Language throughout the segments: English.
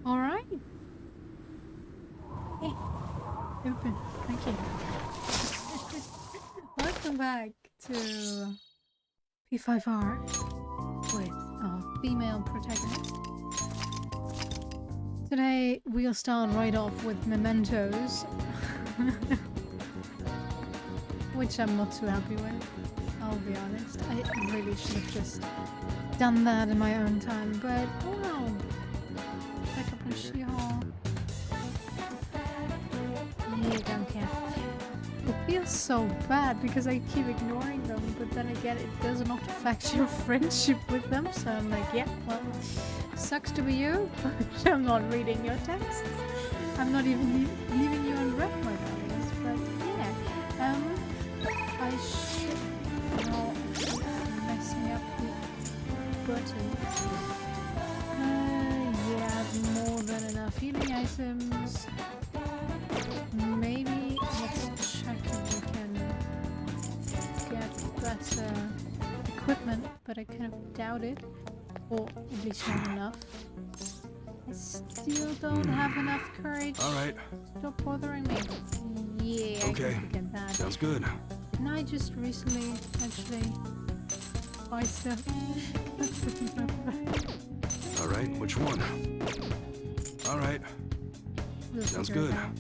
Alright. Hey, open. Thank you. Welcome back to P5R with our female protagonist. Today we'll start right off with Mementos, which I'm not too happy with, I'll be honest. I really should have just done that in my own time, but oh well. Back up in She-Hall. You don't care. It feels so bad because I keep ignoring them, but then again it does not affect your friendship with them, so I'm like, yeah, well, sucks to be you, but I'm not reading your texts. I'm not even leaving you unread, my darlings, but yeah, I should not be messing up the buttons. Yeah, I have more than enough healing items. Maybe let's check if we can get better equipment, but I kind of doubt it. Or at least not enough. I still don't have enough courage. Alright. Stop bothering me. Yeah, Okay. I can get that. Sounds good. Didn't I just recently actually buy stuff? Alright, which one? Alright. We'll Sounds figure it good. out.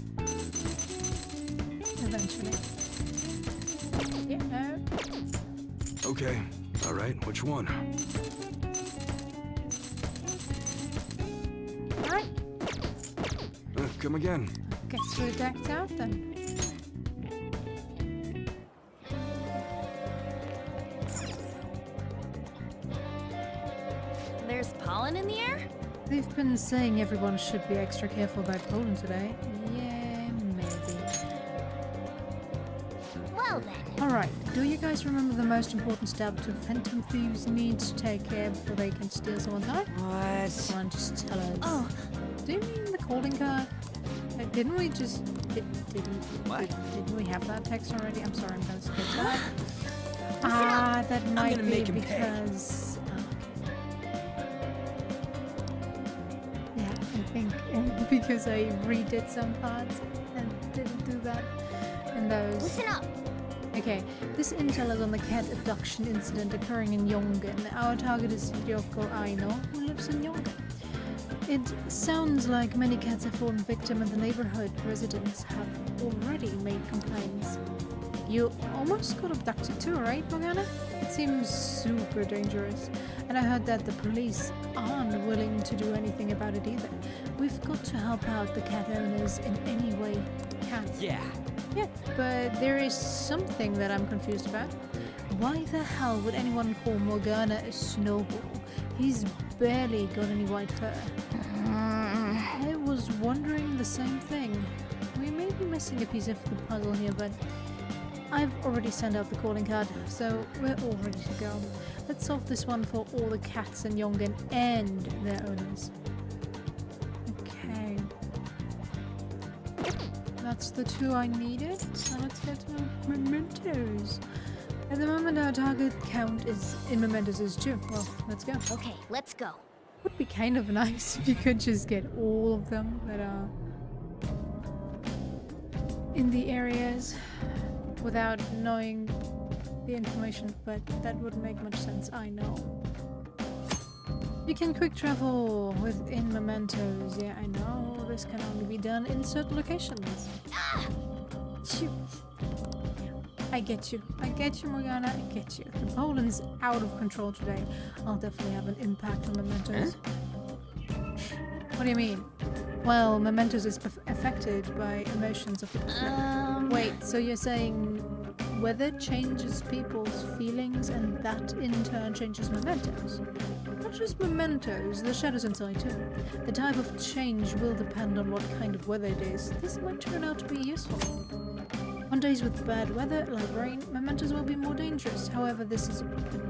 Eventually. Yeah, no. Okay. Alright, which one? Alright. Come again. Guess we're decked out then. There's pollen in the air? They've been saying everyone should be extra careful about pollen today. Yeah, maybe. Well then. Alright, do you guys remember the most important step to phantom thieves need to take care before they can steal someone's heart? What? Come on, just tell us. Oh, Do you mean the calling card? Didn't we just... Didn't we have that text already? I'm sorry, I'm gonna skip that. That might gonna be make him pay. because... yeah, I think because I redid some parts and didn't do that in those. listen up. Okay, this intel is on the cat abduction incident occurring in Yongen. Our target is Yoko Aino, who lives in Yongen. It sounds like many cats have fallen victim and the neighborhood residents have already made complaints. You almost got abducted too, right, Morgana? It seems super dangerous. And I heard that the police aren't willing to do anything about it either. We've got to help out the cat owners in any way we can. Yeah. Yeah, but there is something that I'm confused about. Why the hell would anyone call Morgana a snowball? He's barely got any white fur. I was wondering the same thing. We may be missing a piece of the puzzle here, but I've already sent out the calling card, so we're all ready to go. Let's solve this one for all the cats in Yongen and their owners. Okay. That's the two I needed, so let's get to Mementos. At the moment our target count is in Mementos is 2. Well, let's go. Okay, let's go. Would be kind of nice if you could just get all of them that are in the areas without knowing the information, but that wouldn't make much sense, I know. You can quick travel within Mementos. Yeah, I know this can only be done in certain locations. Shoot. I get you, Morgana, I get you. The Poland's out of control today. I'll definitely have an impact on Mementos. What do you mean? Well, Mementos is affected by emotions of... Wait, so you're saying weather changes people's feelings and that in turn changes Mementos? Not just Mementos, the shadows inside too. The type of change will depend on what kind of weather it is. This might turn out to be useful. On days with bad weather, like rain, Mementos will be more dangerous. However, this is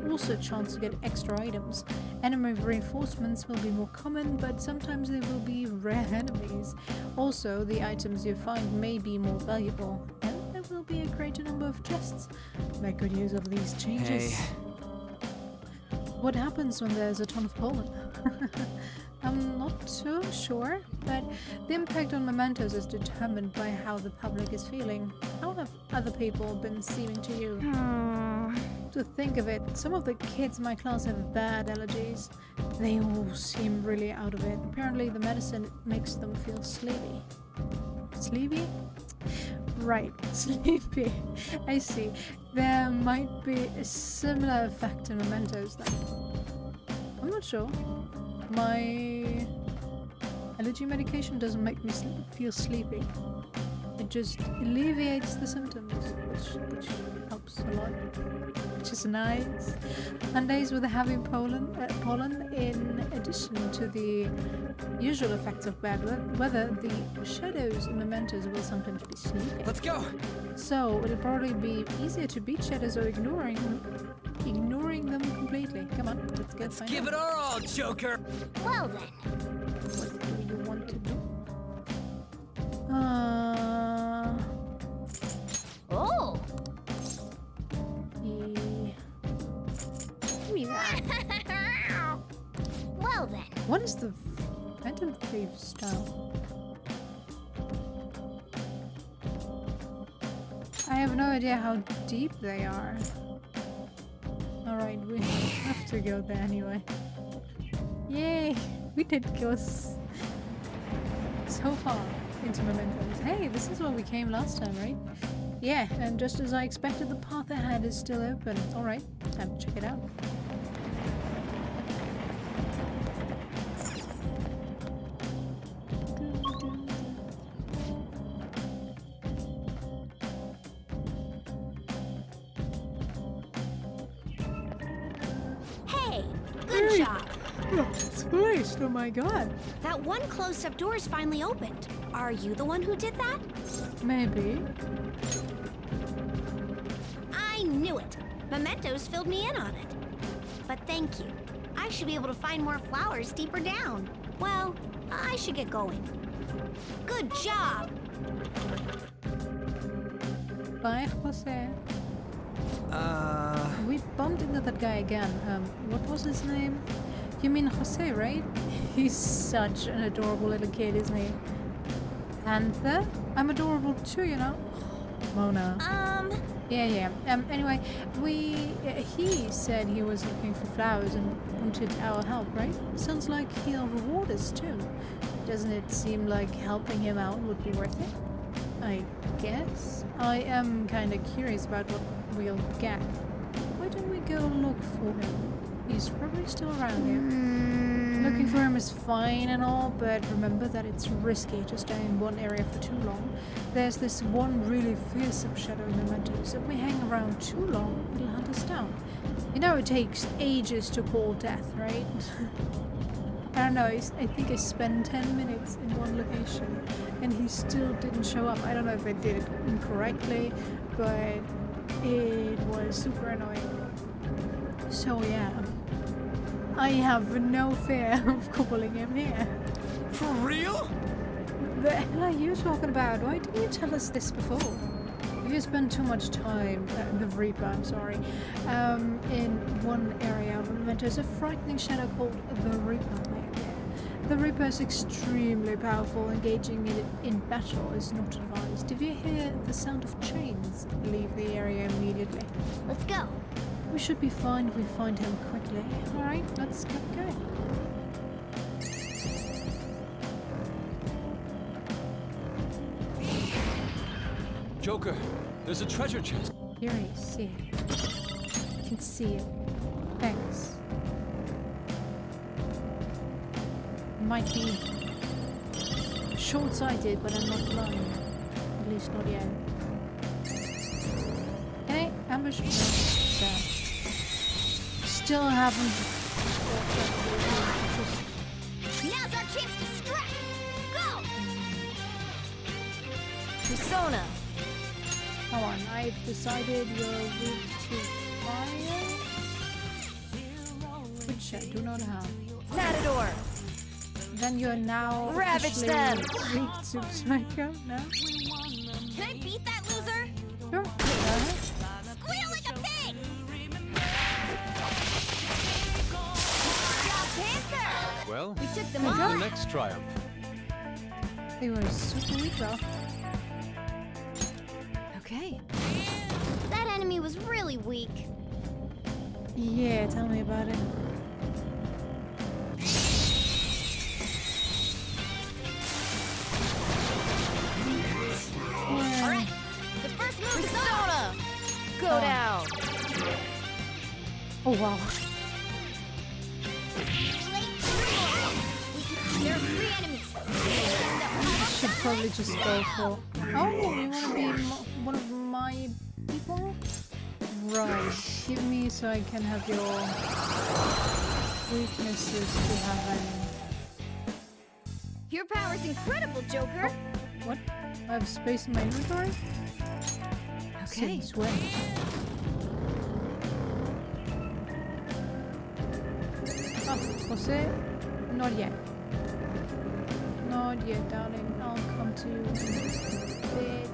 also a chance to get extra items. Enemy reinforcements will be more common, but sometimes they will be rare enemies. Also, the items you find may be more valuable, and there will be a greater number of chests. Make good use of these changes. Hey. What happens when there's a ton of pollen? I'm not so sure, but the impact on Mementos is determined by how the public is feeling. How have other people been seeming to you? To think of it, some of the kids in my class have bad allergies. They all seem really out of it. Apparently the medicine makes them feel sleepy. Sleepy? Right, sleepy. I see. There might be a similar effect in Mementos then. I'm not sure. My allergy medication doesn't make me feel sleepy. It just alleviates the symptoms, which helps a lot, which is nice. On days with a heavy pollen, in addition to the usual effects of bad weather, the shadows in Mementos will sometimes be sleepy. Let's go! So it'll probably be easier to beat shadows or ignoring them completely. Come on, let's go. Let's give it our all, Joker! Well then. What do you want to do? Oh! Give me that. Well then. What is the Phantom Thief style? I have no idea how deep they are. Alright, we have to go there anyway. Yay! We did go so far into Mementos. Hey, this is where we came last time, right? Yeah, and just as I expected, the path ahead is still open. Alright, time to check it out. Hey, good job. It's closed, oh my god. That one closed-up door is finally opened. Are you the one who did that? Maybe. I knew it. Mementos filled me in on it. But thank you. I should be able to find more flowers deeper down. Well, I should get going. Good job! Bye, Jose. We bumped into that guy again. What was his name? You mean Jose, right? He's such an adorable little kid, isn't he? Panther? I'm adorable too, you know. Mona. Yeah. Anyway, he said he was looking for flowers and wanted our help, right? Sounds like he'll reward us too. Doesn't it seem like helping him out would be worth it? I guess. I am kind of curious about what we'll get. Why don't we go look for him? He's probably still around here. Looking for him is fine and all, but remember that it's risky to stay in one area for too long. There's this one really fearsome shadow in Mementos. If we hang around too long, it'll hunt us down. You know it takes ages to call death, right? I don't know, I think I spent 10 minutes in one location and he still didn't show up. I don't know if I did it incorrectly, but it was super annoying. So yeah, I have no fear of calling him here. For real? The hell are you talking about? Why didn't you tell us this before? You spend too much time, the Reaper, I'm sorry, in one area of Mementos. There's a frightening shadow called the Reaper. The Reaper is extremely powerful. Engaging in battle is not advised. If you hear the sound of chains, leave the area immediately. Let's go. We should be fine if we find him quickly. Alright, let's get going. Joker, there's a treasure chest. Here I see it. I can see it. Thanks. Might be short-sighted, but I'm not blind. At least not yet. Okay, ambush. Still haven't. Now's our chance to strike! Go! Persona! Come on, I've decided you're weak to fire, which I do not have. Matador! Then you're now Ravage officially them! weak to psycho, no? Can I beat that loser? Sure, go ahead. Squeal like a pig! Well, We took them There you all go. the out. next triumph. They were super weak though. Okay. That enemy was really weak. Yeah, tell me about it. Yeah. All right, the first move is on. Persona! Go Oh. down! Oh wow. There are 3 enemies. Should probably just go for. Oh, you want to be one of my people? Right. Give me so I can have your weaknesses to have any. Your power's incredible, Joker. What? I have space in my inventory? Okay. Since when? Oh, Jose? Not yet. Not yet, darling. I'll come to you in a bit.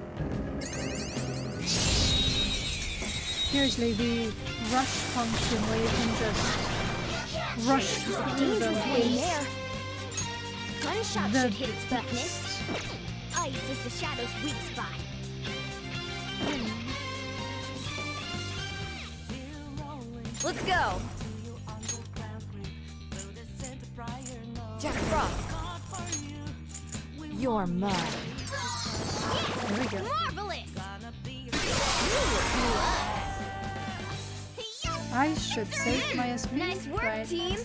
Seriously, the rush function where you can just rush through them is Gunshot the should hit its best. weakness. Ice is the shadow's weak spot. Let's go! Jack Frost! You're mine. There we go. Marvelous! I should save my SP. Nice work, right? team.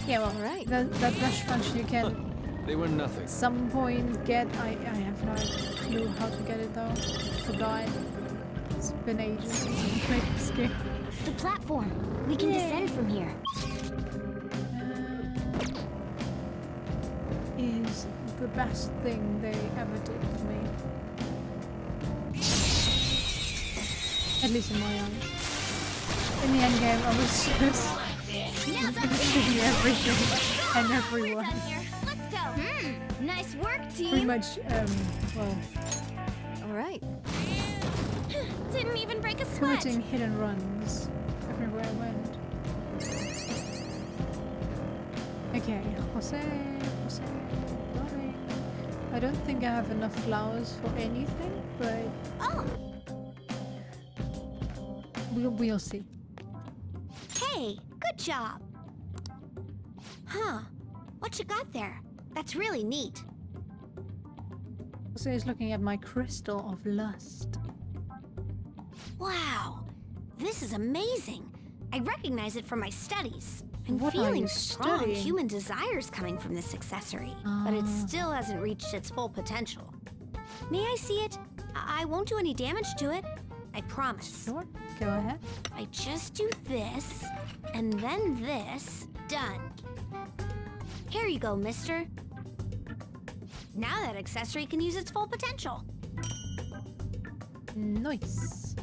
Yeah, well, Alright. that rush function you can They were nothing. at some point get. I have no clue how to get it though. Forgot. It's been ages since I played this game. The platform. We can descend from here. Is the best thing they ever did for me. At least in my eyes. In the end game, I was just Now's our finishing everything and We're everyone. done here. Let's go. Nice work, Pretty team. much, well, Alright. Didn't even break a sweat. committing hit and runs everywhere I went. Okay, Jose, darling. I don't think I have enough flowers for anything, but Oh, we'll see. hey, good job. Huh. What you got there? That's really neat. Jose is looking at my crystal of lust. Wow. This is amazing. I recognize it from my studies. I'm What are feeling you strong studying? human desires coming from this accessory, but it still hasn't reached its full potential. May I see it? I won't do any damage to it. I promise. Sure, go ahead. I just do this, and then this. Done. Here you go, mister. Now that accessory can use its full potential. Nice.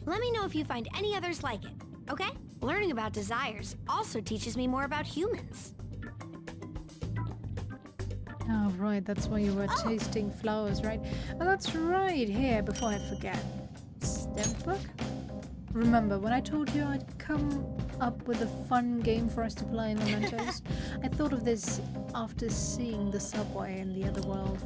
Let me know if you find any others like it, okay? Learning about desires also teaches me more about humans. Oh, right, that's why you were tasting flowers, right? Oh, that's right, here, before I forget. Stamp book? Remember, when I told you I'd come up with a fun game for us to play in Mementos? I thought of this after seeing the subway in the other world.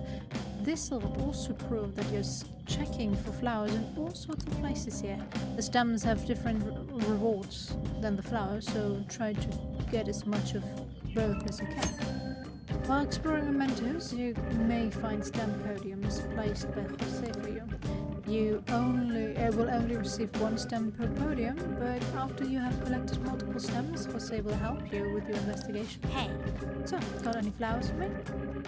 This will also prove that you're checking for flowers in all sorts of places here. The stems have different rewards than the flowers, so try to get as much of both as you can. While exploring Mementos, you may find stem podiums placed by Jose for you. You will only receive 1 stem per podium, but after you have collected multiple stems, Jose will help you with your investigation. Hey, So, got any flowers for me,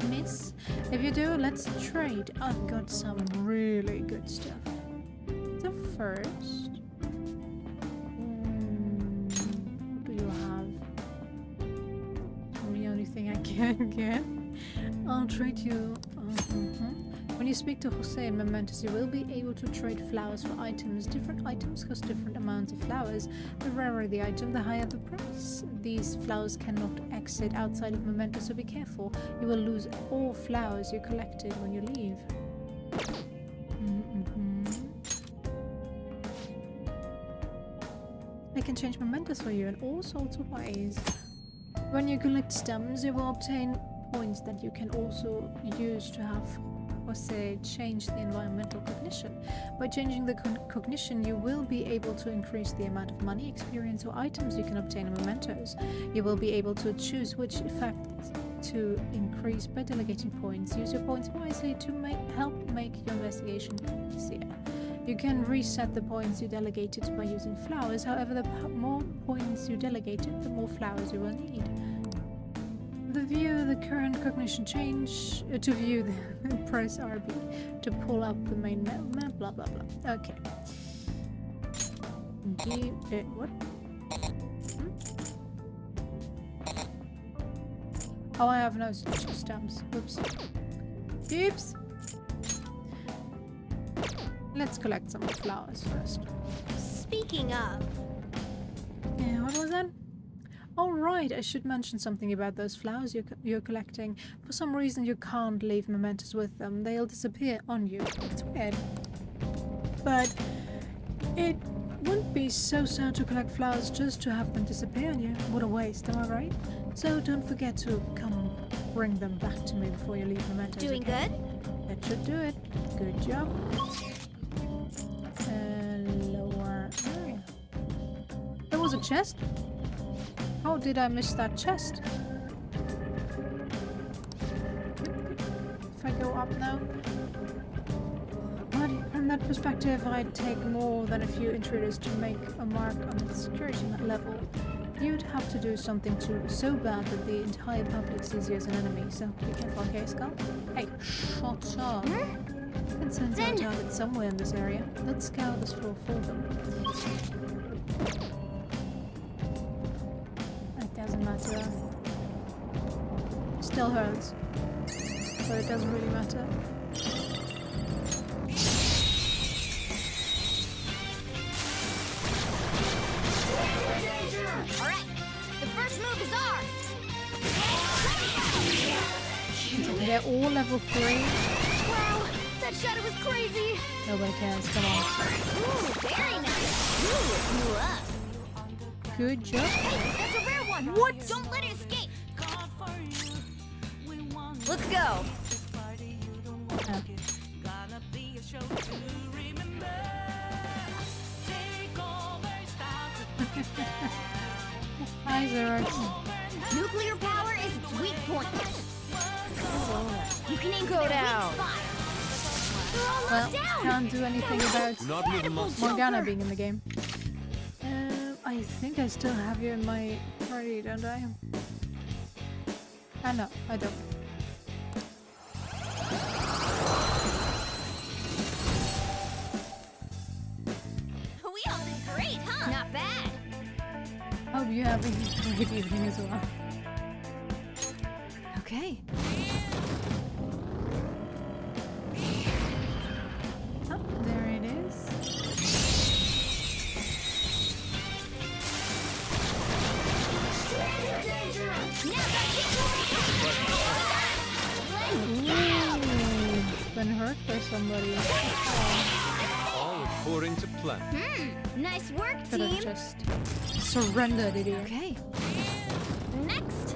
miss? If you do, let's trade. I've got some really good stuff. So first, what do you have? The only thing I can get. I'll trade you. When you speak to Jose in Mementos, you will be able to trade flowers for items. Different items cost different amounts of flowers. The rarer the item, the higher the price. These flowers cannot exit outside of Mementos, so be careful. You will lose all flowers you collected when you leave. I can change Mementos for you in all sorts of ways. When you collect stems, you will obtain points that you can also use to have, or say, change the environmental cognition. By changing the cognition, you will be able to increase the amount of money, experience, or items you can obtain in mementos. You will be able to choose which effect to increase by delegating points. Use your points wisely to help make your investigation easier. You can reset the points you delegated by using flowers. However, the more points you delegated, the more flowers you will need. To view the current cognition change, press RB to pull up the main map, blah blah blah. Okay. What? Oh, I have no stamps. Oops. Oops. Let's collect some flowers first. Speaking of, Yeah, what was that? Oh right, I should mention something about those flowers you're collecting. For some reason you can't leave mementos with them. They'll disappear on you. It's weird. But it wouldn't be so sad to collect flowers just to have them disappear on you. What a waste, am I right? So don't forget to come bring them back to me before you leave mementos. doing okay? good? That should do it. Good job. Lower area. There was a chest? How did I miss that chest? If I go up now? But from that perspective, I'd take more than a few intruders to make a mark on the security level. You'd have to do something so bad that the entire public sees you as an enemy, so be careful, okay, Skull? Hey, shut up. I can sense our target somewhere in this area. Let's scour this floor for them. It doesn't matter. Still hurts. But it doesn't really matter. Alright, the first move is ours! They're all level 3. Wow, that shadow was crazy! Nobody cares, come on. Ooh, very nice! Ooh, you up. Good job. Hey, that's a rare one! What? Don't let it escape! Let's go. Oh. Hi, Xerox. Nuclear power is its weak point. You can aim Go for their down. weak spot. They're all Well, locked down! can't do anything about Do not move a muscle. Morgana being in the game. I think I still have you in my party, don't I? No, I don't. We all did great, huh? Not bad. Hope you have a great evening as well. Okay. Oh, there it is. Ooh, been hurt by somebody. All according to plan. Nice work, Could have team. just surrendered, idiot. Okay. Next.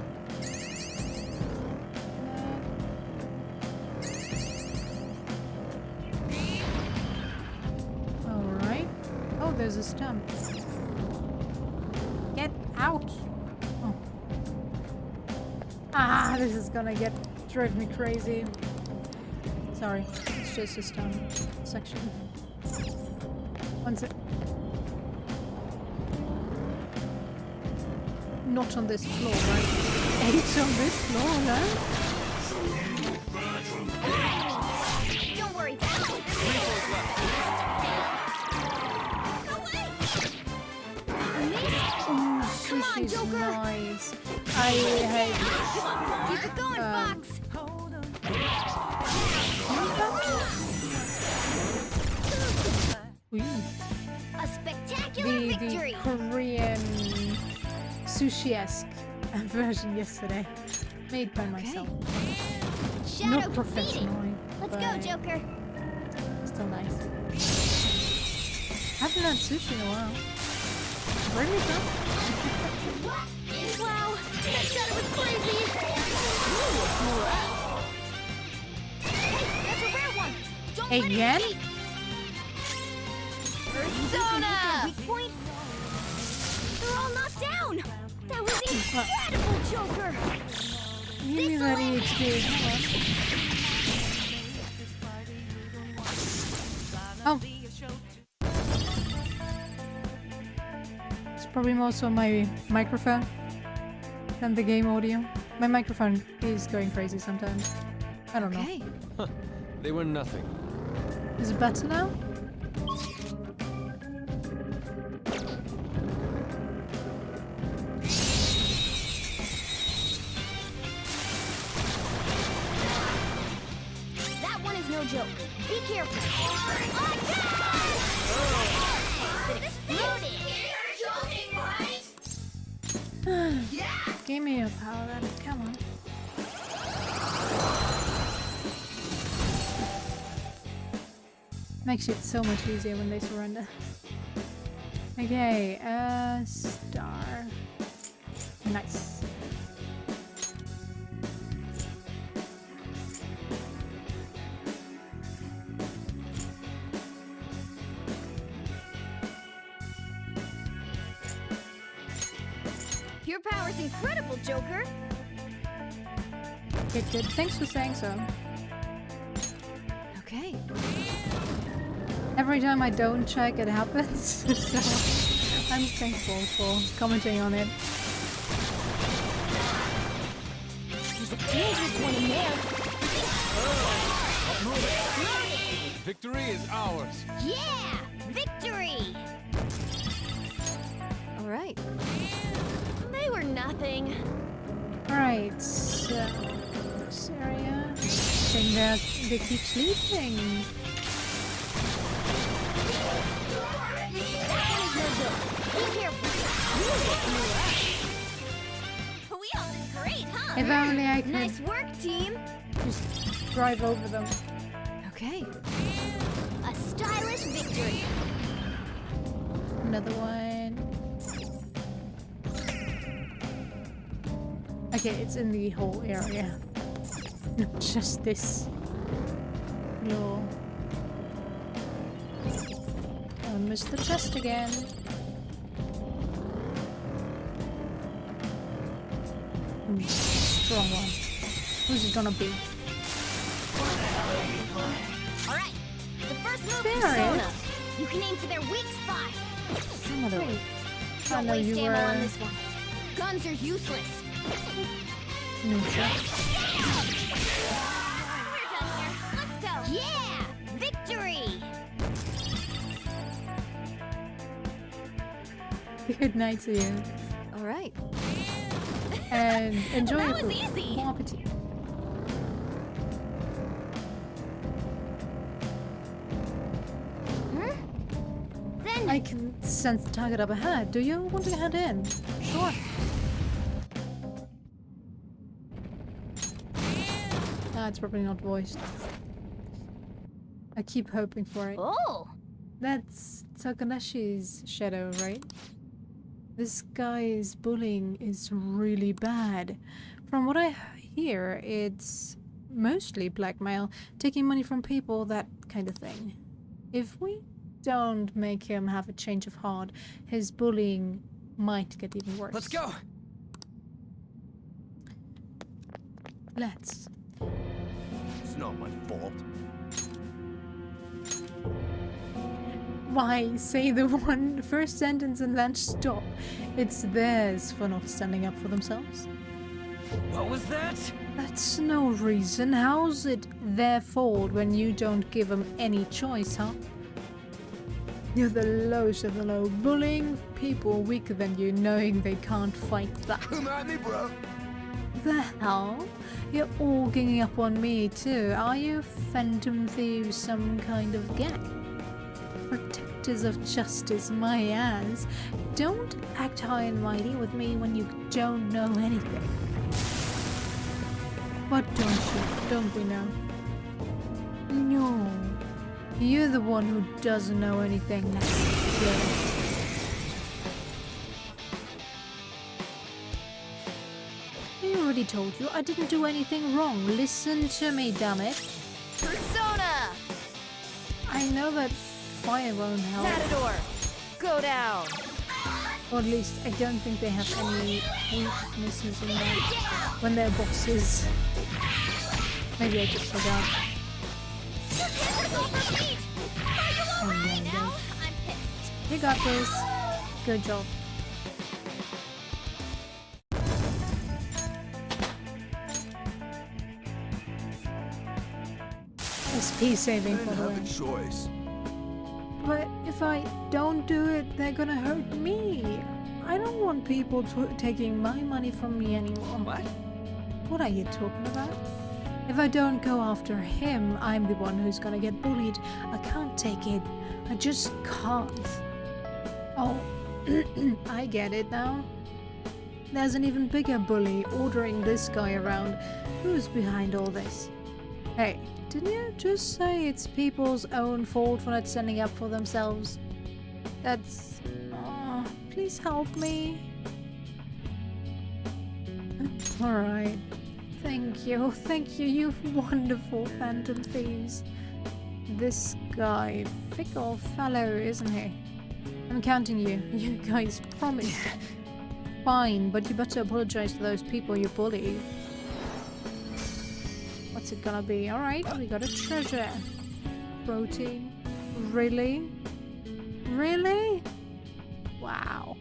Alright. Oh, there's a stump. Get out! Oh. Ah, this is gonna drive me crazy. Sorry, it's just a stump section. One sec. Not on this floor, right? It's on this floor, no? Don't worry, that will Ooh, Come on, sushi's Joker. nice. I hate keep it going, Fox. Ooh, A spectacular the victory. Korean sushi-esque version yesterday. Made by myself. Shadow Not defeated. professionally, Let's but go, Joker. still nice. Haven't had sushi in a while. Bring me some. Wow, That shadow was crazy! Hey, that's a rare one! Don't let it Again? escape! Persona! Weak point? They're all knocked down! That was incredible, Joker! Give me that EXP. Oh. It's probably more so my microphone than the game audio. My microphone is going crazy sometimes. I don't know. Okay. They were nothing. Is it better now? That one is no joke. Be careful. Exploded. Give me your power then. Come on. Makes it so much easier when they surrender. Okay, a star. Nice. Your power's incredible, Joker. Good, good. Thanks for saying so. Okay. Every time I don't check, it happens. So I'm thankful for commenting on it. There's a dangerous one in there. Victory is ours. Yeah! Victory! All right. They were nothing. Alright, so this area. I think that they keep sleeping. Be careful. We all did great, huh? If only I could Nice work, team. just drive over them. Okay. A stylish victory. Another one. Okay, it's in the whole area. Not just this. No. I missed the chest again. Strong one. Who's it gonna be? All right. The first move There is it Persona. is. You can aim for their weak spot. Some of them. I Don't know waste you ammo on were. this one. Guns are useless. Neutral. We're done here. Let's go. Yeah! Victory! Good night to you. All right. And enjoy That your was food. easy. Bon appetit. Then I can sense the target up ahead. Do you want to head in? Sure. Ah, it's probably not voiced. I keep hoping for it. oh, That's Takaneshi's shadow, right? This guy's bullying is really bad. From what I hear, it's mostly blackmail, taking money from people, that kind of thing. If we don't make him have a change of heart, his bullying might get even worse. Let's go. Let's. It's not my fault. Why say the one first sentence and then stop? It's theirs for not standing up for themselves. What was that? That's no reason. How's it their fault when you don't give them any choice, huh? You're the lowest of the low, bullying people weaker than you, knowing they can't fight back. Come at me, bro. The hell? You're all ganging up on me too. Are you Phantom Thieves, some kind of gang? Protectors of justice, my ass. Don't act high and mighty with me when you don't know anything. What don't we know? No. You're the one who doesn't know anything. already told you I didn't do anything wrong. Listen to me, damn it. Persona! I know that fire won't help. Matador! Go down! Or at least I don't think they have any weaknesses in there when they're bosses. Maybe I just forgot. Oh, yeah, Now, I'm pissed. you got this. Good job. SP saving I for didn't the have win. a choice. But if I don't do it, they're gonna hurt me. I don't want people taking my money from me anymore. What? What are you talking about? If I don't go after him, I'm the one who's gonna get bullied. I can't take it. I just can't. Oh, I get it now. There's an even bigger bully ordering this guy around. Who's behind all this? Hey, didn't you just say it's people's own fault for not standing up for themselves? That's... oh, please help me. Alright. Thank you, you wonderful phantom thieves. This guy, fickle fellow, isn't he? I'm counting you. You guys promised. Fine, but you better apologize to those people you bully. What's it gonna be? Alright, we got a treasure. Protein. Really? Really? Wow.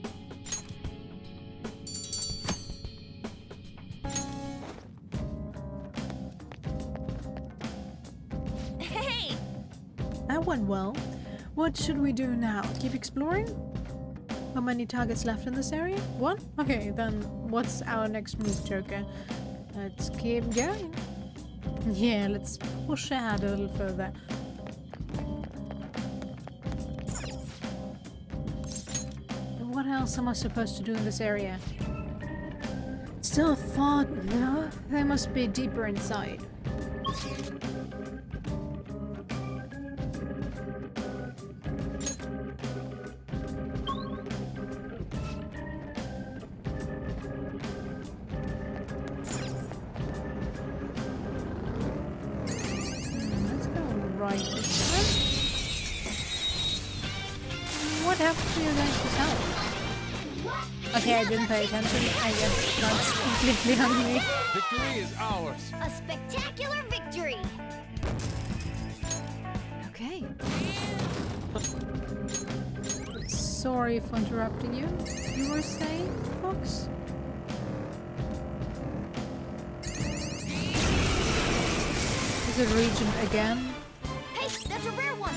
Hey! That went well. What should we do now? Keep exploring? How many targets left in this area? One? Okay, then what's our next move, Joker? Let's keep going. Yeah, let's push ahead a little further. What else am I supposed to do in this area? Still far... no? They must be deeper inside. Let's go right this time. What happened to your guys' help? Okay, I didn't pay attention. I guess that's completely on me. Victory is ours. A spectacular victory! Okay. Sorry for interrupting you. You were saying, Fox? Is it region again? Hey, that's a rare one!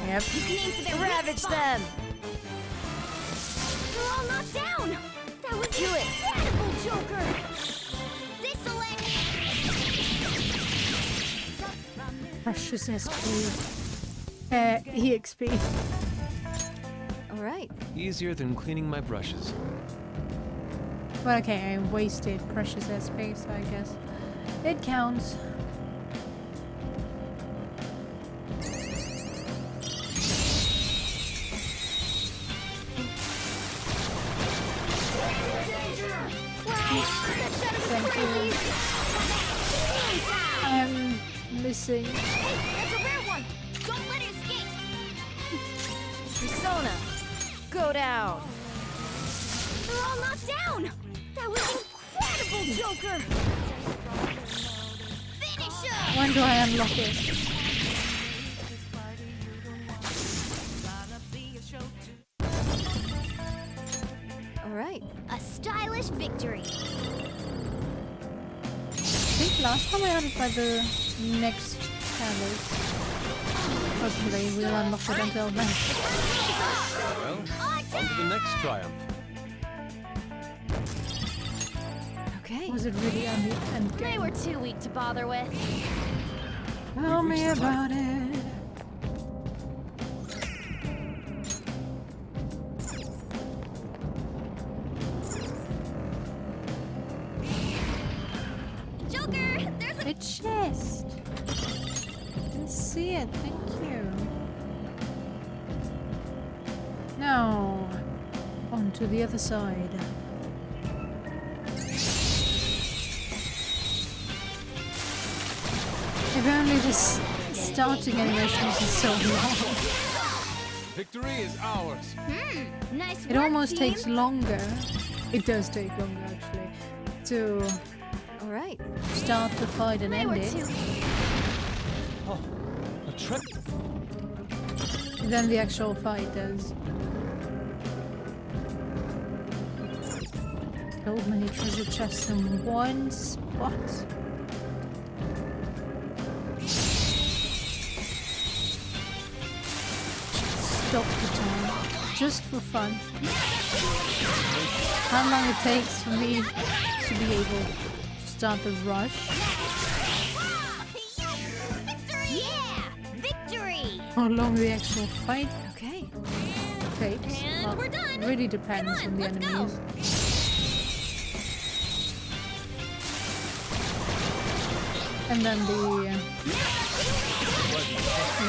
Yep. You can aim for their weak Ravage spot. them! They're all knocked down! That was Do it. incredible, Joker! This'll end... Precious SP. EXP. Alright. Easier than cleaning my brushes. But okay, I wasted precious SP, so I guess it counts. Thank you. I'm missing. Hey, that's a rare one! Don't let it escape! Persona! Go down! They're all knocked down! That was incredible, Joker! Finish him! When do I unlock it? Alright. A stylish victory! I think last time I had it by the next canvas. Hopefully we'll unlock it until then. Well, on to the next triumph. Okay. Was it really on the end They game? were too weak to bother with. Tell me about it. Joker, there's a... A chest. I can see it, thank you. Now, on to the other side. If only this starting animation wasn't so long. Victory is ours. Nice It work, almost team. takes longer. It does take longer actually to All right. start the fight and They end were it too. Oh, a treasure. than the actual fight does. So many treasure chests in one spot. Stop the time, just for fun. How long it takes for me to be able to start the rush? Yeah! Victory! How long the actual fight Okay. takes? And Well, we're done. it really depends Come on, on the let's go. enemies. And then the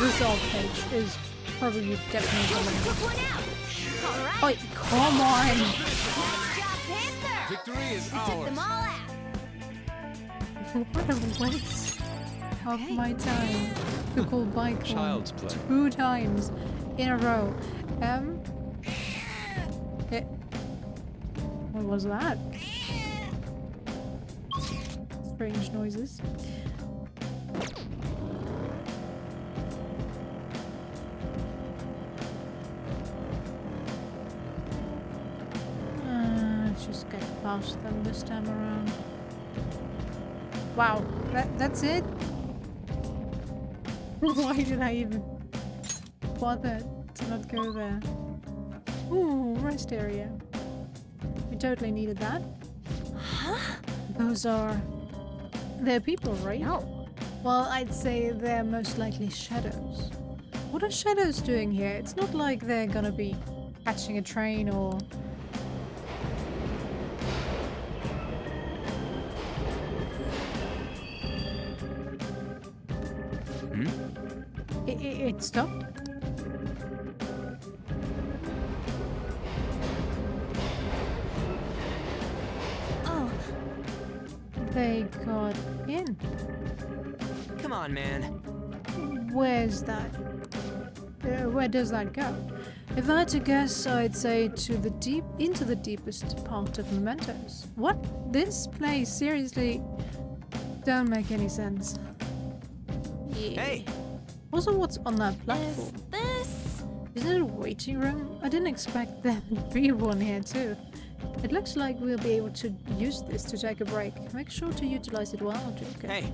result page is probably definitely the longest. Took one out. All right. Oh, come on! Nice job, Panther. Victory is Took ours. them all out. What a waste of Okay. my time to call bike Child's play. 2 times in a row. What was that? Strange noises. Let's just get past them this time around. Wow, that's it? Why did I even bother to not go there? Ooh, rest area. We totally needed that. Those are... They're people, right? No. Well, I'd say they're most likely shadows. What are shadows doing here? It's not like they're gonna be catching a train or... It stopped? Oh, They got in. Come on, man. Where's that? Where does that go? If I had to guess, I'd say to the into the deepest part of Mementos. What? This place seriously don't make any sense. Yeah. Hey, Also, what's on that is platform? this? Isn't it a waiting room? I didn't expect there to be one here too. It looks like we'll be able to use this to take a break. Make sure to utilize it well, Joker. hey.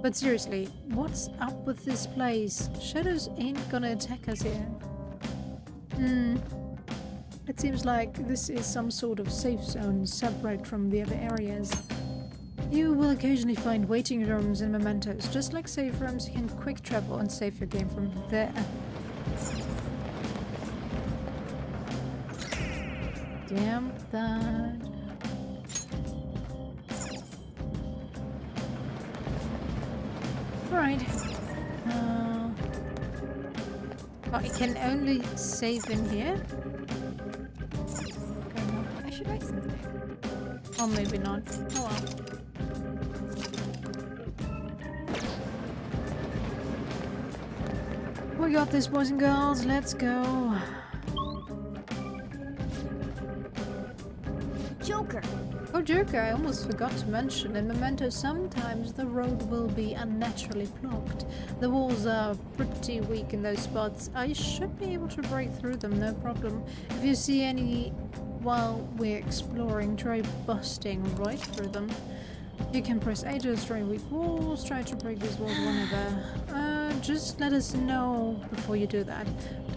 But seriously, what's up with this place? Shadows ain't gonna attack us here. It seems like this is some sort of safe zone separate from the other areas. You will occasionally find waiting rooms in Mementos. Just like safe rooms, you can quick travel and save your game from there. Damn that. Right. Oh, I can only save in here? Okay, no. I should write something. Or maybe not. Oh well. We got this, boys and girls. Let's go. Joker. Oh, Joker, I almost forgot to mention, in Mementos sometimes the road will be unnaturally blocked. The walls are pretty weak in those spots. I should be able to break through them, no problem. If you see any while we're exploring, try busting right through them. You can press A to destroy weak walls, try to break these walls whenever. Just let us know before you do that.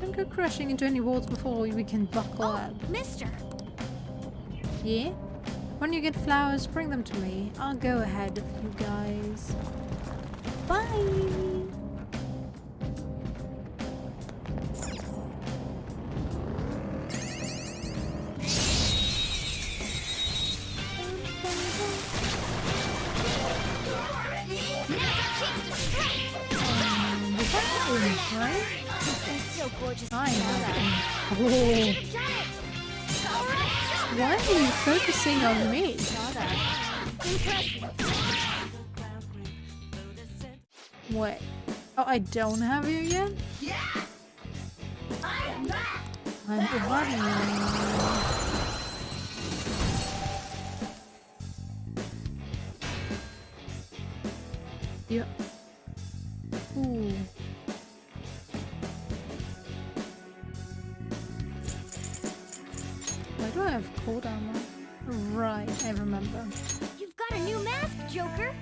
Don't go crashing into any walls before we can buckle up. Mister. Yeah? When you get flowers, bring them to me. I'll go ahead of you guys. Bye! Right? It's so gorgeous. I have been. Why are you focusing on me? Wait. Oh, I don't have you yet? Yeah! I am back! I'm yeah. Ooh. Why do I have cold armor? Right, I remember. You've got a new mask, Joker!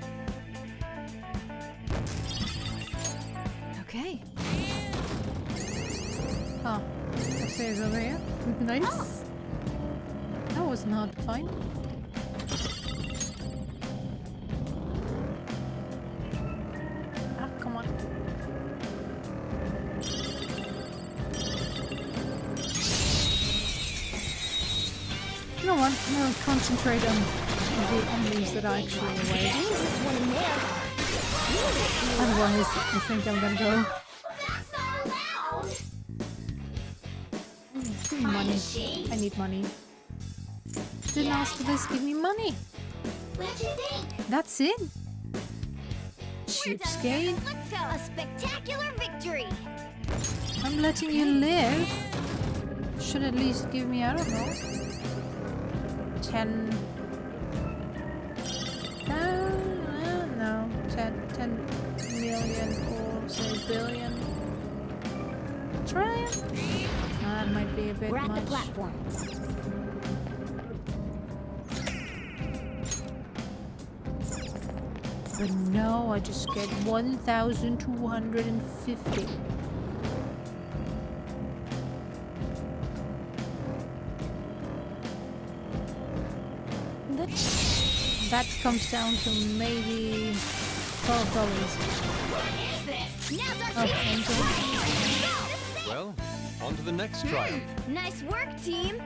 Okay. Oh, upstairs over here. Nice. Oh. That wasn't hard to find. Ah, come on. You know what? I'm gonna concentrate on the enemies that are actually away. Otherwise, I think I'm gonna go. Give me money. I need money. Didn't ask for this. Give me money. What'd you think? That's it. Cheapskate. Let's go! A spectacular victory! I'm letting you live. Should at least give me, I don't know, 10. No, 10 million or say billion. Trillion? That might be a bit We're at much. the platform. But no, I just get 1,250. That comes down to maybe $12. Now's our Oh, chance to thank win. Well, on to the next triumph. Nice work, team!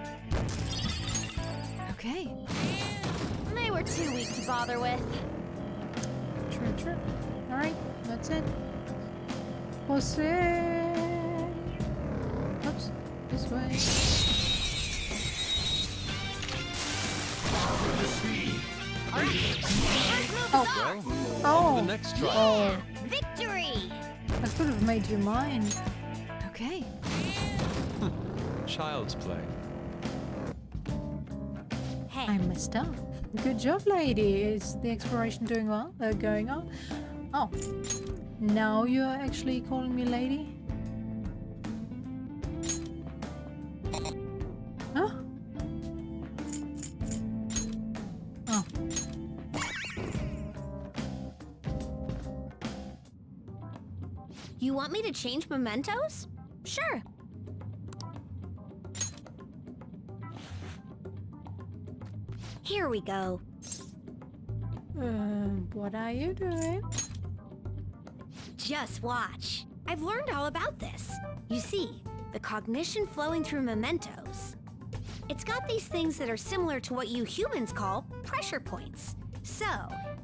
Okay. They were too weak to bother with. True. Alright, that's it. Jose. Oops, this way. Well, Oh. on to the next triumph. Oh, Victory! I could have made you mine. Okay. Child's play. Hey, I messed up. Good job, lady. Is the exploration doing well? Going on? Oh, now you're actually calling me lady? Huh? Oh. you want me to change mementos? Sure. Here we go. What are you doing? Just watch. I've learned all about this. You see, the cognition flowing through mementos. It's got these things that are similar to what you humans call pressure points. So,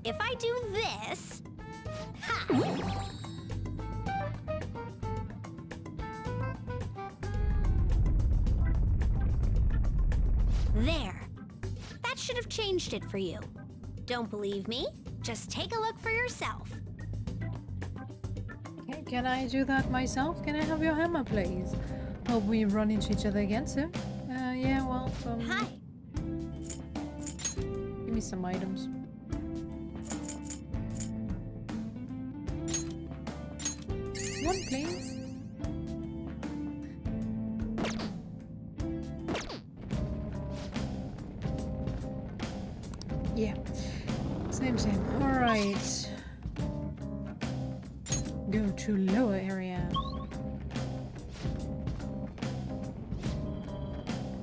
if I do this... Ha! There. That should have changed it for you. Don't believe me? Just take a look for yourself. Okay, can I do that myself? Can I have your hammer, please? Hope we run into each other again soon. Yeah, well, Hi. give me some items. One, please. Yeah. Same. Alright. Go to lower area.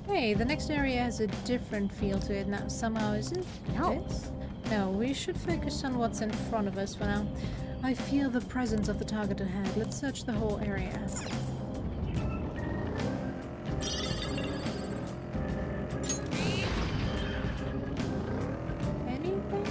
Hey, the next area has a different feel to it now. Somehow, is it No. this? No, we should focus on what's in front of us for now. I feel the presence of the target ahead. Let's search the whole area. Anything?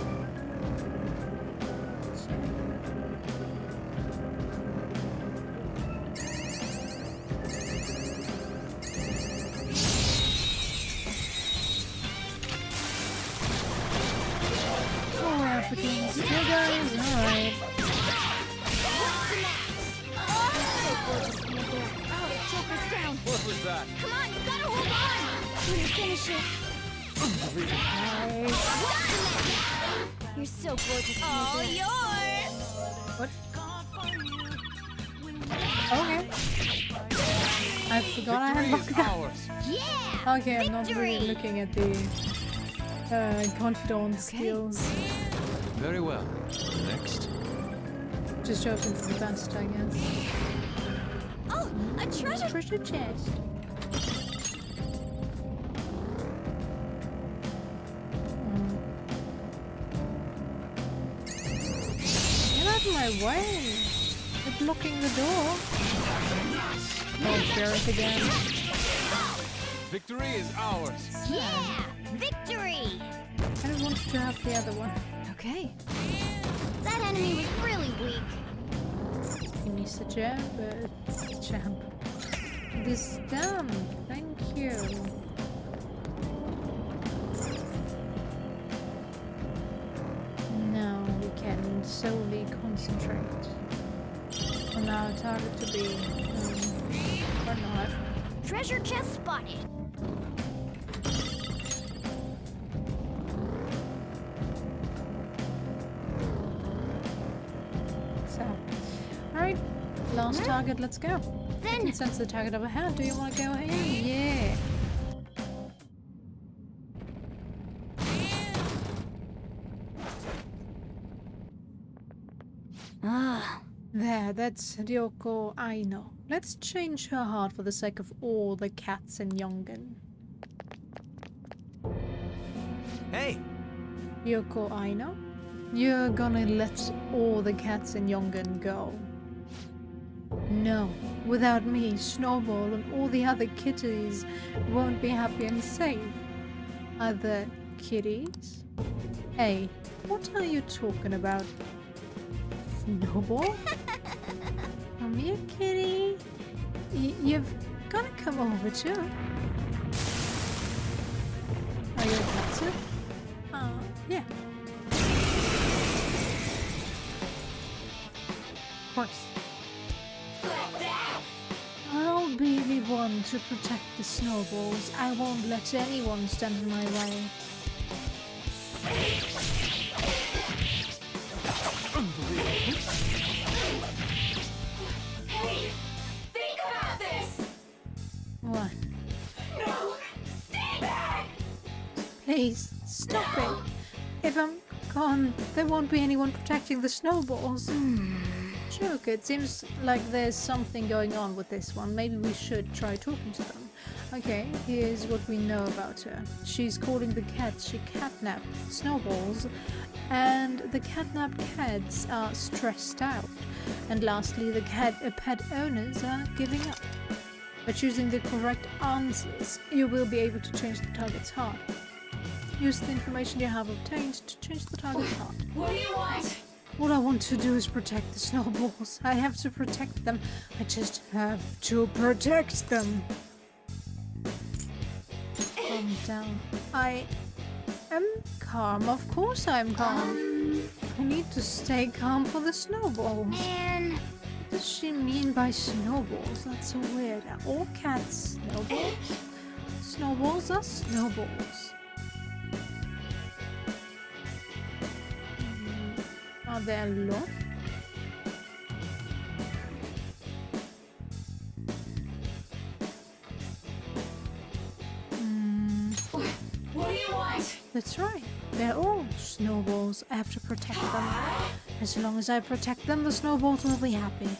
Oh, we're up against you guys. Alright. delicious. Nice. You're so gorgeous. All Megan. yours. What? Okay. I forgot I had Victory is vodka. ours. Yeah. Okay, I'm not really Victory. looking at the confidant skills. Very well. Next. Just hoping for the best, I guess. Oh, a treasure. Treasure chest. Get out of my way! You're blocking the door. Oh, Barrett again. Victory is ours. Yeah. Victory. I wanted to have the other one. Okay. That enemy was really weak. He needs a jab, jab. This gun. Thank you. Now we can solely concentrate on our target to be, or not. Treasure chest spotted. So, alright, last target, let's go. I Then can sense the target over here. Do you want to go in? Yeah. Ah, There, that's Ryoko Aino. Let's change her heart for the sake of all the cats in Yongen. Hey, Ryoko Aino, you're gonna let all the cats in Yongen go. No, without me, Snowball and all the other kitties won't be happy and safe. Other kitties? Hey, what are you talking about? Snowball? Come here, kitty. You've gotta come over too. Are you a cat? Yeah. Of course. I'll be the one to protect the snowballs. I won't let anyone stand in my way. Hey, think about this! What? No! Stay back! Please, stop it. If I'm gone, there won't be anyone protecting the snowballs. Joke, it seems like there's something going on with this one. Maybe we should try talking to them. Okay, here's what we know about her. She's calling the cats she catnapped snowballs, and the catnapped cats are stressed out. And lastly, the pet owners are giving up. By choosing the correct answers, you will be able to change the target's heart. Use the information you have obtained to change the target's heart. What do you want? What I want to do is protect the snowballs. I have to protect them. I just have to protect them. Calm down. I am calm. Of course I'm calm. I need to stay calm for the snowballs. man. What does she mean by snowballs? That's so weird. Are all cats snowballs? Snowballs are snowballs. Are there a lot? What do you want? That's right. They're all snowballs. I have to protect them. As long as I protect them, the snowballs will be happy.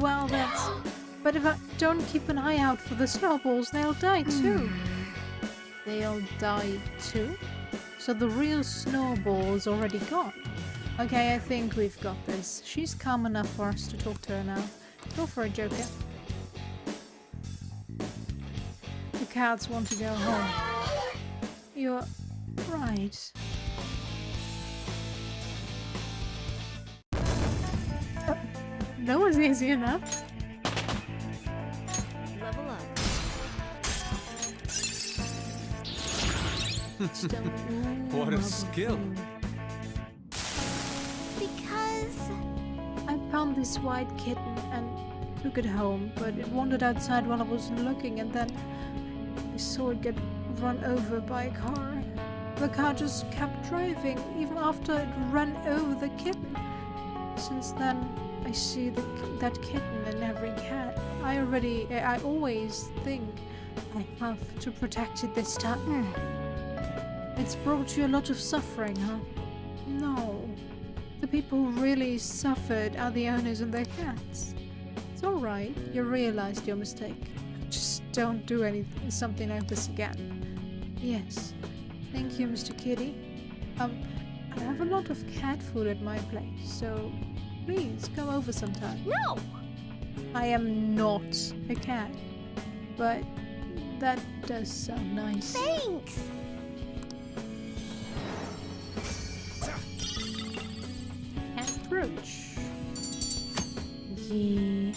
Well, that's... But if I don't keep an eye out for the snowballs, they'll die too. They'll die too? So the real snowball's already gone. Okay, I think we've got this. She's calm enough for us to talk to her now. Go for it, Joker. The cats want to go home. You're right. That was easy enough. Level up. What a skill. found this white kitten and took it home, but it wandered outside while I was looking, and then I saw it get run over by a car. The car just kept driving even after it ran over the kitten. Since then, I see that kitten in every cat. I always think I have to protect it this time. It's brought you a lot of suffering, huh? No. The people who really suffered are the owners and their cats. It's alright, you realized your mistake. Just don't do something like this again. Yes. Thank you, Mr. Kitty. I have a lot of cat food at my place, so please come over sometime. No! I am not a cat, but that does sound nice. Thanks! Approach. Yeah.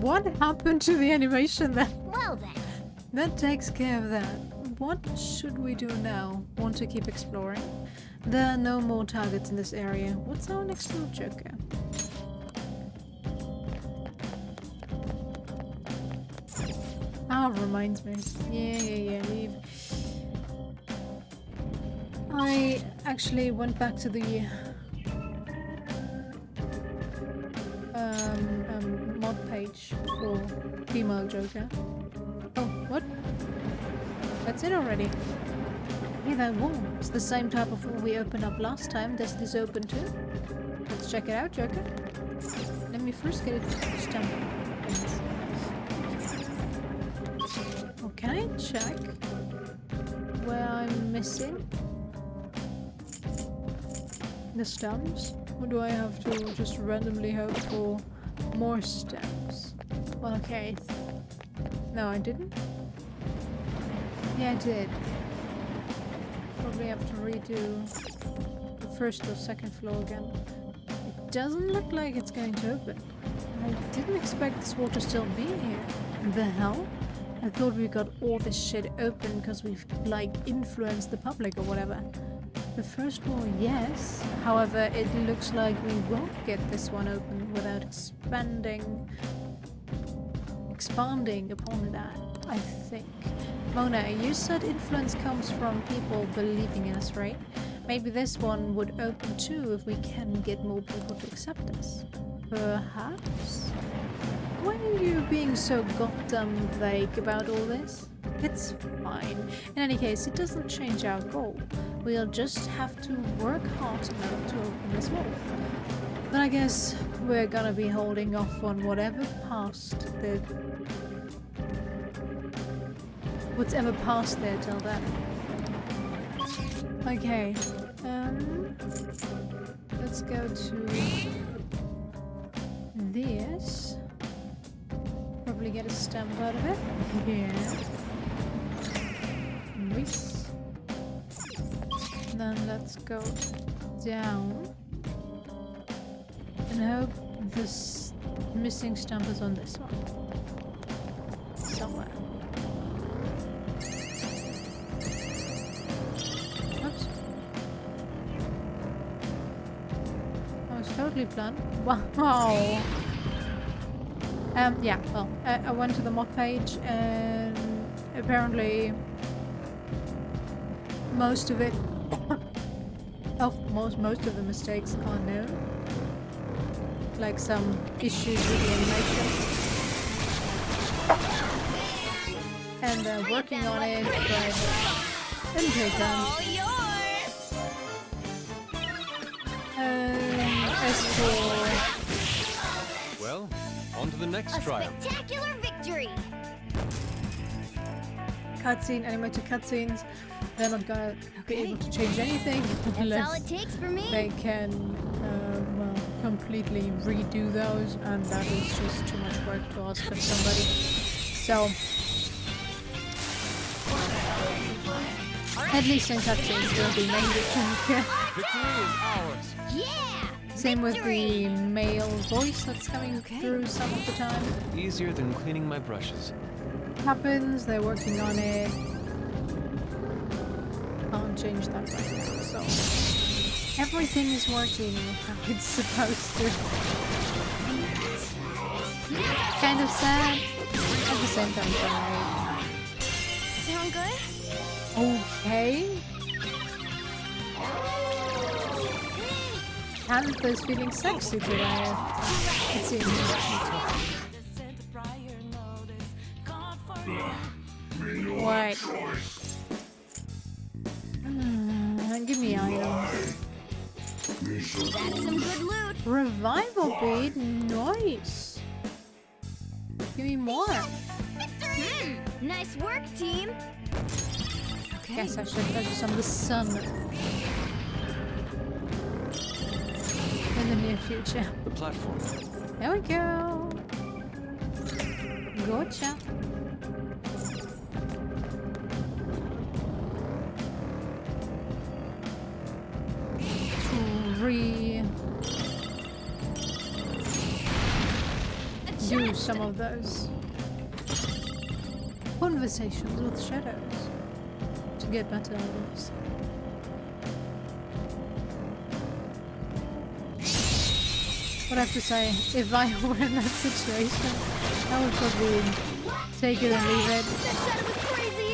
What happened to the animation then? Well then. That takes care of that. What should we do now? Want to keep exploring? There are no more targets in this area. What's our next move, Joker? Ah, reminds me. Yeah, leave. I actually went back to the mod page for female Joker. Oh, what? That's it already. Hey, that wall. It's the same type of wall we opened up last time. Does this open too? Let's check it out, Joker. Let me first get it stamped. Oh, can I check where I'm missing the stamps? Or do I have to just randomly hope for more stamps? Well, okay. No, I didn't. Yeah, I did. Probably have to redo the first or second floor again. It doesn't look like it's going to open. I didn't expect this wall to still be here. The hell? I thought we got all this shit open because we've, like, influenced the public or whatever. The first wall, yes. However, it looks like we won't get this one open without expanding upon that, I think. Mona, you said influence comes from people believing in us, right? Maybe this one would open too if we can get more people to accept us. Perhaps? Why are you being so goddamn vague about all this? It's fine. In any case, it doesn't change our goal. We'll just have to work hard enough to open this wall. But I guess we're gonna be holding off on whatever whatever passed there till then. Okay, let's go to this. Probably get a stamp out of it. Yeah. Nice. Then let's go down and hope this missing stamp is on this one. Somewhere. Oops. Oh, it's totally planned. Wow. Yeah, well, I went to the mod page and apparently most of the mistakes are known. Like some issues with the animation. And they're working on it, but it'll take time. All yours! As for... Well, on to the next A trial. spectacular victory! Animated cutscenes, they're not gonna be able to change anything That's all unless it takes for me. they can completely redo those, and that is just too much work to ask of somebody. So, at least in cutscenes will be made it. Victory is ours. Yeah! Same with the Victory! male voice that's coming through some of the time. Easier than cleaning my brushes. Happens, they're working on it. Can't change that right now, so Everything is working how it's supposed to. Kind of sad. At the same time, Sound good? okay. Panther's feeling sexy today. It seems. What? Give me items. That's some good loot. Revival bead, nice. Give me more. Nice work, team. Okay. Guess I should focus on the sun in the near future. The platform. There we go. Gotcha. Do some of those conversations with shadows to get better items. But I have to say, if I were in that situation, I would probably take it and leave it. That shot was crazy.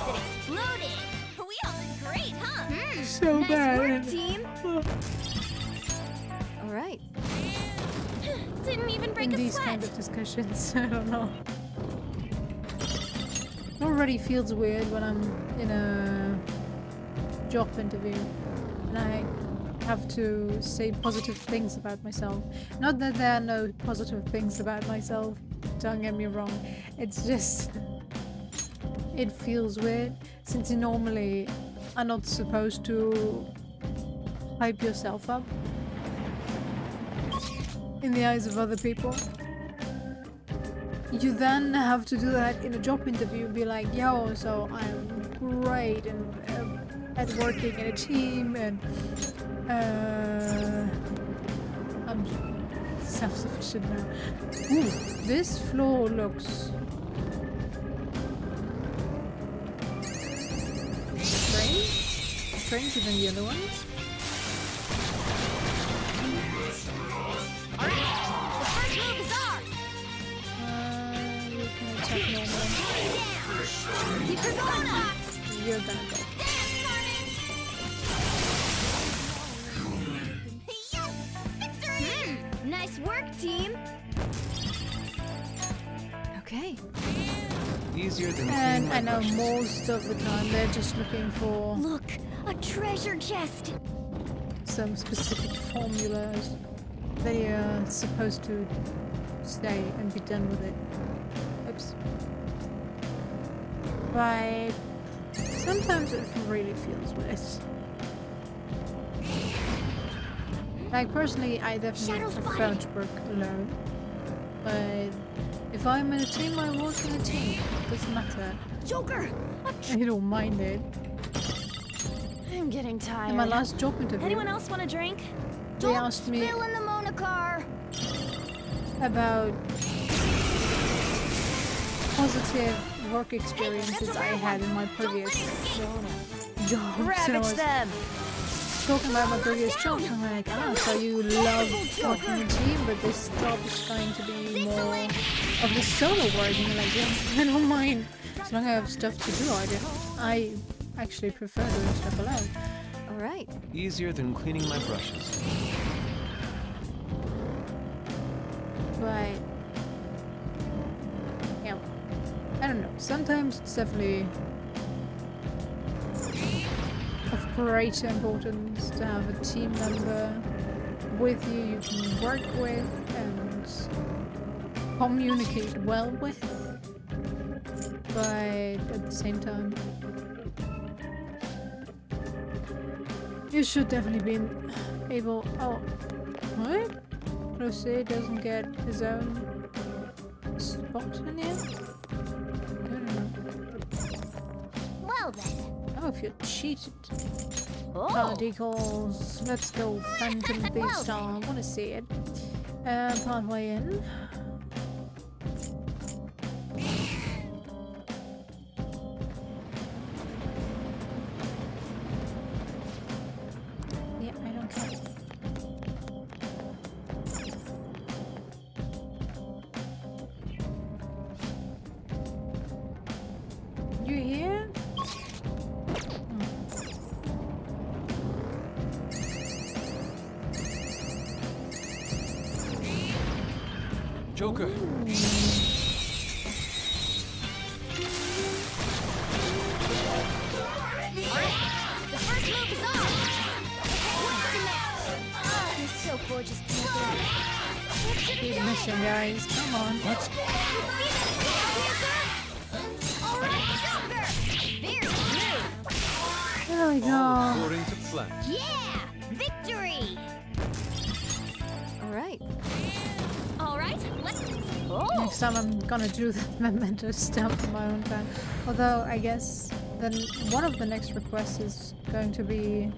It exploded. We all did great, huh? So Nice bad. work, team. All right. Didn't even break In a these sweat. kind of discussions, I don't know. It already feels weird when I'm in a job interview and I have to say positive things about myself. Not that there are no positive things about myself, don't get me wrong. It's just, it feels weird since you normally are not supposed to hype yourself up in the eyes of other people. You then have to do that in a job interview, be like, yo, so I'm great and at working in a team and I'm self-sufficient now. Ooh, this floor looks strange, stranger than the other ones. All right. The first move is ours. You can attack normally. Keep her going up. You're gonna go. Dance, Carnage. Nice work, team. Okay. Easier than And cleaning I my know brushes. most of the time they're just looking for Look, a treasure chest. some specific formulas that you're supposed to stay and be done with it. Oops. But sometimes it really feels weird. Like personally, I definitely Shadow prefer spotted. to work alone. But if I'm in a team, I work in a team. It doesn't matter. Joker. I don't mind it. I'm getting tired. In my last job interview, Anyone else want a drink? they Don't asked me spill in the Monacar. about positive work experiences I had in my previous job. So I was them. talking about my previous job, I'm like, so you love working in a team, but this job is going to be more of the solo work. And you're like, yeah, I don't mind. As long as I have stuff to do, I actually prefer doing stuff alone. All right. Easier than cleaning my brushes. But yeah, I don't know. Sometimes it's definitely of great importance to have a team member with you can work with and communicate well with. But at the same time, you should definitely be able. Oh, what? Jose doesn't get his own spot in here? I don't know. Well then. Oh, if you're cheated. Oh. Particles. Let's go Phantom Beast. I want to see it. Pathway in. Joker. The first move is off! He's so gorgeous, Panther. He's missing, guys. Come on. What? Alright, Joker! Very smooth! There we All go. according to plan. Yeah! Victory! Alright. Alright, let's... Next time I'm gonna do the memento stuff in my own time. Although I guess then one of the next requests is going to be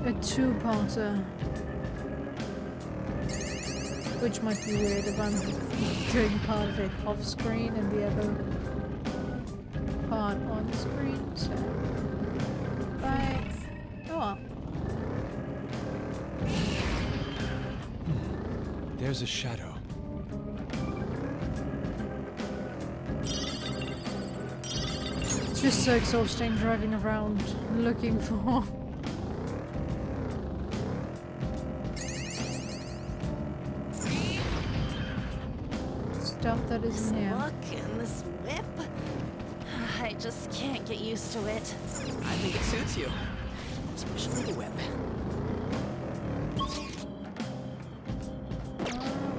a two-parter. Which might be weird if I'm doing part of it off screen and the other part on screen, so right. Oh well. There's a shadow. It's just so exhausting driving around looking for stuff that isn't here. Look and this whip. I just can't get used to it. I think it suits you. Especially the whip.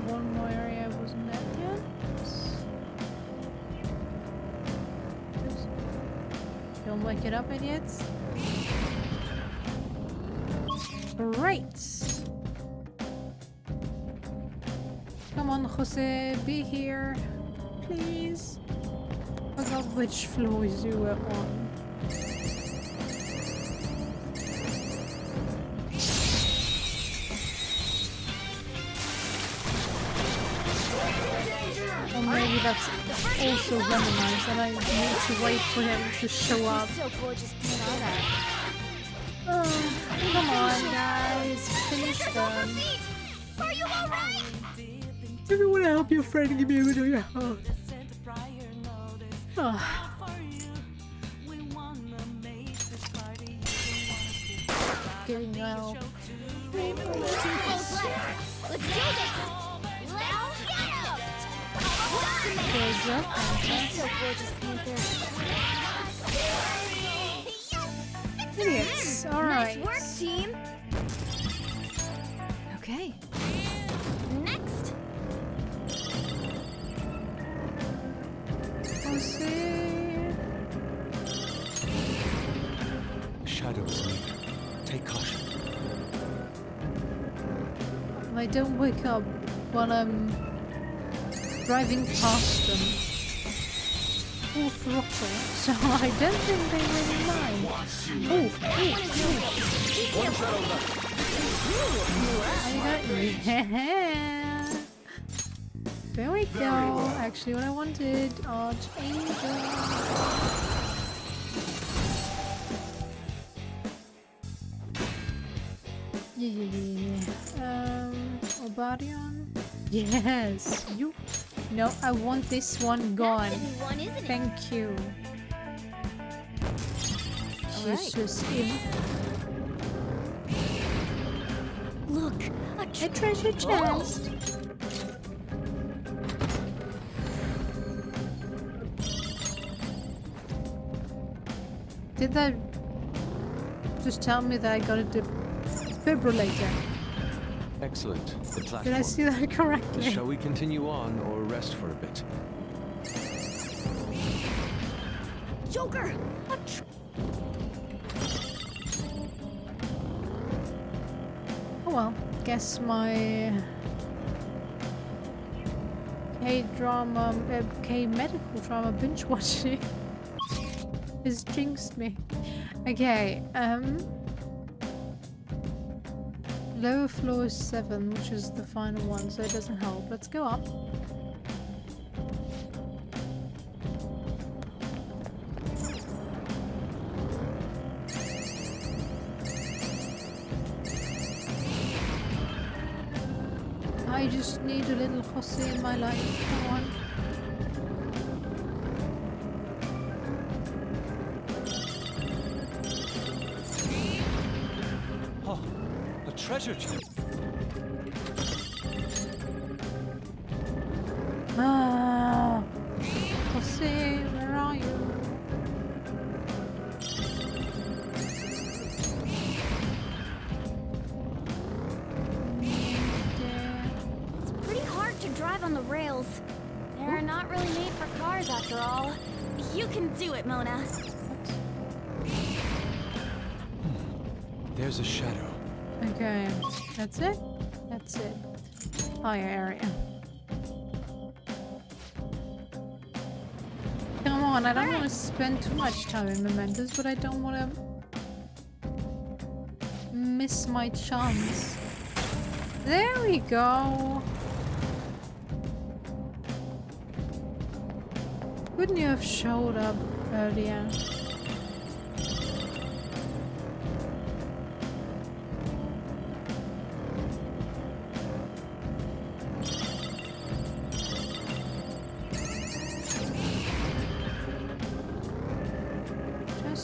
One more area wasn't at yet. Oops. Don't wake it up, idiots. Right. Come on, Jose, be here, please. I forgot which floors you were on. Or maybe that's also randomized and I need to wait for him to show up. So gorgeous, Panther. Oh, come on, guys. Finish them. Are you alright? If you want to help your friend, give me a bit of your heart. Oh. Getting well. Let's do this! Let's get him! There's your He's so gorgeous, Panther. idiots. Alright. Nice work, team! Okay. Next! Jose. Shadows near. Take caution. I don't wake up while I'm driving past them. Full throttle, so I don't think they really mind. Oh, One shadow left. I got you. There we go. Actually, what I wanted, Archangel. Yeah. Obarion. Yes, you. No, I want this one gone. One, isn't it? Thank you. Useless imp. Look, A treasure chest. Did that just tell me that I got a defibrillator? Excellent. The platform. Did I see that correctly? Shall we continue on or rest for a bit? Joker! Oh well, guess my K-drama, K-medical drama binge watching has jinxed me. Okay, lower floor is 7, which is the final one, so it doesn't help. Let's go up. I just need a little Jose in my life. Come on. Oh, a treasure chest. drive on the rails. They're not really made for cars after all. You can do it, Mona. There's a shadow. Okay, that's it? That's it. Fire area. Come on, I don't want to spend too much time in Mementos, but I don't want to miss my chance. There we go. Couldn't you have showed up earlier?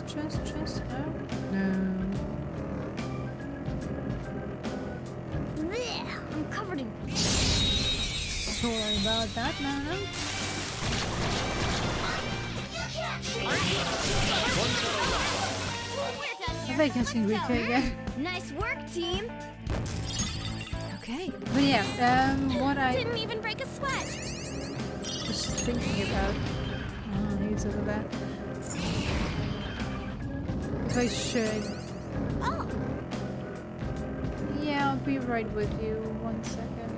Trust, no. Blech, I'm covered in. Sorry about that, Nana. I think I can reach it again. Nice work, team. Okay. But yeah, what I Didn't even break a sweat. was thinking about. Oh, he's over there. If I should. Oh, Yeah, I'll be right with you. 1 second.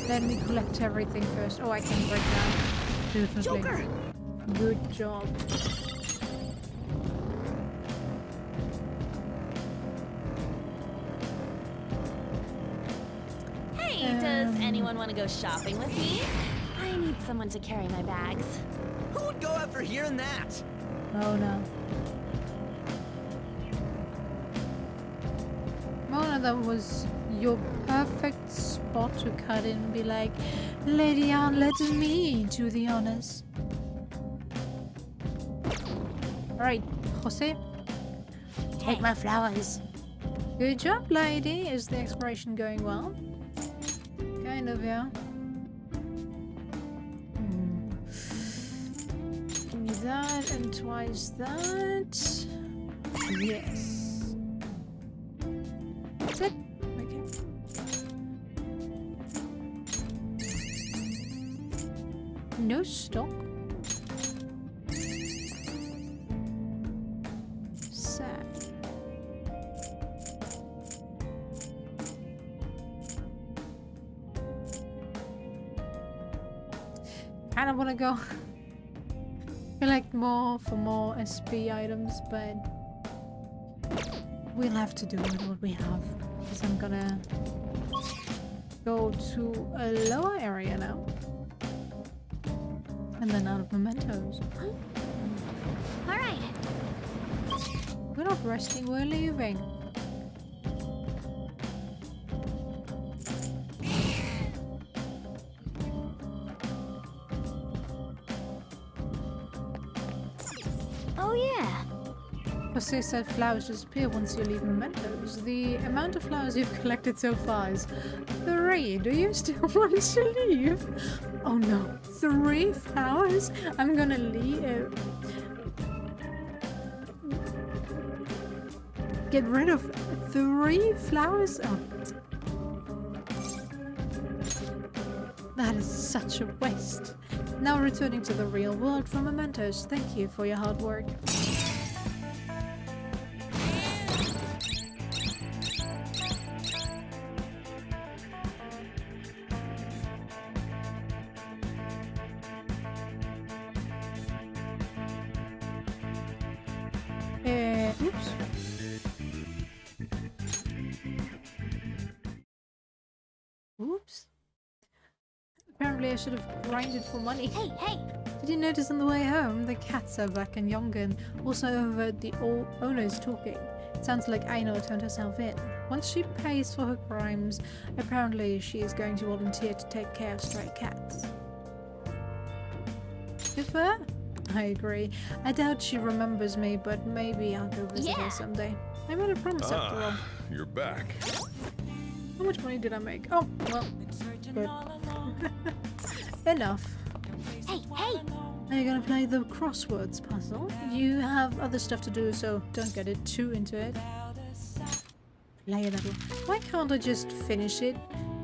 Let me collect everything first. Oh, I can break down. Definitely. Joker. Good job. Hey, does anyone want to go shopping with me? I need someone to carry my bags. Who would go after hearing that? Oh no. Mona, that was your perfect spot to cut in and be like, Lady Anne, let me do the honors. Alright, Jose. Take my flowers. Good job, lady. Is the exploration going well? Kind of, yeah. Give me that and twice that. Yes. That's it? Okay. No stock. Sad. Kind of want to go collect more for more SP items, but we'll have to do with what we have. Because I'm gonna go to a lower area now. And then out of Mementos. all right. We're not resting, we're leaving. Oh yeah. Jose said flowers disappear once you leave Mementos. The amount of flowers you've collected so far is 3. Do you still want to leave? Oh no, 3 flowers? I'm gonna leave. Get rid of 3 flowers? Oh. That is such a waste. Now returning to the real world from Mementos. Thank you for your hard work. Oops. Oops. Apparently I should have grinded for money. Hey. Did you notice on the way home, the cats are back in Yongan, also overheard the owners talking? It sounds like Aino turned herself in. Once she pays for her crimes, apparently she is going to volunteer to take care of stray cats. Good for her. I agree. I doubt she remembers me, but maybe I'll go visit her someday. I made a promise after all. You're back. How much money did I make? Oh, well, good. Enough. Hey. Are you gonna play the crosswords puzzle? You have other stuff to do, so don't get it too into it. Play a little. Why can't I just finish it?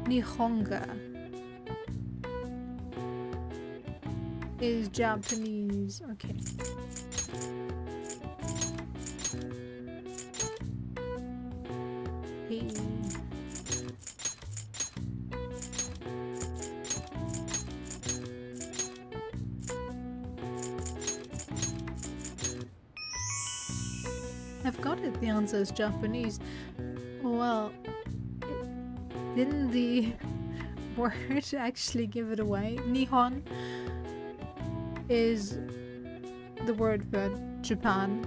Nihonga. is Japanese. Okay. Hey. I've got it. The answer is Japanese. Well, didn't the word actually give it away? Nihon is the word for Japan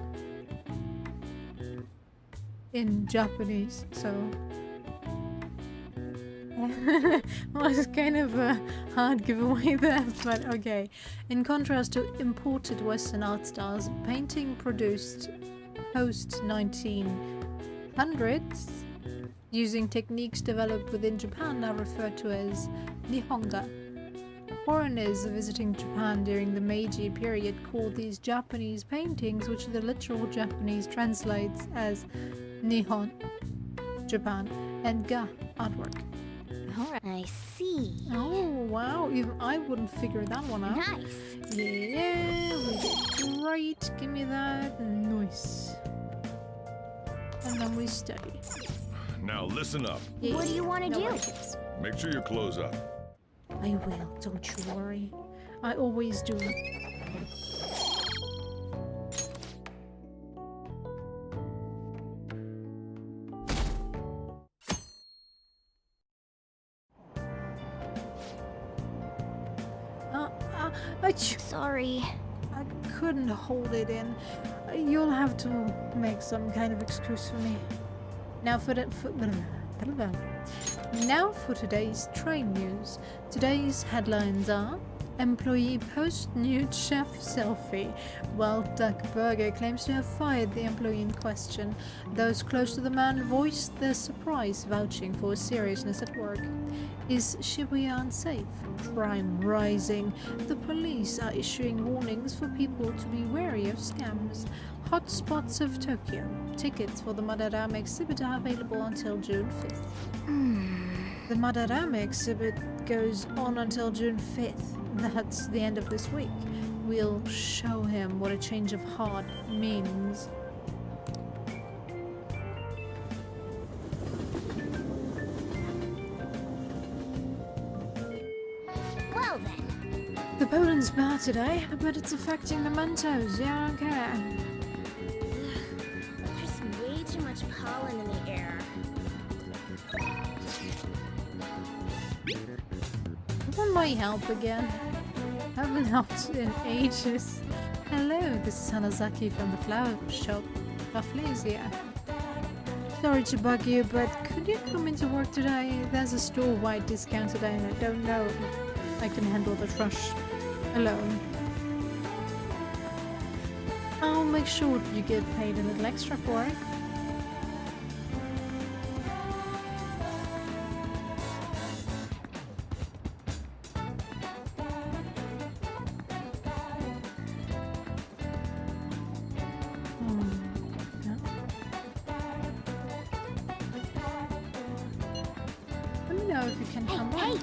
in Japanese, so well, it's kind of a hard giveaway there, but okay. In contrast to imported Western art styles, painting produced post 1900s using techniques developed within Japan are referred to as Nihonga. Foreigners visiting Japan during the Meiji period called these Japanese paintings, which the literal Japanese translates as Nihon, Japan, and Ga, artwork. Alright. I see. Oh wow, even I wouldn't figure that one out. Nice. Yeah, we did great. Give me that. Nice. And then we study. Now listen up. Yeah, What do you want to do? worries. Make sure your clothes up. I will, don't you worry. I always do. Sorry. I couldn't hold it in. You'll have to make some kind of excuse for me. Now for today's train news. Today's headlines are: employee post nude chef selfie, while Duck Burger claims to have fired the employee in question. Those close to the man voiced their surprise, vouching for his seriousness at work. Is Shibuya unsafe? Crime rising. The police are issuing warnings for people to be wary of scams. Hotspots of Tokyo. Tickets for the Madarame exhibit are available until June 5th. The Madarame exhibit goes on until June 5th. That's the end of this week. We'll show him what a change of heart means. Well then. The pollen's bad today, but it's affecting Mementos. Yeah, I don't care. There's way too much pollen in the air. That might help again. Haven't helped in ages. Hello, this is Hanazaki from the flower shop. Rafflesia. Sorry to bug you, but could you come into work today? There's a store-wide discount today and I don't know if I can handle the rush alone. I'll make sure you get paid a little extra for it. Let me know if you can come Hey! on.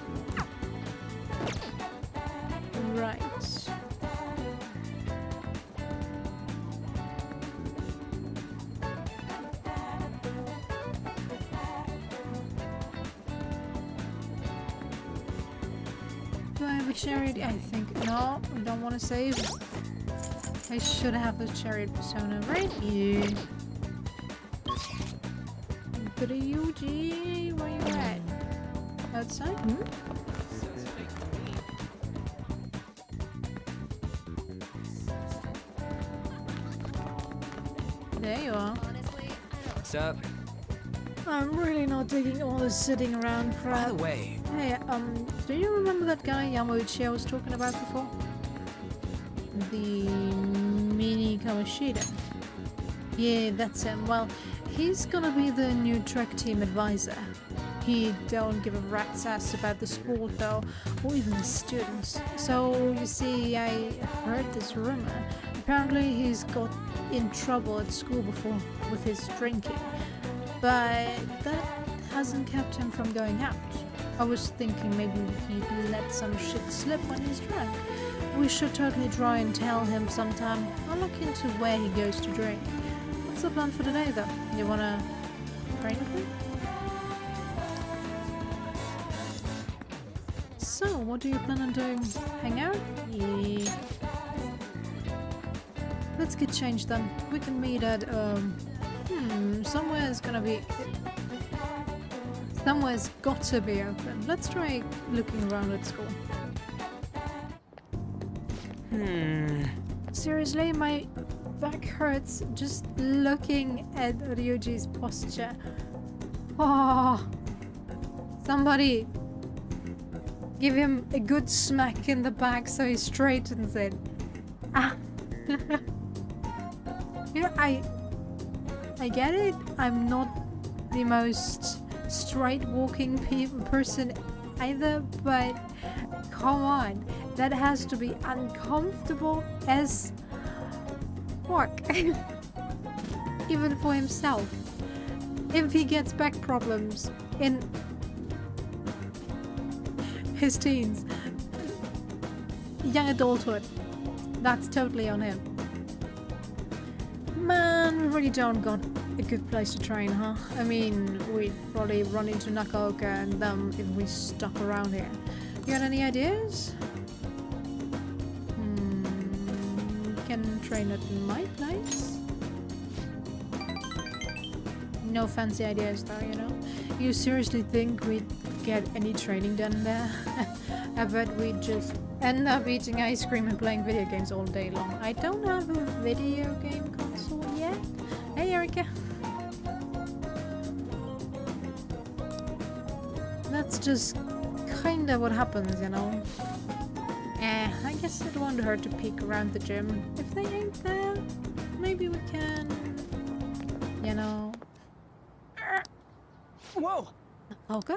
Right. Do I have a chariot? I think no. I don't want to save. I should have a chariot persona right here. But Yuji, where you at? Outside? There you are. What's up? I'm really not digging all this sitting around By crap. the way, Hey, do you remember that guy Yamauchi I was talking about before? The mini Kamoshida. Yeah, that's him. Well, he's gonna be the new track team advisor. He don't give a rat's ass about the sport though, or even the students. So, you see, I heard this rumor. Apparently he's got in trouble at school before with his drinking. But that hasn't kept him from going out. I was thinking maybe he'd let some shit slip when he's drunk. We should totally try and tell him sometime. I'll look into where he goes to drink. What's the plan for today, though? You wanna train with me? So, what do you plan on doing? Hang out? Yeah. Let's get changed then. We can meet at, somewhere's gonna be... Somewhere's got to be open. Let's try looking around at school. Seriously, my back hurts just looking at Ryuji's posture. Oh, somebody give him a good smack in the back so he straightens it. Ah. You know, I get it. I'm not the most straight walking person either, but come on, that has to be uncomfortable as fuck. Even for himself. If he gets back problems in his teens, young adulthood, that's totally on him. Man, we really don't got a good place to train, huh? I mean, we'd probably run into Nakaoka and them if we stuck around here. You got any ideas? Can train at my place? No fancy ideas though, you know? You seriously think we'd get any training done there? I bet we'd just end up eating ice cream and playing video games all day long. I don't have a video game console yet. Hey, Erika. That's just kinda what happens, you know? I guess it won't hurt to peek around the gym. If they ain't there, maybe we can... You know... Whoa! Okay.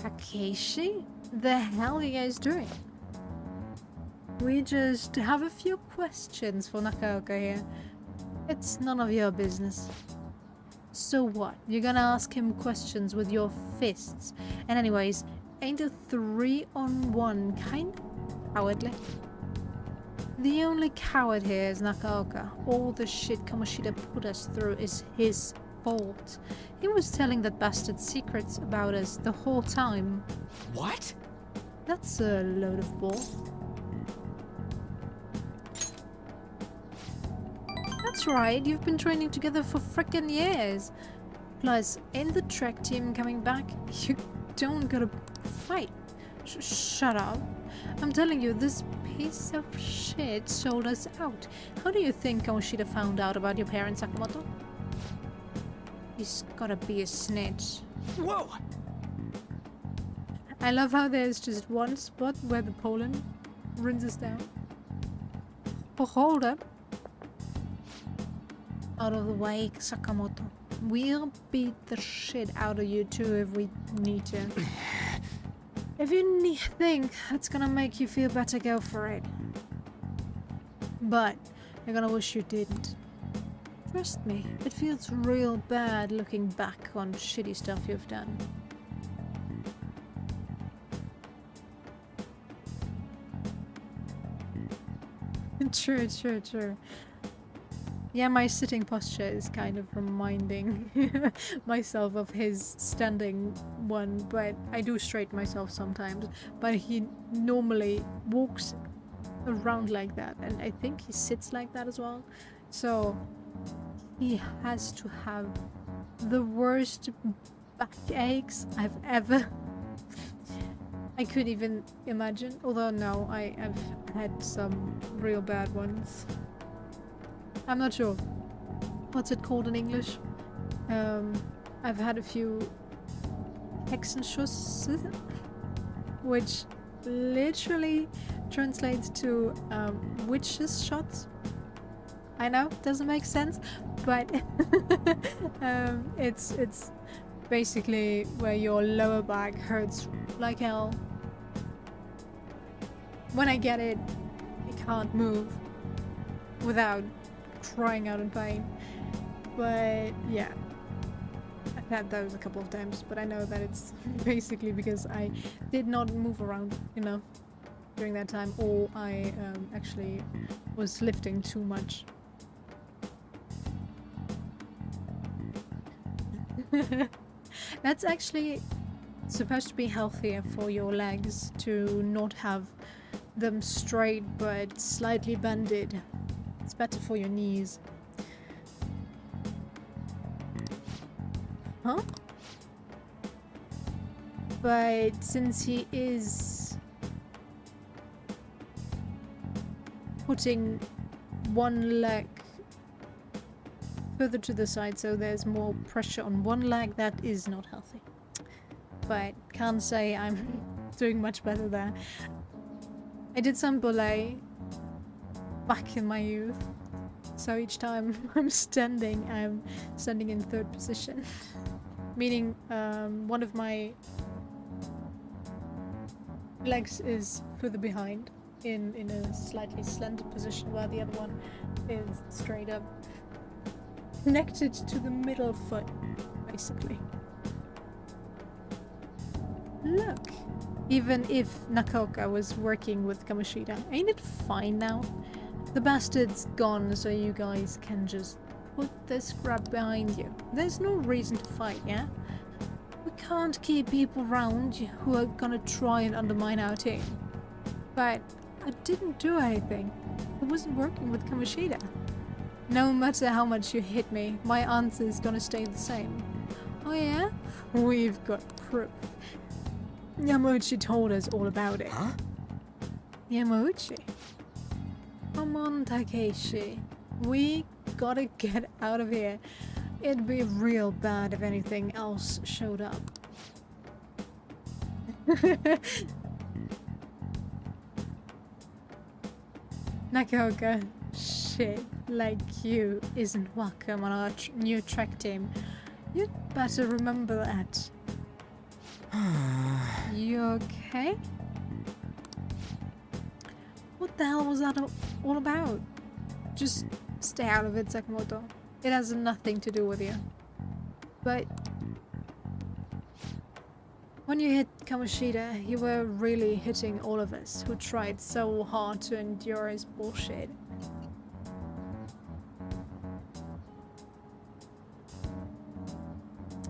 Takeshi? The hell are you guys doing? We just have a few questions for Nakaoka here. It's none of your business. So what? You're gonna ask him questions with your fists. And anyways, ain't a 3-on-1 kind of cowardly? The only coward here is Nakaoka. All the shit Kamoshida put us through is his fault. He was telling that bastard secrets about us the whole time. What? That's a load of bull. That's right, you've been training together for frickin' years. Plus, in the track team coming back, you don't gotta fight. Shut up. I'm telling you, this piece of shit sold us out. How do you think Kamoshida found out about your parents, Sakamoto? He's gotta be a snitch. Whoa! I love how there's just one spot where the pollen rinses down. Oh, hold up. Out of the way, Sakamoto. We'll beat the shit out of you two if we need to. If you think that's gonna make you feel better, go for it. But you're gonna wish you didn't. Trust me, it feels real bad looking back on shitty stuff you've done. True. Yeah, my sitting posture is kind of reminding myself of his standing one, but I do straighten myself sometimes. But he normally walks around like that, and I think he sits like that as well. So he has to have the worst backaches I've ever... I could even imagine, although no, I've had some real bad ones. I'm not sure. What's it called in English? I've had a few Hexenschuss, which literally translates to witches shots. I know, doesn't make sense, but it's basically where your lower back hurts like hell. When I get it, I can't move without crying out in pain. But yeah, had those a couple of times, but I know that it's basically because I did not move around enough during that time, or I actually was lifting too much. That's actually supposed to be healthier for your legs, to not have them straight but slightly bended. It's better for your knees. Huh? But since he is putting one leg further to the side, so there's more pressure on one leg, that is not healthy. But can't say I'm doing much better there. I did some ballet back in my youth, so each time I'm standing in third position. Meaning one of my legs is further behind in a slightly slanted position, while the other one is straight up, connected to the middle foot, basically. Look! Even if Nakoka was working with Kamoshida, ain't it fine now? The bastard's gone, so you guys can just put this crap behind you. There's no reason to fight, yeah? We can't keep people around who are gonna try and undermine our team. But I didn't do anything. I wasn't working with Kamoshida. No matter how much you hit me, my answer is gonna stay the same. Oh yeah? We've got proof. Yamauchi told us all about it. Huh? Yamauchi? Come on, Takeshi. We gotta get out of here. It'd be real bad if anything else showed up. Nakoka, shit like you isn't welcome on our new track team. You'd better remember that. You okay? What the hell was that all about? Just stay out of it, Sakamoto. It has nothing to do with you. But when you hit Kamoshida, you were really hitting all of us who tried so hard to endure his bullshit.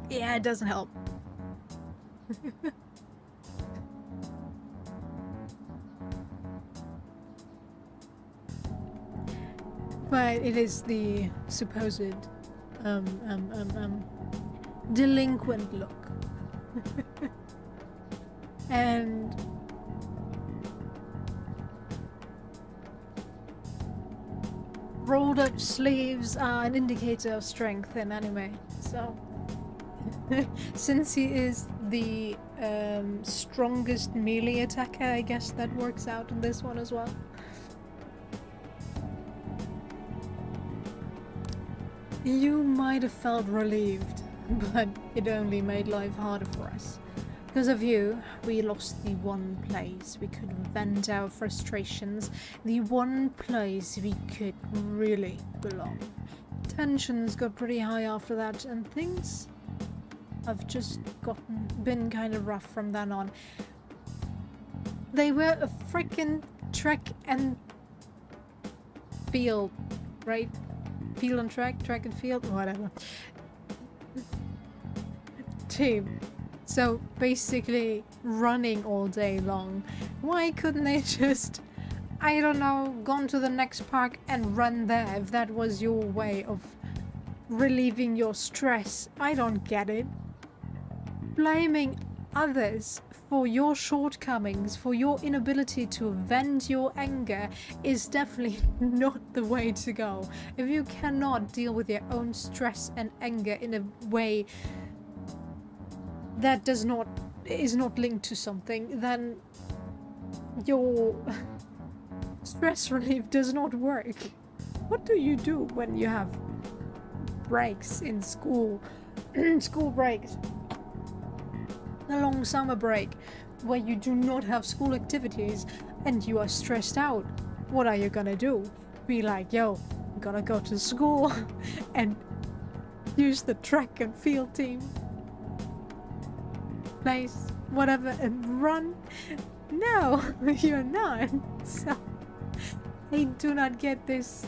Yeah, it doesn't help. But it is the supposed delinquent look. And rolled up sleeves are an indicator of strength in anime, so since he is the strongest melee attacker, I guess that works out in this one as well. You might have felt relieved, but it only made life harder for us. Because of you, we lost the one place we could vent our frustrations, the one place we could really belong. Tensions got pretty high after that, and things have just been kind of rough from then on. They were a freaking track and field, right? Field and track and field, whatever. Team. So basically running all day long. Why couldn't they just, I don't know, gone to the next park and run there if that was your way of relieving your stress? I don't get it. Blaming others for your shortcomings, for your inability to vent your anger is definitely not the way to go. If you cannot deal with your own stress and anger in a way that is not linked to something, then your stress relief does not work. What do you do when you have breaks in school? School breaks. A long summer break where you do not have school activities and you are stressed out. What are you gonna do? Be like, yo, I'm gonna go to school and use the track and field team. place, whatever, and run? No, you're not. So, I do not get this.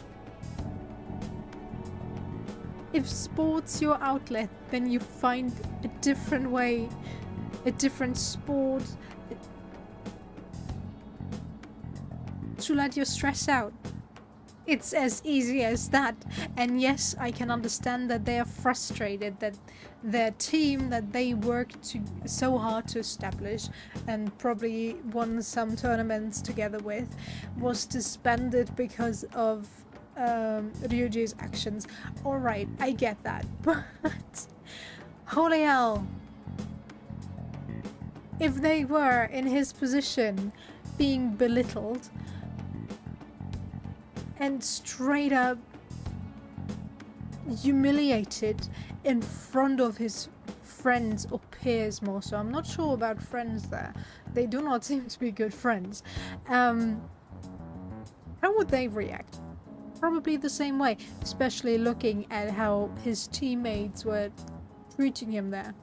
If sport's your outlet, then you find a different way, a different sport to let your stress out. It's as easy as that. And yes, I can understand that they are frustrated that their team that they worked so hard to establish and probably won some tournaments together with was disbanded because of Ryuji's actions. Alright, I get that. But holy hell. If they were in his position being belittled and straight up humiliated in front of his friends or peers more so. I'm not sure about friends there. They do not seem to be good friends. How would they react? Probably the same way, especially looking at how his teammates were treating him there.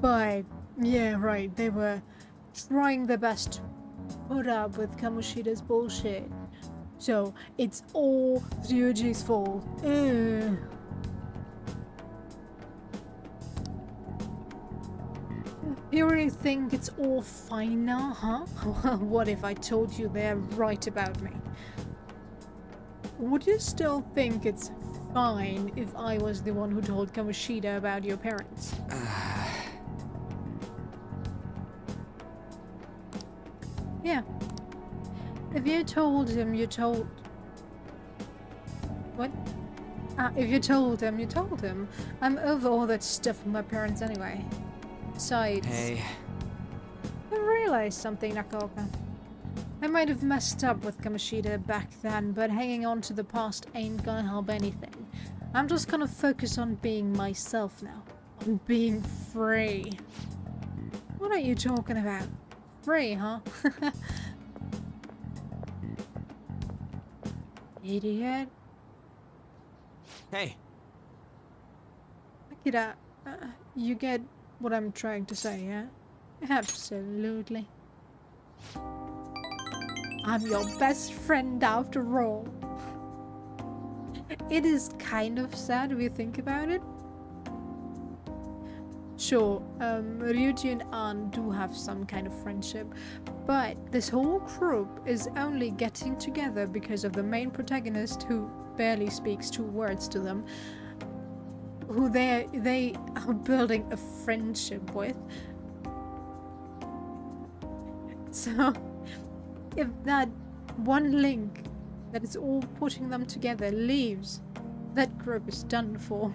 But yeah, right, they were trying their best to put up with Kamoshida's bullshit. So it's all Ryuji's fault. You really think it's all fine now, huh? What if I told you they're right about me? Would you still think it's fine if I was the one who told Kamoshida about your parents? Yeah. If you told him, you told... What? If you told him, you told him. I'm over all that stuff with my parents anyway. Besides... Hey. I realized something, Nakaoka. I might have messed up with Kamoshida back then, but hanging on to the past ain't gonna help anything. I'm just gonna focus on being myself now. On being free. What are you talking about? Free, huh? Idiot. Hey. Akira, you get what I'm trying to say, yeah? Absolutely. I'm your best friend after all. It is kind of sad if you think about it. Sure, Ryuji and An do have some kind of friendship, but this whole group is only getting together because of the main protagonist who barely speaks 2 words to them, who they are building a friendship with. So, if that one link that is all putting them together leaves, that group is done for.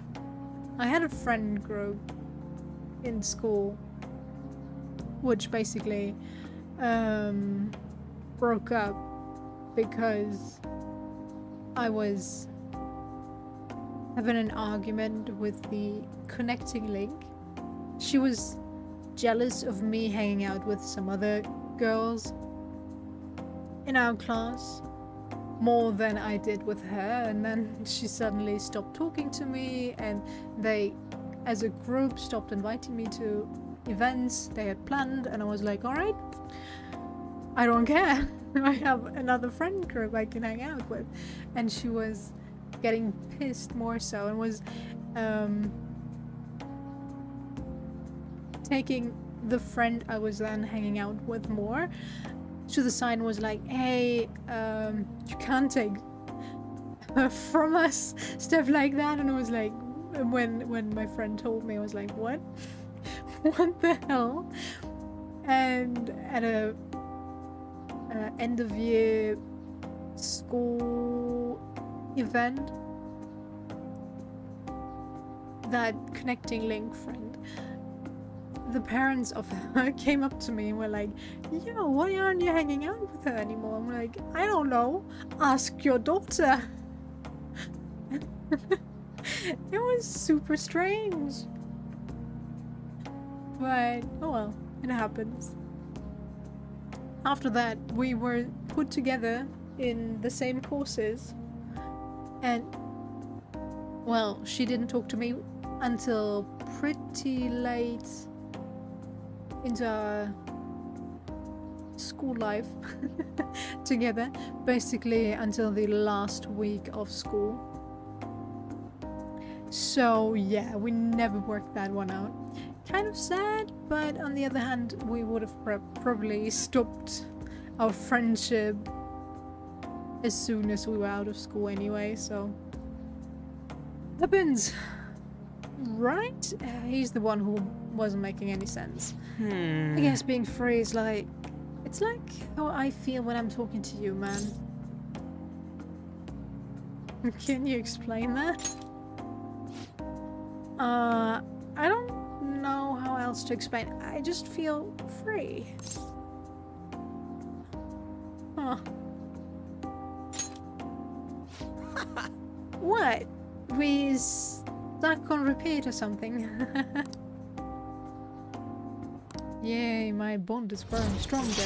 I had a friend group in school which basically broke up because I was having an argument with the connecting link. She was jealous of me hanging out with some other girls in our class more than I did with her, and then she suddenly stopped talking to me, and they as a group stopped inviting me to events they had planned, and I was like, alright, I don't care. I have another friend group I can hang out with. And she was getting pissed more so, and was taking the friend I was then hanging out with more to the side and was like, hey, you can't take her from us, stuff like that. And I was like, when my friend told me, I was like, what? What the hell? And at a end of year school event, that connecting link friend, the parents of her came up to me and were like, yo, why aren't you hanging out with her anymore? I'm like, I don't know, ask your daughter. It was super strange, but oh well, it happens. After that, we were put together in the same courses, and well, she didn't talk to me until pretty late into our school life together, basically until the last week of school. So yeah, we never worked that one out. Kind of sad, but on the other hand, we would have probably stopped our friendship as soon as we were out of school anyway, so happens. Right? He's the one who wasn't making any sense. I guess being free is like... It's like how I feel when I'm talking to you, man. Can you explain that? I don't know how else to explain. I just feel free. Huh. What? We stuck on repeat or something? Yay, my bond is growing stronger.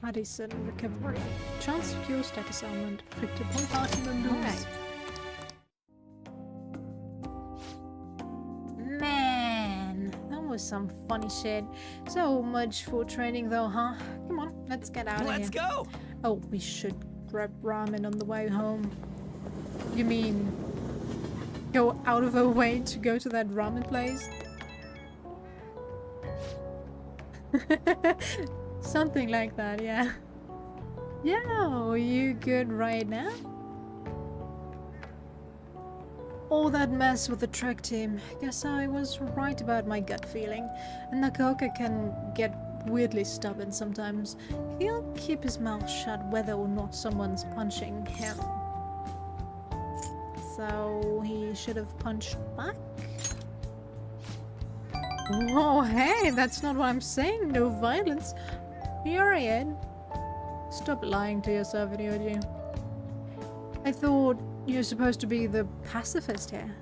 Addison recovery. Chance to cure status ailment. Inflicted 1 party members. Alright. Man, that was some funny shit. So much for training though, huh? Come on, let's get out of here. Let's go! Oh, we should grab ramen on the way home. You mean go out of our way to go to that ramen place? Something like that, yeah. Yo, you good right now? All that mess with the track team. Guess I was right about my gut feeling. And Nakoka can get weirdly stubborn sometimes. He'll keep his mouth shut whether or not someone's punching him. So he should have punched back? Oh, hey, that's not what I'm saying. No violence. Period. Stop lying to yourself, Ryoji. I thought you're supposed to be the pacifist here.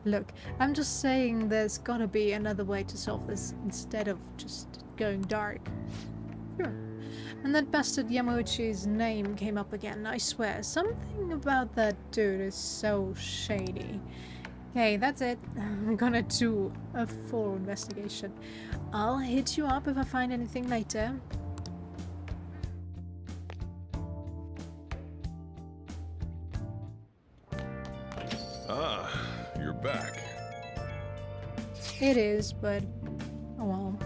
Look, I'm just saying there's gotta be another way to solve this instead of just going dark. Sure. And that bastard Yamauchi's name came up again, I swear. Something about that dude is so shady. Okay, that's it. I'm gonna do a full investigation. I'll hit you up if I find anything later. Ah, you're back. It is, but oh well.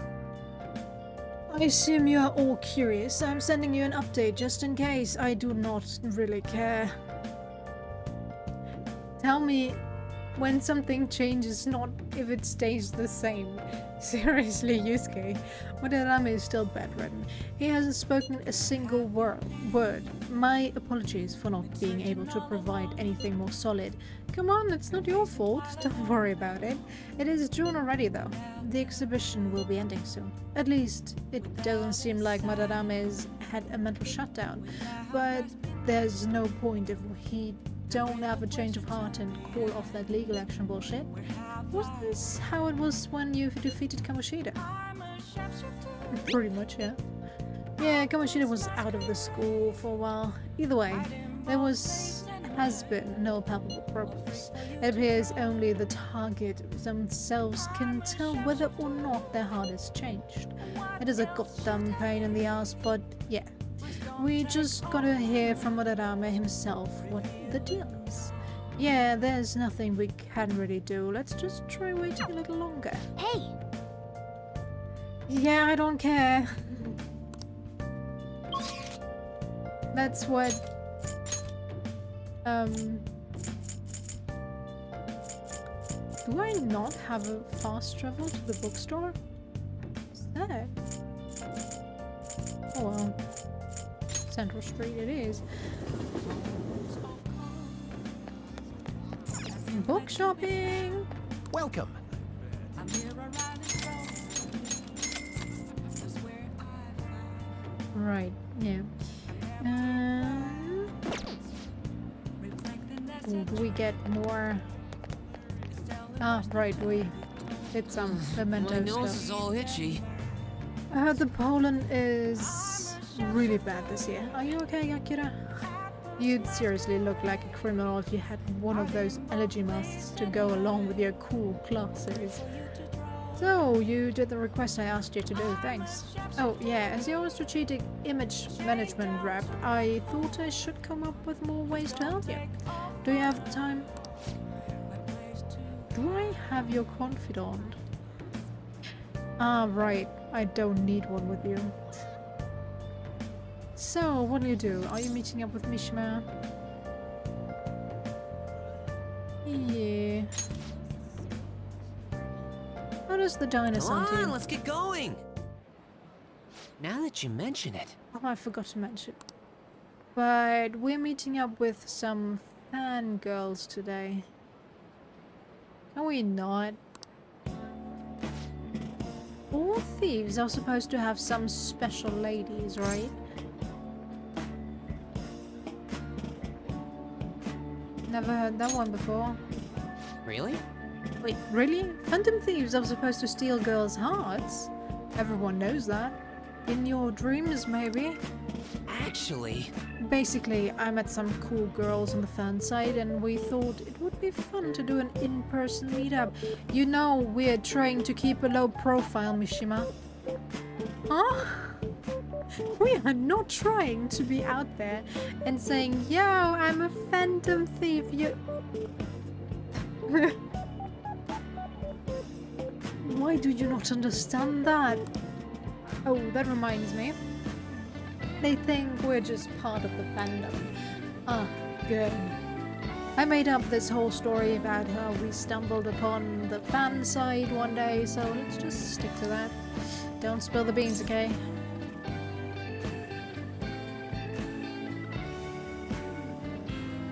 I assume you are all curious. I'm sending you an update just in case. I do not really care. Tell me when something changes, not if it stays the same. Seriously, Yusuke. Madarame is still bedridden. He hasn't spoken a single word. My apologies for not being able to provide anything more solid. Come on, it's not your fault. Don't worry about it. It is June already, though. The exhibition will be ending soon. At least, it doesn't seem like Madarame's had a mental shutdown. But there's no point if he don't have a change of heart and call off that legal action bullshit. Wasn't this how it was when you defeated Kamoshida? Pretty much, yeah. Yeah, Kamoshida was out of the school for a while. Either way, there has been no palpable progress. It appears only the target themselves can tell whether or not their heart has changed. It is a goddamn pain in the ass, but yeah. We just gotta hear from Madarame himself what the deal is. Yeah, there's nothing we can really do. Let's just try waiting a little longer. Hey, Yeah, I don't care. That's what... Do I not have a fast travel to the bookstore? What's that? Oh well. Central Street it is. Book shopping! Welcome. Right, yeah. Do we get more? Ah, right, we did some Mementos My nose stuff. is all itchy. I heard the pollen is really bad this year. Are you okay, Akira? You'd seriously look like a criminal if you had one of those allergy masks to go along with your cool glasses. So, you did the request I asked you to do, thanks. Oh, yeah, as your strategic image management rep, I thought I should come up with more ways to help you. Do you have time? Do I have your confidant? Ah, right. I don't need one with you. So, what do? Are you meeting up with Mishima? Yeah. How does the dinosaur Come on, do? let's get going. Now that you mention it. Oh, I forgot to mention. But we're meeting up with some fangirls today. Are we not? All thieves are supposed to have some special ladies, right? Never heard that one before. Really? Wait, really? Phantom thieves are supposed to steal girls' hearts? Everyone knows that. In your dreams, maybe? Actually... Basically, I met some cool girls on the fan side and we thought it would be fun to do an in-person meetup. You know, we're trying to keep a low profile, Mishima. Huh? We are not trying to be out there and saying, yo, I'm a phantom thief, you... Why do you not understand that? Oh, that reminds me. They think we're just part of the fandom. Ah, good. I made up this whole story about how we stumbled upon the fan side one day, so let's just stick to that. Don't spill the beans, okay?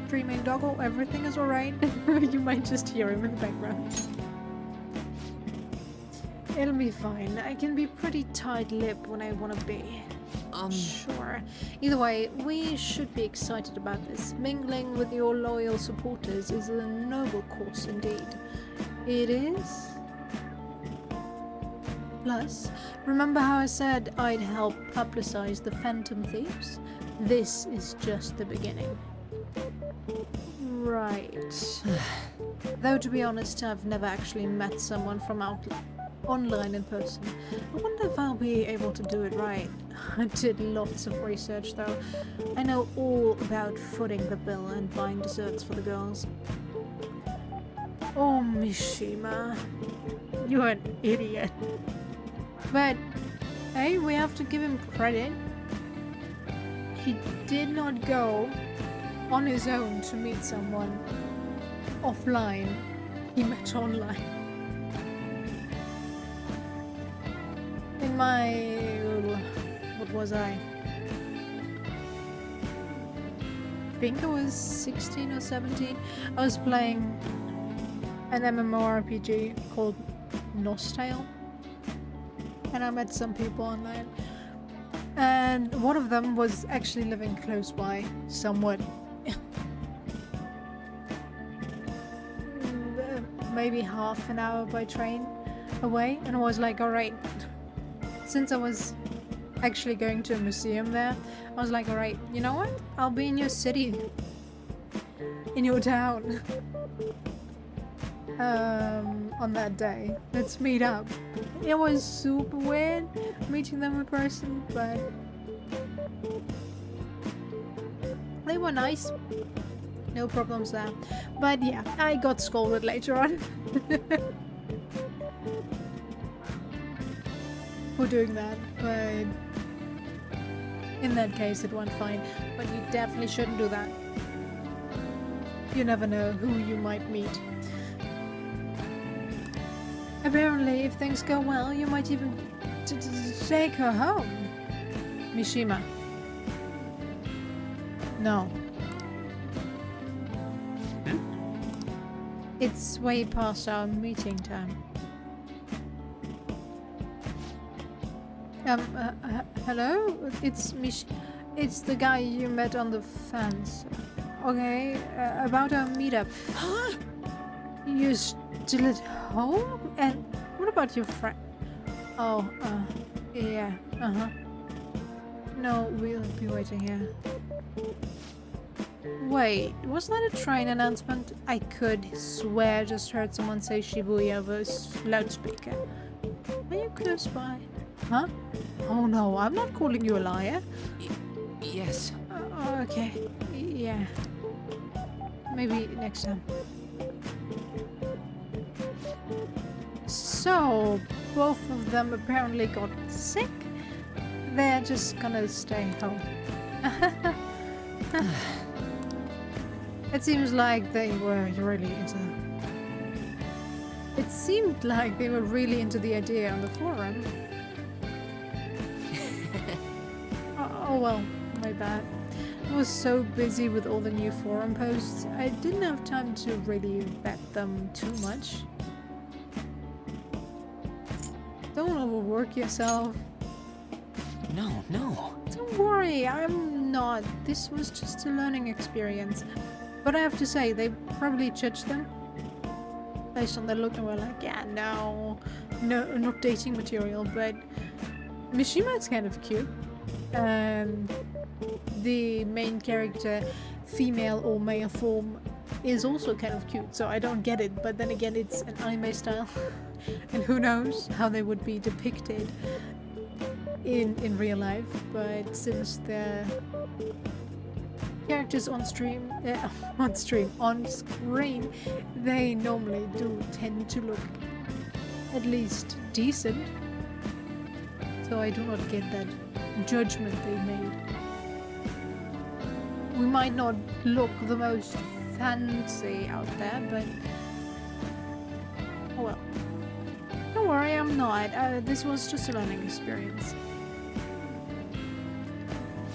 Dreaming doggo, everything is alright. You might just hear him in the background. It'll be fine. I can be pretty tight-lipped when I want to be. Sure. Either way, we should be excited about this. Mingling with your loyal supporters is a noble course indeed. It is? Plus, remember how I said I'd help publicize the Phantom Thieves? This is just the beginning. Right. Though to be honest, I've never actually met someone from online in person. I wonder if I'll be able to do it right. I did lots of research though. I know all about footing the bill and buying desserts for the girls. Oh, Mishima. You're an idiot. But, hey, we have to give him credit. He did not go on his own to meet someone offline. He met online. In my... what was I? I think I was 16 or 17. I was playing an MMORPG called Nostale. And I met some people online. And one of them was actually living close by, somewhat. Maybe half an hour by train away. And I was like, alright. Since I was actually going to a museum there, I was like, alright, you know what? I'll be in your city. In your town. On that day. Let's meet up. It was super weird meeting them in person, but they were nice. No problems there. But yeah, I got scolded later on. For doing that, but in that case it went fine. But you definitely shouldn't do that. You never know who you might meet. Apparently, if things go well, you might even take her home. Mishima. No. It's way past our meeting time. Hello? It's It's the guy you met on the fence. Okay, about our meetup. Huh? You're still at home? And what about your friend? Oh, yeah, No, we'll be waiting here. Wait, was that a train announcement? I could swear I just heard someone say Shibuya over loudspeaker. Are you close by? Huh? Oh no, I'm not calling you a liar. Yes. Okay, yeah. Maybe next time. So, both of them apparently got sick. They're just gonna stay home. It seems like they were really into... It seemed like they were really into the idea on the forum. Oh well, my bad. I was so busy with all the new forum posts, I didn't have time to really vet them too much. Don't overwork yourself. No, no. Don't worry, I'm not. This was just a learning experience. But I have to say, they probably judged them based on their look and were like, yeah, no, not dating material, but Mishima's kind of cute. The main character, female or male form, is also kind of cute, so I don't get it, but then again, it's an anime style, and who knows how they would be depicted in real life, but since they're characters on screen, they normally do tend to look at least decent, so I do not get that judgment they made. We might not look the most fancy out there, but oh well. Don't worry, I'm not. This was just a learning experience.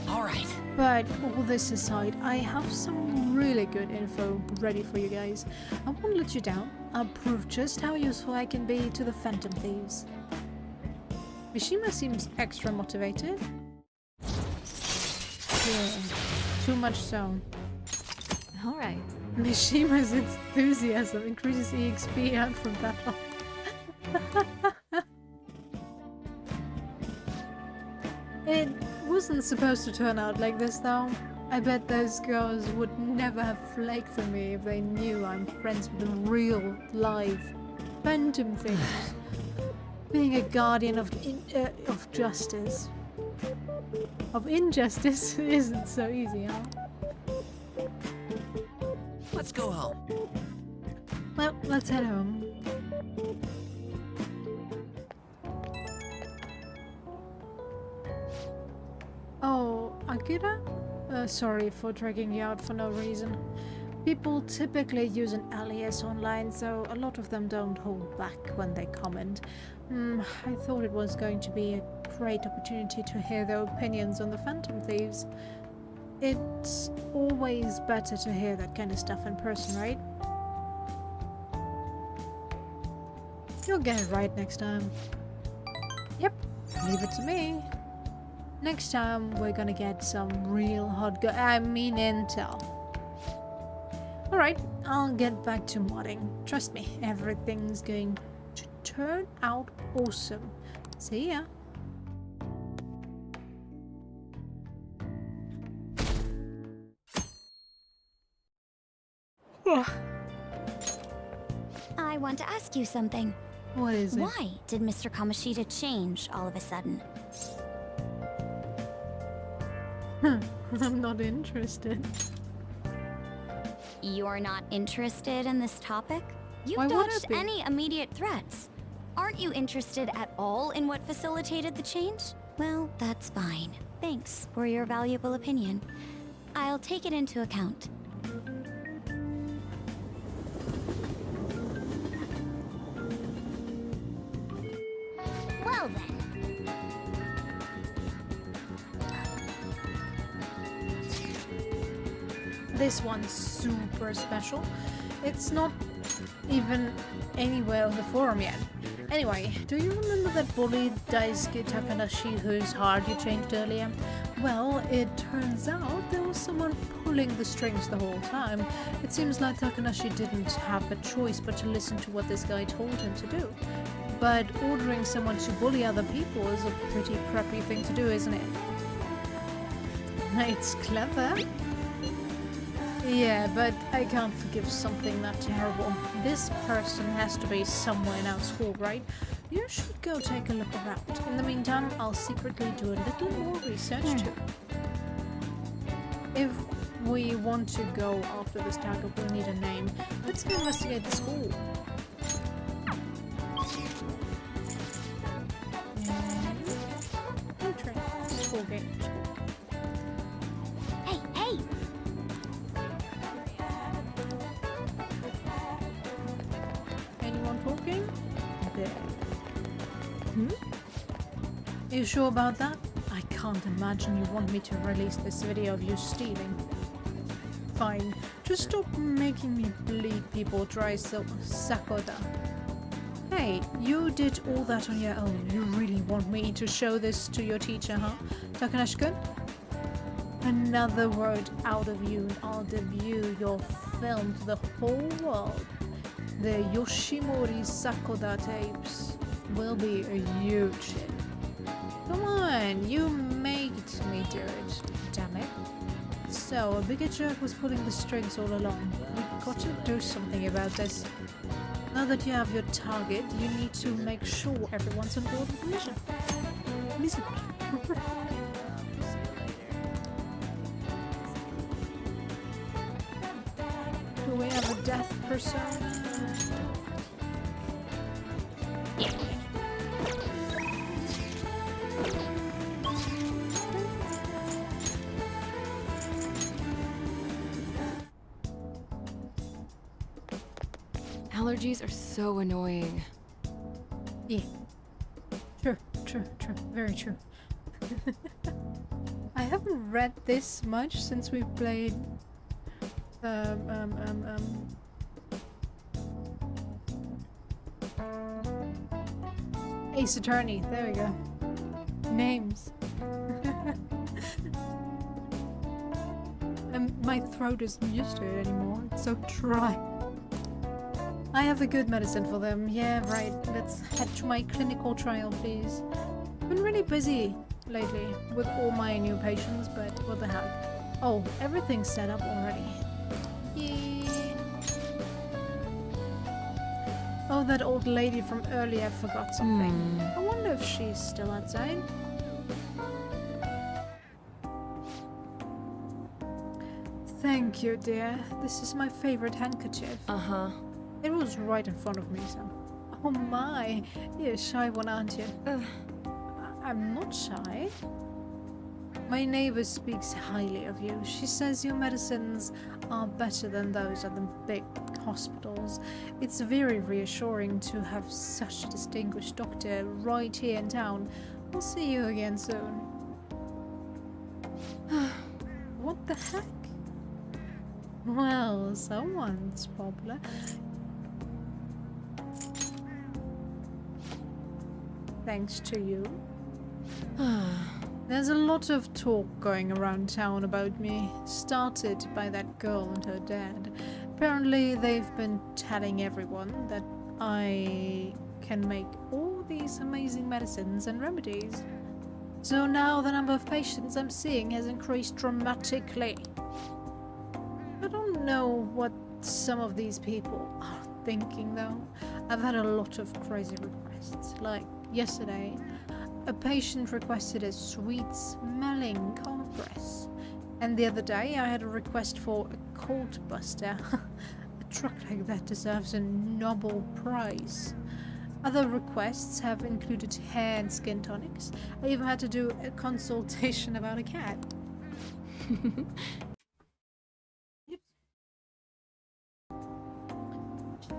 Alright. But all this aside, I have some really good info ready for you guys. I won't let you down. I'll prove just how useful I can be to the Phantom Thieves. Mishima seems extra motivated. Yeah, too much so. Alright. Mishima's enthusiasm increases EXP out from battle. It wasn't supposed to turn out like this though. I bet those girls would never have flaked on me if they knew I'm friends with the real, live Phantom Thieves. Being a guardian of justice. Of injustice isn't so easy, huh? Let's go home. Well, let's head home. Oh, Akira? Sorry for dragging you out for no reason. People typically use an alias online, so a lot of them don't hold back when they comment. I thought it was going to be a great opportunity to hear their opinions on the Phantom Thieves. It's always better to hear that kind of stuff in person, right? You'll get it right next time. Yep, leave it to me. Next time we're gonna get some real intel. Alright, I'll get back to modding. Trust me, everything's going to turn out awesome. See ya. I want to ask you something. What is it? Why did Mr. Kamoshida change all of a sudden? I'm not interested. You're not interested in this topic? You've Why would I dodged be? any immediate threats. Aren't you interested at all in what facilitated the change? Well, that's fine. Thanks for your valuable opinion. I'll take it into account. Well then. This one's super special. It's not even anywhere on the forum yet. Anyway, do you remember that bully Daisuke Takanashi whose heart you changed earlier? Well, it turns out there was someone pulling the strings the whole time. It seems like Takanashi didn't have a choice but to listen to what this guy told him to do. But ordering someone to bully other people is a pretty crappy thing to do, isn't it? It's clever. Yeah, but I can't forgive something that terrible. This person has to be somewhere in our school, right? You should go take a look around. In the meantime, I'll secretly do a little more research too. If we want to go after this target, we'll need a name. Let's go investigate the school. School gate. Hey, hey! Anyone talking? There. You sure about that? I can't imagine you want me to release this video of you stealing. Fine. Just stop making me bleed people dry Sakoda. Hey, you did all that on your own. You really want me to show this to your teacher, huh? Takanashi-kun? Another word out of you and I'll debut your film to the whole world. The Yoshimori Sakoda tapes will be a huge hit. Come on, you made me do it. Damn it. So, a bigger jerk was pulling the strings all along. We've got to do something about this. Now that you have your target, you need to make sure everyone's on board with the mission. Listen. Do we have a death persona? Allergies are so annoying. Yeah. True. Very true. I haven't read this much since we played Ace Attorney. There we go. Names. And my throat isn't used to it anymore. It's so dry. I have a good medicine for them. Yeah, right. Let's head to my clinical trial, please. Been really busy lately with all my new patients, but what the heck. Oh, everything's set up already. Yay. Oh, that old lady from earlier forgot something. I wonder if she's still outside. Thank you, dear. This is my favorite handkerchief. Uh-huh. It was right in front of me, so... Oh my! You're a shy one, aren't you? I'm not shy. My neighbor speaks highly of you. She says your medicines are better than those at the big hospitals. It's very reassuring to have such a distinguished doctor right here in town. I'll see you again soon. What the heck? Well, someone's popular. Thanks to you. There's a lot of talk going around town about me, started by that girl and her dad. Apparently they've been telling everyone that I can make all these amazing medicines and remedies. So now the number of patients I'm seeing has increased dramatically. I don't know what some of these people are thinking though. I've had a lot of crazy requests, like yesterday, a patient requested a sweet-smelling compress. And the other day, I had a request for a cold buster. A truck like that deserves a Nobel Prize. Other requests have included hair and skin tonics. I even had to do a consultation about a cat.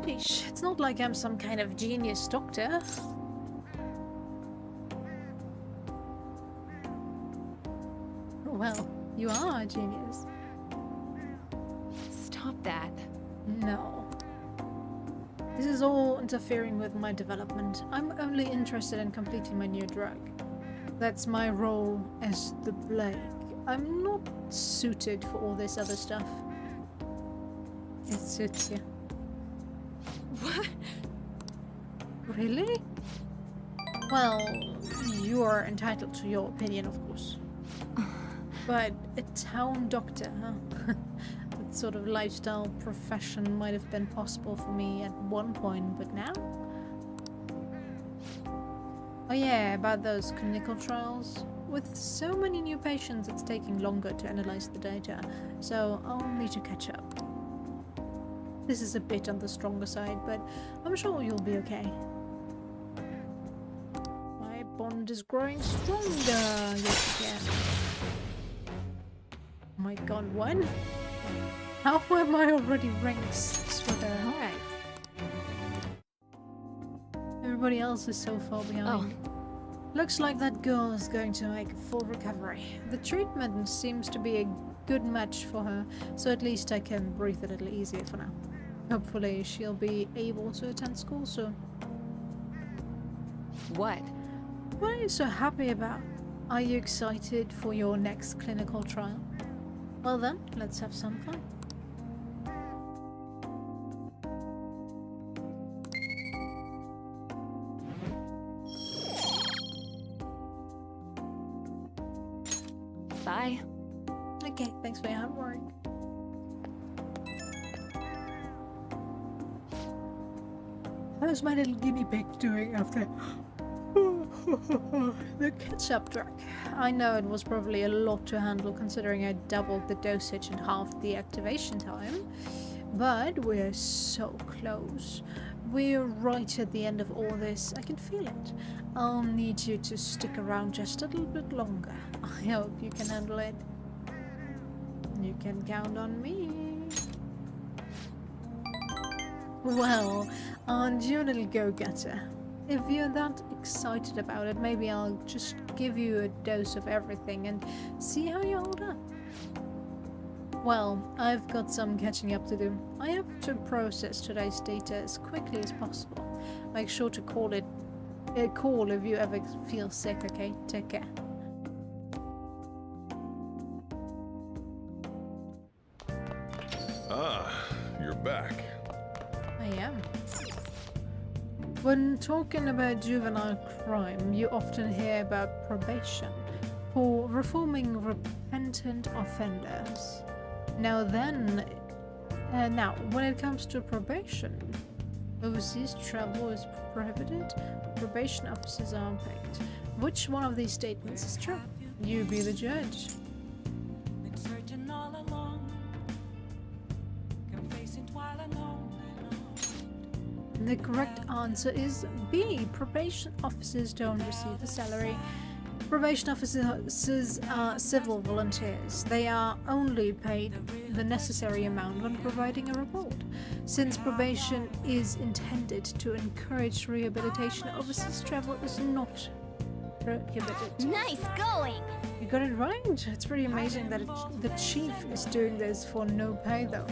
Sheesh, it's not like I'm some kind of genius doctor. Well, you are a genius. Stop that. No. This is all interfering with my development. I'm only interested in completing my new drug. That's my role as the Blake. I'm not suited for all this other stuff. It suits you. What? Really? Well, you are entitled to your opinion, of course. But a town doctor, huh? With sort of lifestyle profession might have been possible for me at one point, but now? Oh yeah, about those clinical trials. With so many new patients, it's taking longer to analyze the data, so I'll need to catch up. This is a bit on the stronger side, but I'm sure you'll be okay. My bond is growing stronger yet again. Oh my god, what? How am I already ranked 6 with her? Alright. Everybody else is so far behind. Looks like that girl is going to make a full recovery. The treatment seems to be a good match for her, so at least I can breathe a little easier for now. Hopefully she'll be able to attend school soon. What? What are you so happy about? Are you excited for your next clinical trial? Well then, let's have some fun. Bye. Okay, thanks for your hard work. How's my little guinea pig doing after the ketchup drug? I know it was probably a lot to handle considering I doubled the dosage and halved the activation time, but we're so close. We're right at the end of all this. I can feel it. I'll need you to stick around just a little bit longer. I hope you can handle it. You can count on me. Well, aren't you a little go-getter? If you're that excited about it, maybe I'll just give you a dose of everything and see how you hold up. Well, I've got some catching up to do. I have to process today's data as quickly as possible. Make sure to call if you ever feel sick, okay? Take care. Ah, you're back. I am. When talking about juvenile crime, you often hear about probation for reforming repentant offenders. Now when it comes to probation, overseas travel is prohibited, probation officers are unpaid. Which one of these statements is true? You be the judge. The correct answer is B. Probation officers don't receive a salary. Probation officers are civil volunteers. They are only paid the necessary amount when providing a report. Since probation is intended to encourage rehabilitation, overseas travel is not prohibited. Nice going! You got it right. It's pretty amazing that the chief is doing this for no pay though.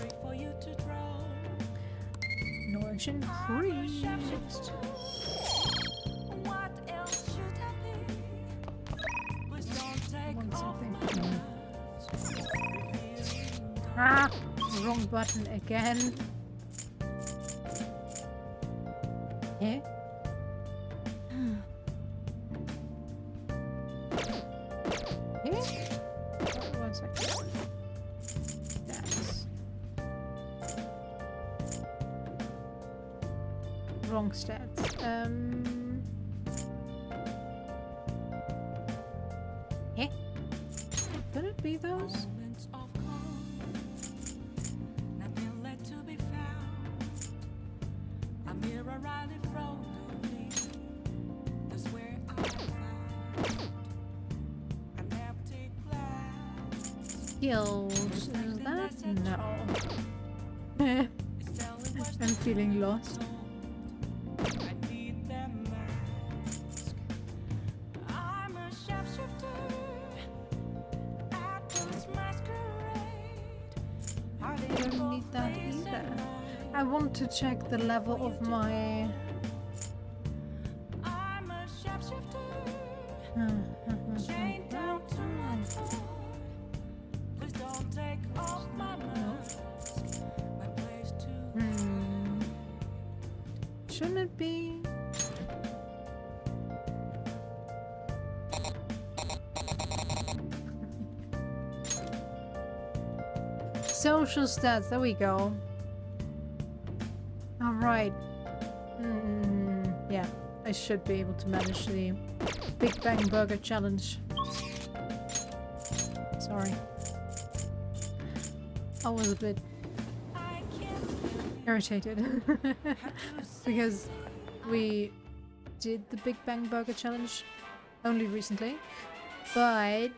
Knowledge increased. Want something? Ah! Wrong button again. Yeah? Yeah? One second. That's wrong stats. Yeah? Could it be those? Skills. Is that? No. I'm feeling lost. I don't need that either. I want to check the level of my... Shouldn't it be? Social stats, there we go. Alright. Yeah, I should be able to manage the Big Bang Burger Challenge. Sorry. I was a bit irritated because we did the Big Bang Burger Challenge only recently, but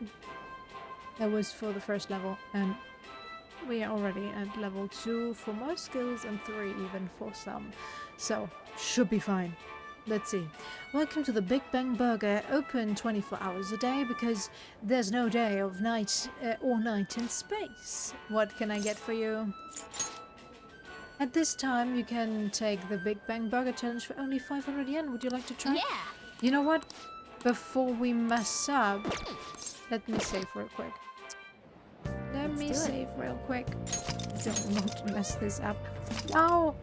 that was for the first level, and we are already at level 2 for most skills and 3 even for some, so should be fine. Let's see. Welcome to the Big Bang Burger, open 24 hours a day because there's no day of night or night in space. What can I get for you? At this time you can take the Big Bang Burger Challenge for only 500 yen. Would you like to try? Yeah. You know what? Before we mess up, let me save real quick. Let me save real quick. I don't want to mess this up. No!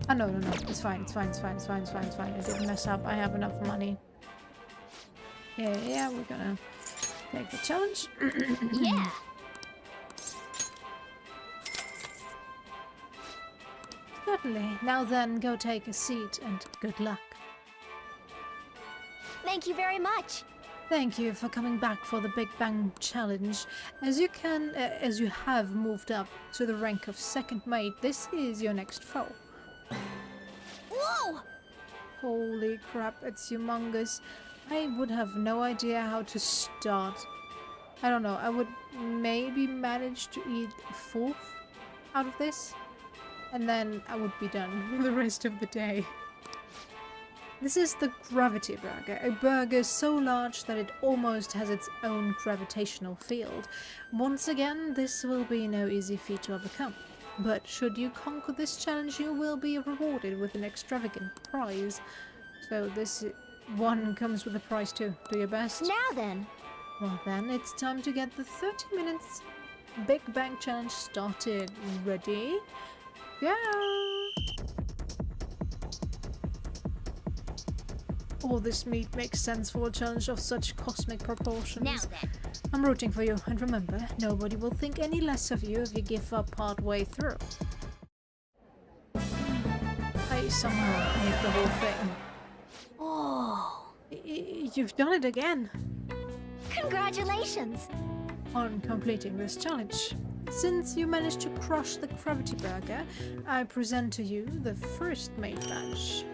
Oh, no. It's fine. It's fine. I didn't mess up. I have enough money. Yeah, we're gonna take the challenge. Yeah. Certainly. Now then, go take a seat and good luck. Thank you very much. Thank you for coming back for the Big Bang Challenge. As you have moved up to the rank of second mate, this is your next foe. Whoa! Holy crap, it's humongous. I would have no idea how to start. I don't know, I would maybe manage to eat a fourth out of this, and then I would be done for the rest of the day. This is the Gravity Burger, a burger so large that it almost has its own gravitational field. Once again, this will be no easy feat to overcome. But should you conquer this challenge, you will be rewarded with an extravagant prize. So this one comes with a prize too. Do your best. Now then. Well then, it's time to get the 30 minutes Big Bang Challenge started. Ready? Go! All this meat makes sense for a challenge of such cosmic proportions. Now then. I'm rooting for you, and remember, nobody will think any less of you if you give up partway through. I somehow made the whole thing. Oh, You've done it again congratulations. on completing this challenge. Since you managed to crush the Gravity Burger, I present to you the first mate badge.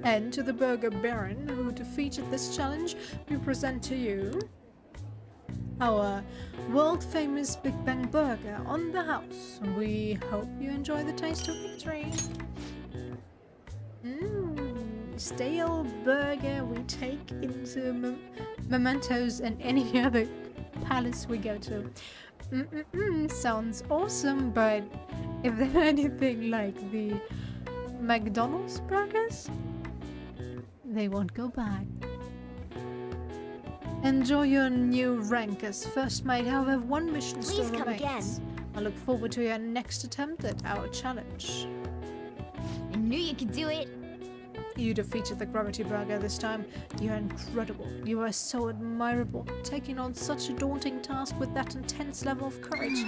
And to the Burger Baron who defeated this challenge, we present to you our world-famous Big Bang Burger on the house. We hope you enjoy the taste of victory. Stale burger we take into Mementos and any other palace we go to. Sounds awesome, but if they're anything like the McDonald's burgers, they won't go back. Enjoy your new rank as first mate, however one mission still Please come remains. I look forward to your next attempt at our challenge. I knew you could do it. You defeated the Gravity Burger this time. You're incredible. You are so admirable, taking on such a daunting task with that intense level of courage.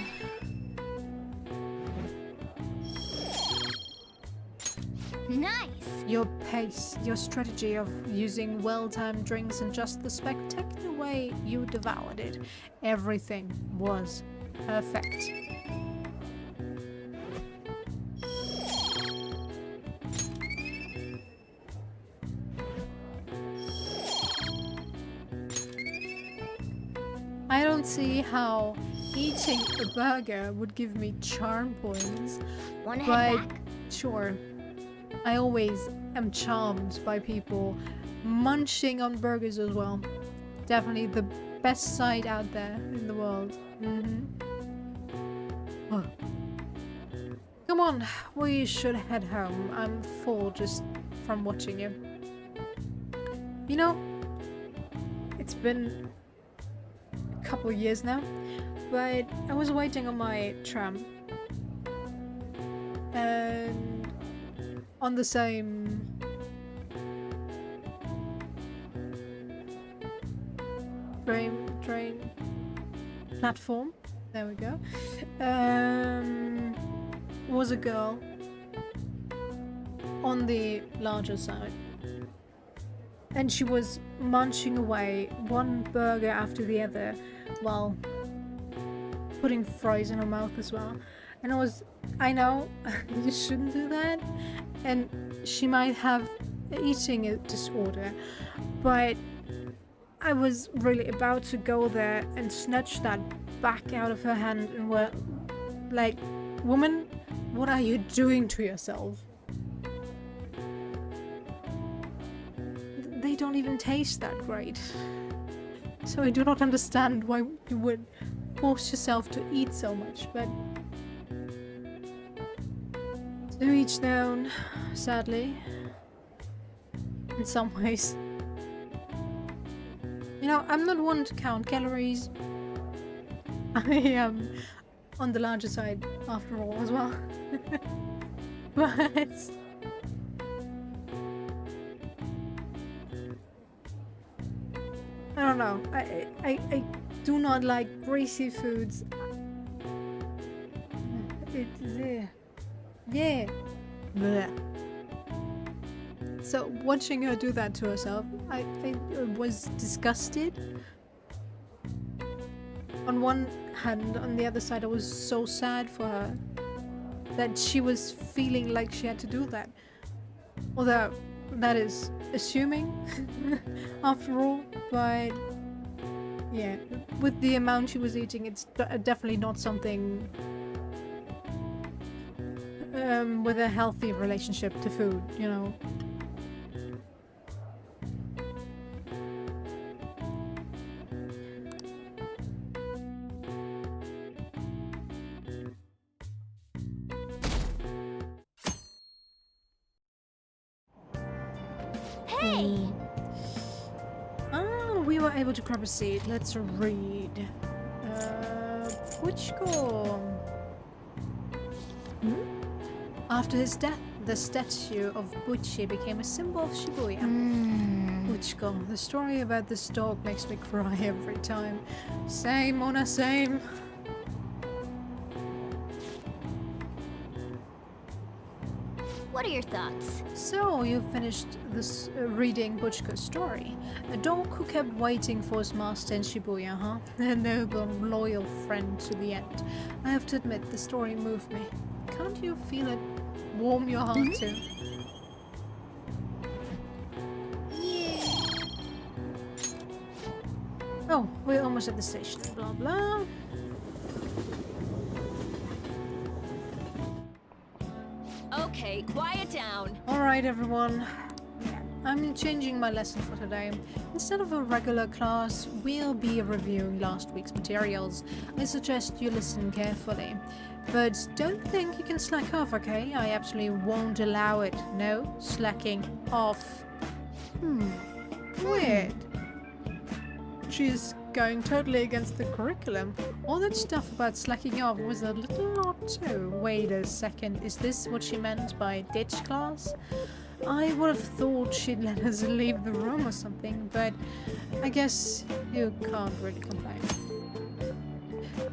Nice. Your pace, your strategy of using well-timed drinks, and just the spectacular way you devoured it. Everything was perfect. I don't see how eating a burger would give me charm points, Wanna but head back? sure. I always am charmed by people munching on burgers as well. Definitely the best sight out there in the world. Oh. Come on, we should head home. I'm full just from watching you. You know, it's been a couple years now, but I was waiting on my tram. And on the same train platform There we go. Was a girl on the larger side. And she was munching away one burger after the other while putting fries in her mouth as well. And I know you shouldn't do that, and she might have eating a disorder, but I was really about to go there and snatch that back out of her hand and were like, woman, what are you doing to yourself? They don't even taste that great. So I do not understand why you would force yourself to eat so much, but to each their own, sadly. In some ways. You know, I'm not one to count calories. I am on the larger side after all as well. But I don't know. I do not like greasy foods. Yeah. Blech. So watching her do that to herself, I was disgusted. On one hand, on the other side, I was so sad for her that she was feeling like she had to do that. Although that is assuming, after all, but yeah, with the amount she was eating, it's definitely not something with a healthy relationship to food, you know. Hey! Oh, we were able to grab a seat. Let's read. Puchko. After his death, the statue of Bucci became a symbol of Shibuya. Puchko. The story about this dog makes me cry every time. Same, Mona, same. What are your thoughts? So, you finished this reading Butchko's story. A dog who kept waiting for his master in Shibuya, huh? A noble, loyal friend to the end. I have to admit, the story moved me. Can't you feel it warm your heart too? Yeah. Oh, we're almost at the station. Blah blah. Okay, quiet down. Alright everyone, I'm changing my lesson for today. Instead of a regular class, we'll be reviewing last week's materials. I suggest you listen carefully. But don't think you can slack off, okay? I absolutely won't allow it. No slacking off. Weird. She's going totally against the curriculum. All that stuff about slacking off was a little odd too. Wait a second, is this what she meant by ditch class? I would have thought she'd let us leave the room or something, but I guess you can't really complain.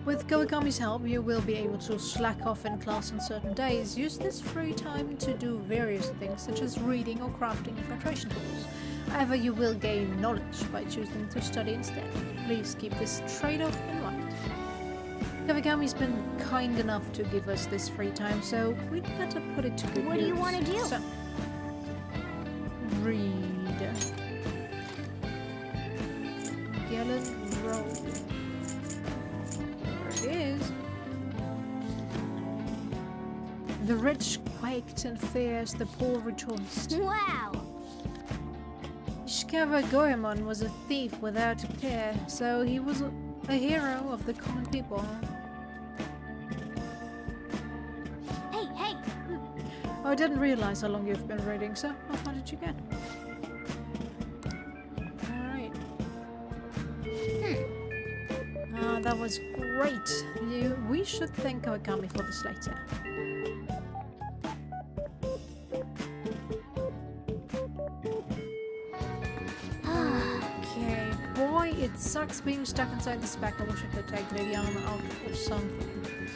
With Kawakami's help, you will be able to slack off in class on certain days. Use this free time to do various things, such as reading or crafting filtration tools. However, you will gain knowledge by choosing to study instead. Please keep this trade-off in mind. Kawakami's been kind enough to give us this free time, so we'd better put it to good use. What do you want to do? So, read. Gallant Road. There it is. The rich quaked in fear as the poor rejoiced. Wow! Ishikawa Goemon was a thief without a care, so he was a hero of the common people. Hey, hey! Oh, I didn't realize how long you've been reading, so how far did you get? Alright. Ah, that was great. We should thank Kawakami for this later. Okay, boy it sucks being stuck inside the spec. I wish I could take the armor out or something.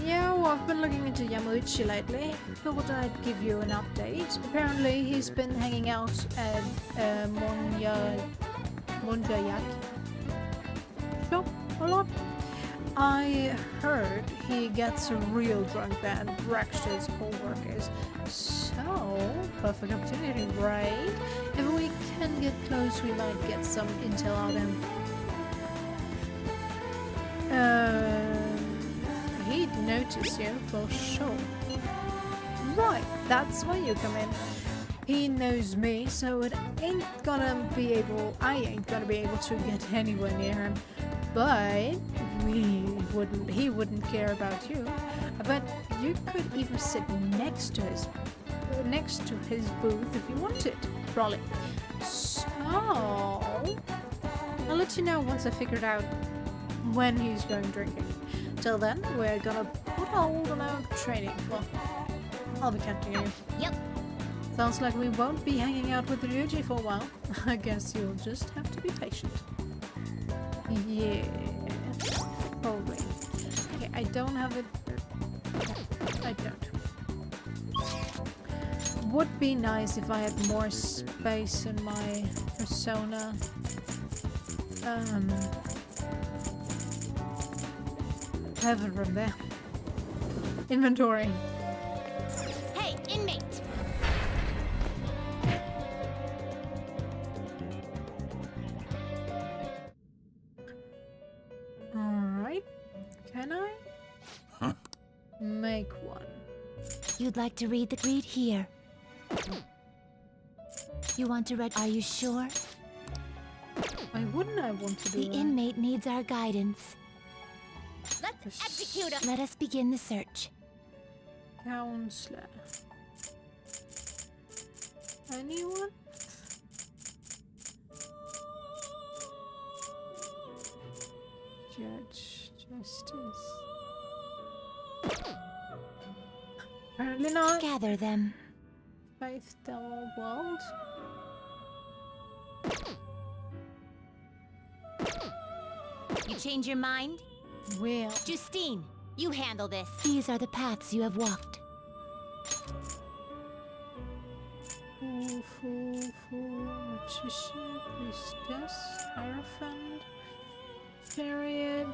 Yeah, well, I've been looking into Yamuichi lately. Thought I'd give you an update. Apparently, he's been hanging out at Monjayak shop a lot. I heard he gets real drunk there and brags to his co-workers. So, perfect opportunity, right? If we can get close, we might get some intel out of him. He'd notice you for sure. Right, that's where you come in. He knows me, so I ain't gonna be able to get anywhere near him. But he wouldn't care about you. But you could even sit next to his booth if you wanted, probably. So I'll let you know once I figured out when he's going drinking. Till then, we're gonna put a hold on our training. Well, I'll be catching you. Yep. Sounds like we won't be hanging out with Ryuji for a while. I guess you'll just have to be patient. Yeah. Probably. Okay, I don't have it. I don't. Would be nice if I had more space in my persona. Have it from there. Inventory. Hey, inmate! Alright. Can I? Make one. You'd like to read here. You want to read? Are you sure? Why wouldn't I want to do The that? inmate needs our guidance. Let's execute him. Let us begin the search. Counselor. Anyone? Judge. Justice. Apparently not. Gather them. Faith Devil World. You change your mind? Will. Justine, you handle this. These are the paths you have walked. Magician, Priestess, Hierophant, Chariot,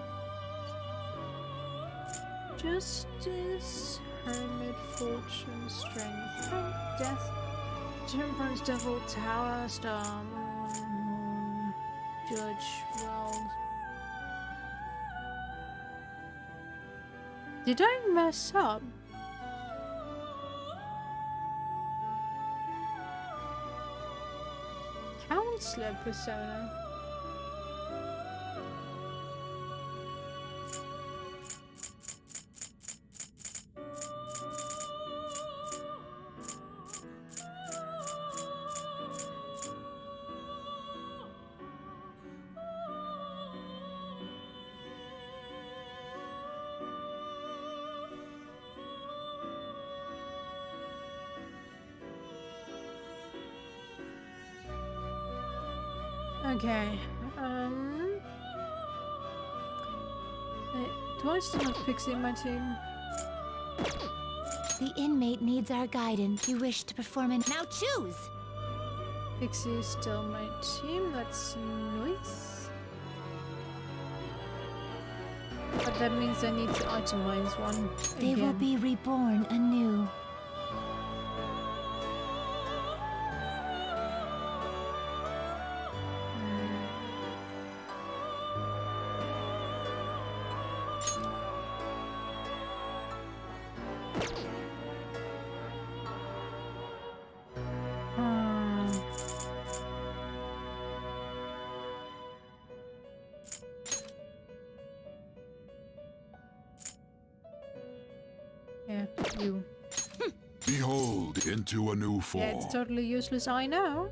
Justice, Hermit, Fortune, Strength, Death, Temperance, Devil, Tower, Star, Moon, Judge, World. Did I mess up? Counselor persona. Okay, do I still have Pixie in my team? The inmate needs our guidance. You wish to perform an... Now choose. Pixie is still my team, that's nice. But that means I need to itemize one They will again. be reborn anew. Yeah, you. Behold, into a new form. Yeah, it's totally useless, I know.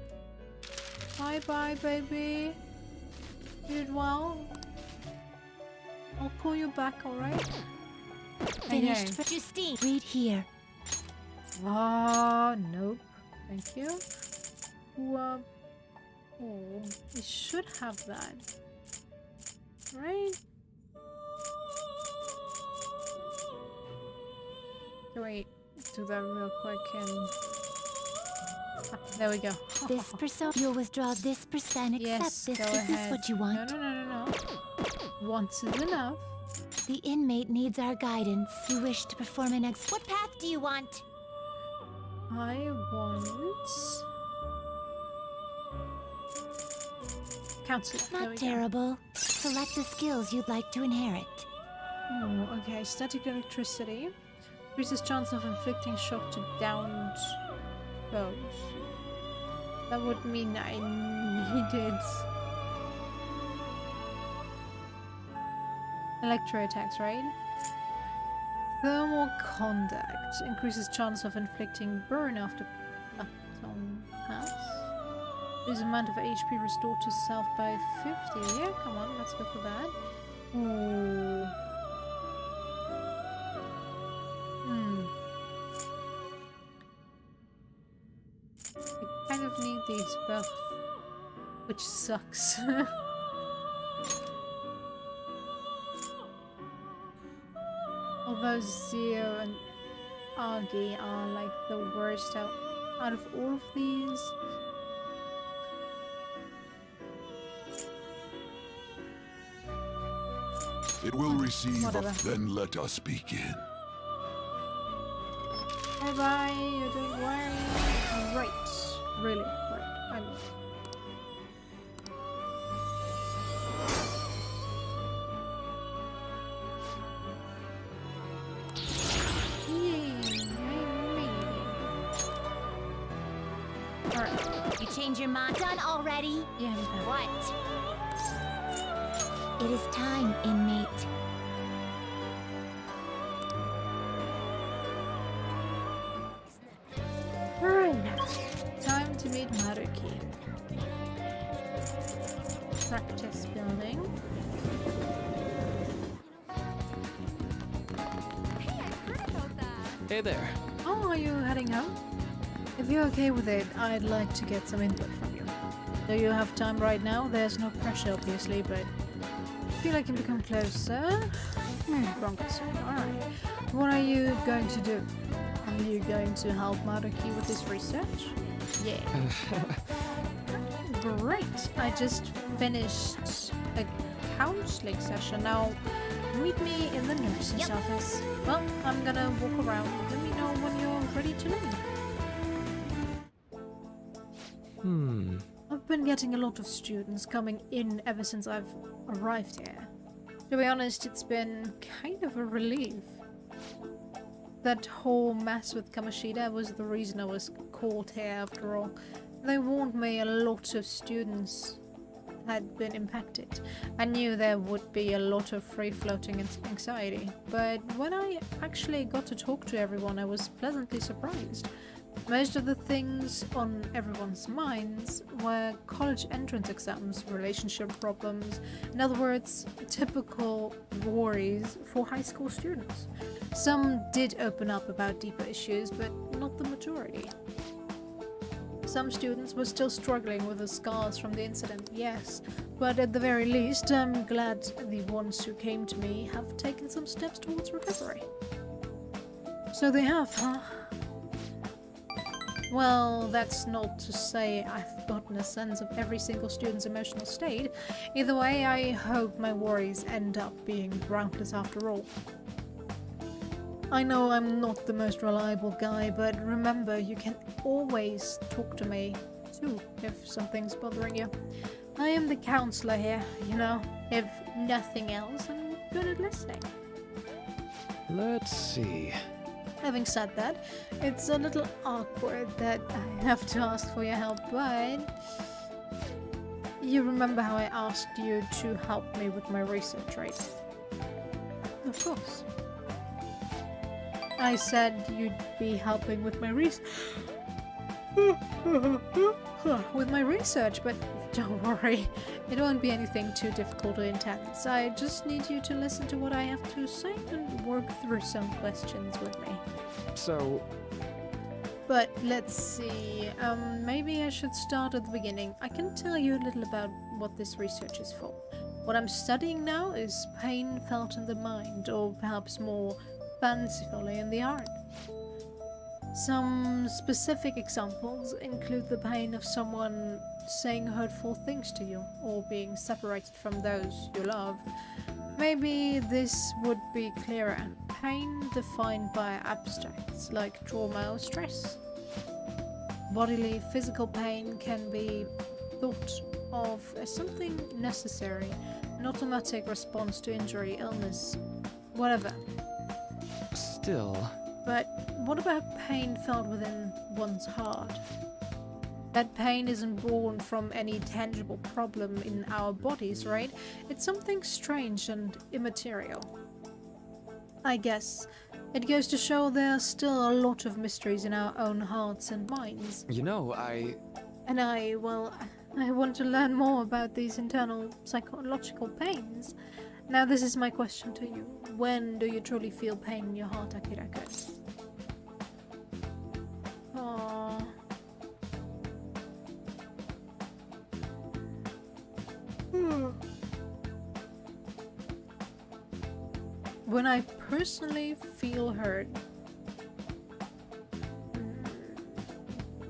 Bye-bye, baby. You did well. I'll call you back, alright? Finished Okay. for Justine. read here. Ah, nope. Thank you. Oh, we should have that. Right? Can we do that real quick and... Ah, there we go. This percent, you'll withdraw this percent, accept Yes, this. go Is ahead. this what you want? No. Once is enough. The inmate needs our guidance. You wish to perform an What path do you want? I want... Counselor. There we Not go. terrible. Select the skills you'd like to inherit. Oh, okay. Static electricity. Increases chance of inflicting shock to downed foes. That would mean I needed... Electro attacks, right? Thermal contact. Increases chance of inflicting burn after Platon pass. This amount of HP restored to self by 50. Yeah, come on, let's go for that. Ooh. I kind of need these both, which sucks. Although Zio and Agi are like the worst out of all of these. It will receive Whatever. then let us begin. Bye bye, you don't worry. Right. Really, right. I mean. Yay, I made it. Alright. You change your mind? Done already? Yeah, I'm done. What? It is time, inmate. Alright. Time to meet Maruki. Practice building. Hey, I heard about that. Hey there. Oh, are you heading home? If you're okay with it, I'd like to get some input from you. Do you have time right now? There's no pressure, obviously, but I feel I can become closer. Wrong question. Alright. What are you going to do? Are you going to help Maruki with his research? Yeah. Great. I just finished a counseling session. Now, meet me in the nurse's office. Well, I'm gonna walk around. Let me know when you're ready to leave. I've been getting a lot of students coming in ever since I've arrived here. To be honest, it's been kind of a relief. That whole mess with Kamoshida was the reason I was called here after all. They warned me a lot of students had been impacted. I knew there would be a lot of free-floating anxiety, but when I actually got to talk to everyone, I was pleasantly surprised. Most of the things on everyone's minds were college entrance exams, relationship problems, in other words, typical worries for high school students. Some did open up about deeper issues, but not the majority. Some students were still struggling with the scars from the incident, yes, but at the very least, I'm glad the ones who came to me have taken some steps towards recovery. So they have, huh? Well, that's not to say I've gotten a sense of every single student's emotional state. Either way, I hope my worries end up being groundless after all. I know I'm not the most reliable guy, but remember, you can always talk to me, too, if something's bothering you. I am the counselor here, you know. If nothing else, I'm good at listening. Let's see. Having said that, it's a little awkward that I have to ask for your help, but... You remember how I asked you to help me with my research, right? Of course. I said you'd be helping with my research. With my research, but don't worry. It won't be anything too difficult or intense. I just need you to listen to what I have to say and work through some questions with me. So, But let's see, maybe I should start at the beginning. I can tell you a little about what this research is for. What I'm studying now is pain felt in the mind, or perhaps more fancifully in the heart. Some specific examples include the pain of someone saying hurtful things to you, or being separated from those you love. Maybe this would be clearer. Pain defined by abstracts like trauma or stress. Bodily, physical pain can be thought of as something necessary, an automatic response to injury, illness, whatever. Still... But what about pain felt within one's heart? That pain isn't born from any tangible problem in our bodies, right? It's something strange and immaterial. I guess it goes to show there's still a lot of mysteries in our own hearts and minds. You know, Well, I want to learn more about these internal psychological pains. Now this is my question to you. When do you truly feel pain in your heart, Akiraka? Aww. When I personally feel hurt.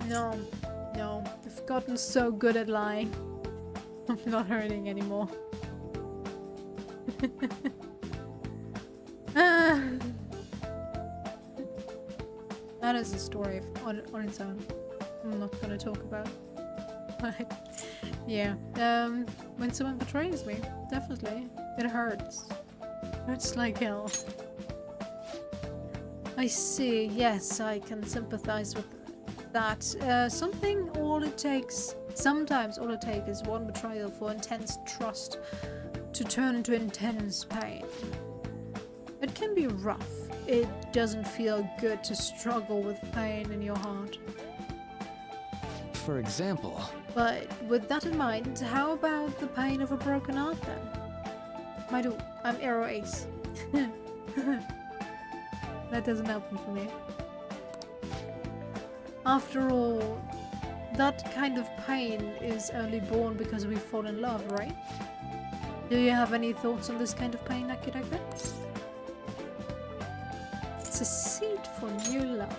No, I've gotten so good at lying. I'm not hurting anymore. That is a story on its own. I'm not gonna talk about. But yeah, when someone betrays me, definitely it hurts. Hurts like hell. I see. Yes, I can sympathize with that. Sometimes all it takes is one betrayal for intense trust to turn into intense pain. It can be rough. It doesn't feel good to struggle with pain in your heart. for example... But with that in mind, how about the pain of a broken heart then? Maidu, I'm Arrow Ace. That doesn't help me for me. After all, that kind of pain is only born because we fall in love, right? Do you have any thoughts on this kind of pain, Akiraka? It's a seed for new love.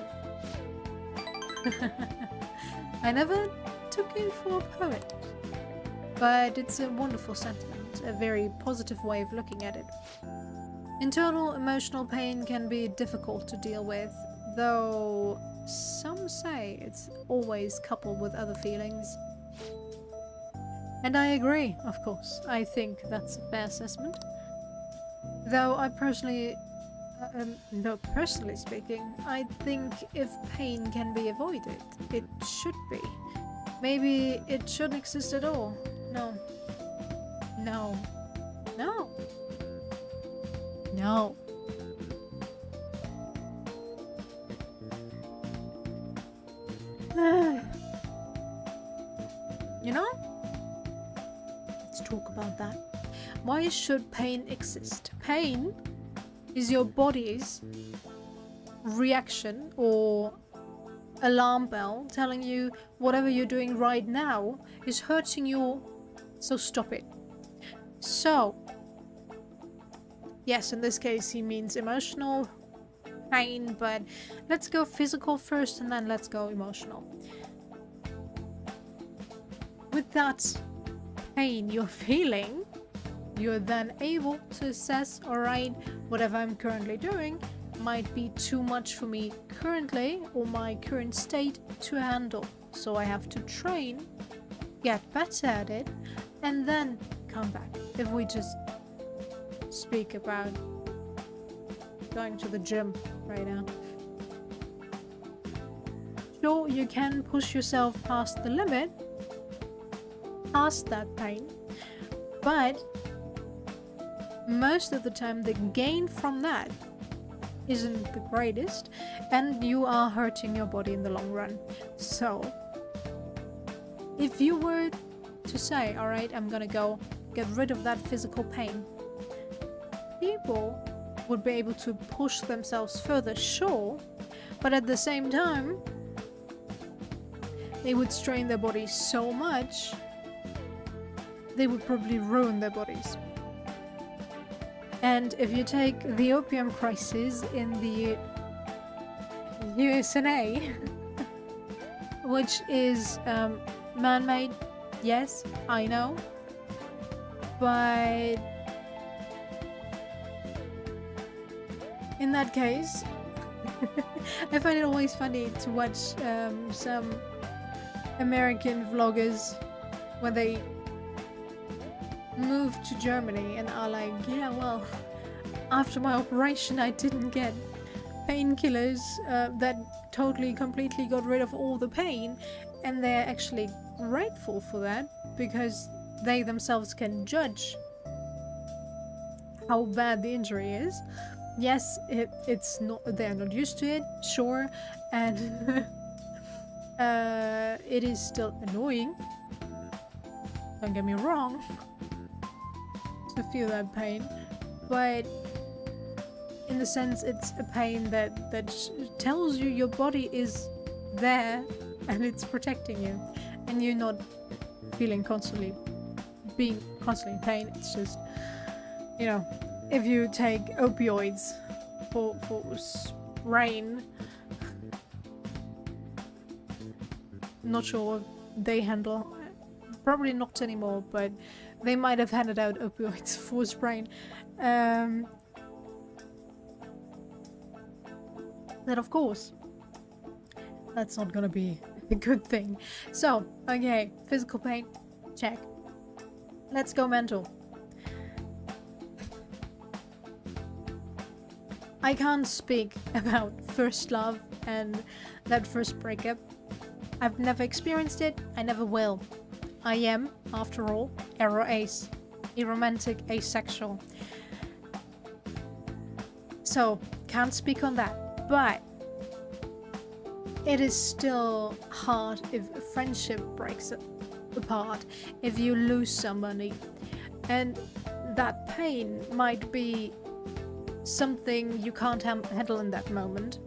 I never took you for a poet, but it's a wonderful sentiment, a very positive way of looking at it. Internal emotional pain can be difficult to deal with, though some say it's always coupled with other feelings. And I agree, of course. I think that's a fair assessment. Though I personally, personally speaking, I think if pain can be avoided, it should be. Maybe it shouldn't exist at all. No. No. No. No. You know? Let's talk about that. Why should pain exist? Pain is your body's reaction or alarm bell telling you whatever you're doing right now is hurting you, so stop it. So, yes, in this case he means emotional pain, but let's go physical first and then let's go emotional. With that pain you're feeling, you're then able to assess, alright, whatever I'm currently doing might be too much for me currently or my current state to handle. So I have to train, get better at it, and then come back. If we just speak about going to the gym right now. Sure, you can push yourself past the limit, past that pain, but most of the time the gain from that isn't the greatest and you are hurting your body in the long run. So if you were to say, alright, I'm gonna go get rid of that physical pain, people would be able to push themselves further, sure, but at the same time they would strain their bodies so much, they would probably ruin their bodies. And if you take the opium crisis in the USA, which is man-made, yes, I know, but in that case, I find it always funny to watch some American vloggers when they move to Germany and are like, yeah, well, after my operation I didn't get painkillers that totally completely got rid of all the pain, and they're actually grateful for that because they themselves can judge how bad the injury is. Yes, it's not, they're not used to it, sure, and it is still annoying, don't get me wrong, to feel that pain, but in the sense it's a pain that tells you your body is there and it's protecting you, and you're not being constantly in pain. It's just, you know, if you take opioids for sprain, not sure they handle, probably not anymore, but they might have handed out opioids for sprain. Then of course, that's not gonna be a good thing. So, okay, physical pain, check. Let's go mental. I can't speak about first love and that first breakup. I've never experienced it, I never will. I am, after all, ace, aromantic, asexual. So, can't speak on that, but it is still hard if a friendship breaks apart, if you lose somebody, and that pain might be something you can't handle in that moment.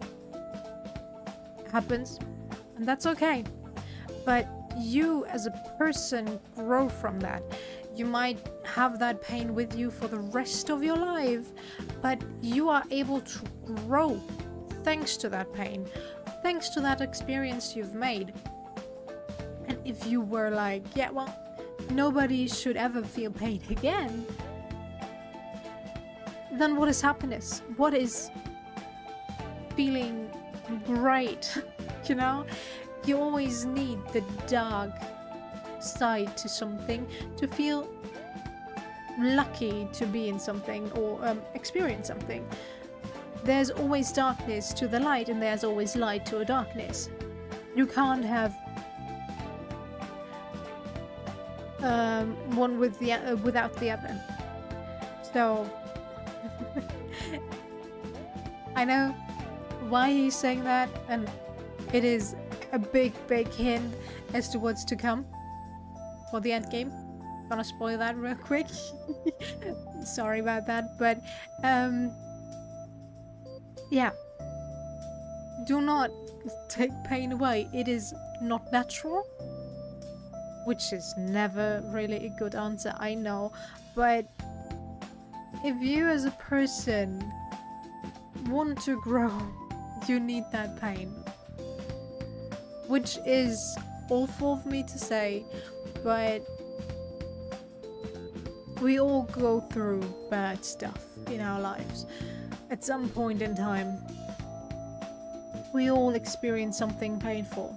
Happens, and that's okay. But you as a person grow from that. You might have that pain with you for the rest of your life, but you are able to grow thanks to that pain, thanks to that experience you've made. And if you were like, yeah, well, nobody should ever feel pain again, then what is happiness? What is feeling great? You know? You always need the dark side to something to feel lucky to be in something or experience something. There's always darkness to the light, and there's always light to a darkness. You can't have one with the without the other. So I know why he's saying that, and it is a big hint as to what's to come for the end game. Gonna spoil that real quick. Sorry about that, but yeah, do not take pain away. It is not natural, which is never really a good answer, I know, but if you as a person want to grow, you need that pain, which is awful of me to say, but we all go through bad stuff in our lives at some point in time. We all experience something painful,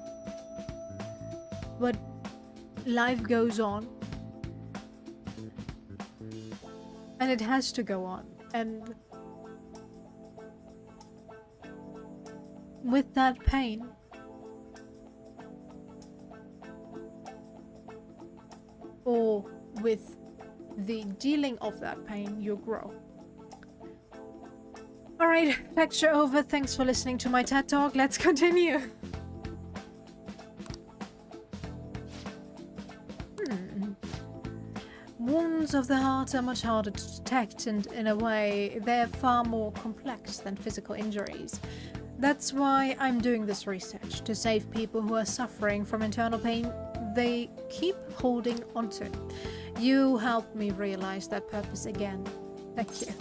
but life goes on, and it has to go on, and with that pain, or with the dealing of that pain, you grow. Alright, lecture over. Thanks for listening to my TED Talk. Let's continue. Wounds of the heart are much harder to detect, and in a way, they're far more complex than physical injuries. That's why I'm doing this research, to save people who are suffering from internal pain they keep holding onto. You helped me realize that purpose again. Thank you.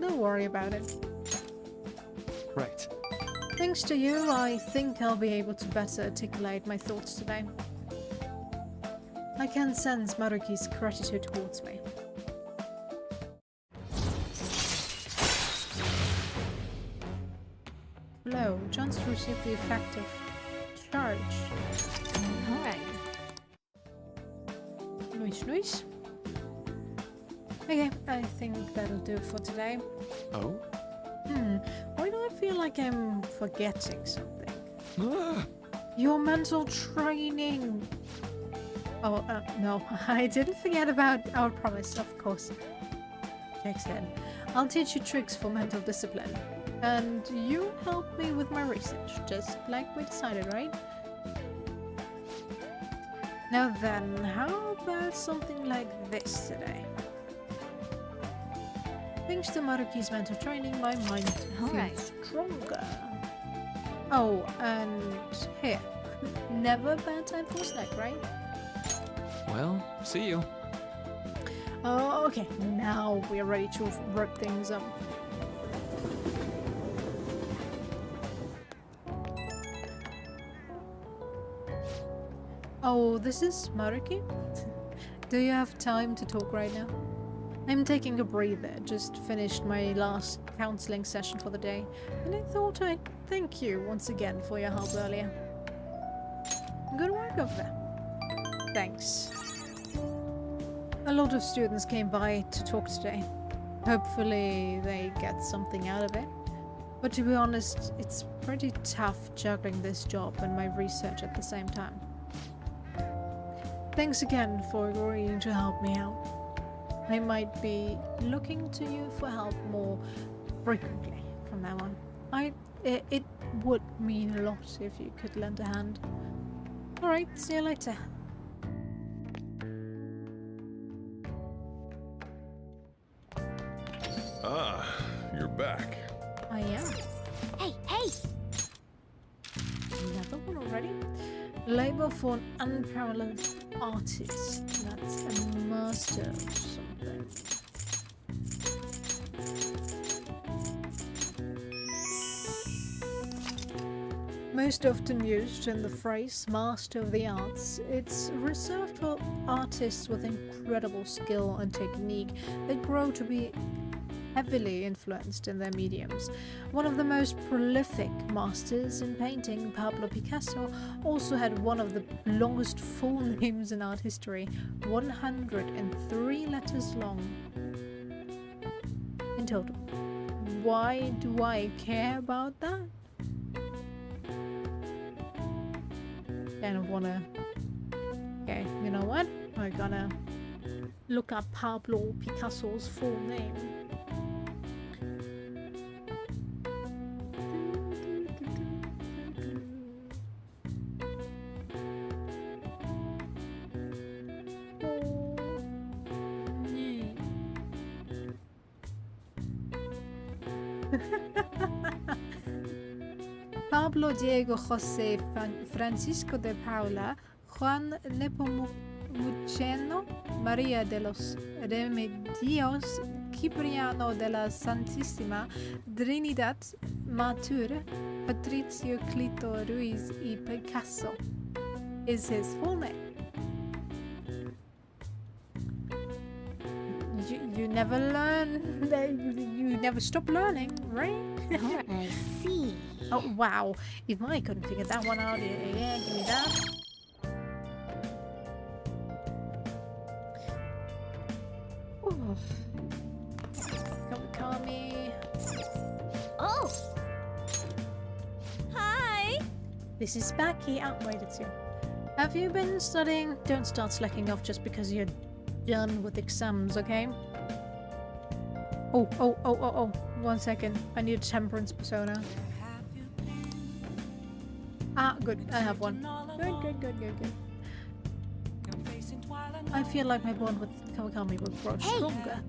Don't worry about it. Right. Thanks to you, I think I'll be able to better articulate my thoughts today. I can sense Maruki's gratitude towards me. Hello, chance to receive the effect of charge. Alright. Nice. Okay, I think that'll do it for today. Oh? Why do I feel like I'm forgetting something? Ah! Your mental training! Oh, no, I didn't forget about our promise, of course. Jack said, I'll teach you tricks for mental discipline. And you help me with my research, just like we decided, right? Now then, how about something like this today? Thanks to Maruki's mental training, my mind feels stronger. Oh, and here. Never a bad time for a snack, right? Well, see you. Oh, okay. Now we're ready to rip things up. Oh, this is Maruki? Do you have time to talk right now? I'm taking a breather, just finished my last counseling session for the day, and I thought I'd thank you once again for your help earlier. Good work over there. Thanks. A lot of students came by to talk today. Hopefully they get something out of it. But to be honest, it's pretty tough juggling this job and my research at the same time. Thanks again for agreeing to help me out. I might be looking to you for help more frequently from now on. It would mean a lot if you could lend a hand. Alright, see you later. Ah, you're back. I am. Hey! Another one already? Labor for an unparalleled artist. That's a master of something. Most often used in the phrase master of the arts, it's reserved for artists with incredible skill and technique that grow to be heavily influenced in their mediums. One of the most prolific masters in painting, Pablo Picasso, also had one of the longest full names in art history, 103 letters long in total. Why do I care about that? Kind of wanna... Okay, you know what? I'm gonna look up Pablo Picasso's full name. Pablo Diego José Francisco de Paula Juan Nepomuceno María de los Remedios Cipriano de la Santísima Trinidad Matur Patricio Clito Ruiz y Picasso is his full name. You never learn, you never stop learning, right? I see. Oh wow, if I couldn't figure that one out, yeah, give me that. Ooh. Call me. Oh! Hi! This is Becky. Oh, wait, it's you. Have you been studying? Don't start slacking off just because you're done with exams, okay? Oh. 1 second. I need a temperance persona. Ah, good. I have one. Good. I feel like my bond with Kawakami will grow stronger.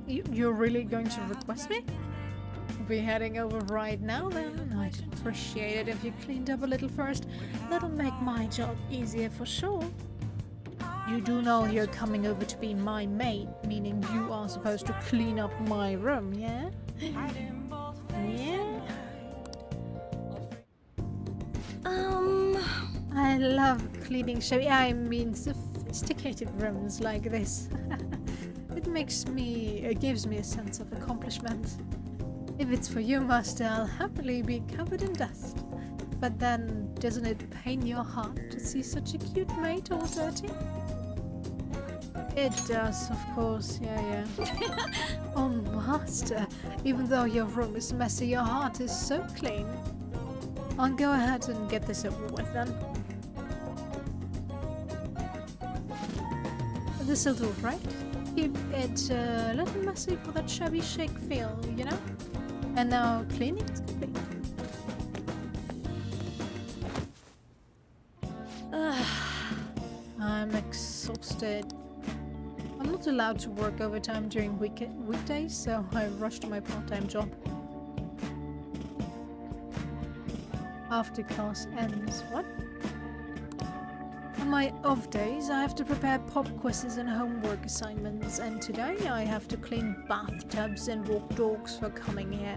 You're really going to request me? We'll be heading over right now then. I'd appreciate it if you cleaned up a little first. That'll make my job easier for sure. You do know you're coming over to be my maid, meaning you are supposed to clean up my room, yeah? Yeah? I love cleaning sophisticated rooms like this. It gives me a sense of accomplishment. If it's for you, Master, I'll happily be covered in dust. But then, doesn't it pain your heart to see such a cute mate all dirty? It does, of course, yeah. Oh, Master, even though your room is messy, your heart is so clean. I'll go ahead and get this over with then. This'll do, right? Keep it a little messy for that shabby chic feel, you know? And now cleaning is complete. I'm exhausted. I'm not allowed to work overtime during weekdays, so I rushed to my part-time job. After class ends, what? On my off days, I have to prepare pop quizzes and homework assignments, and today I have to clean bathtubs and walk dogs for coming here.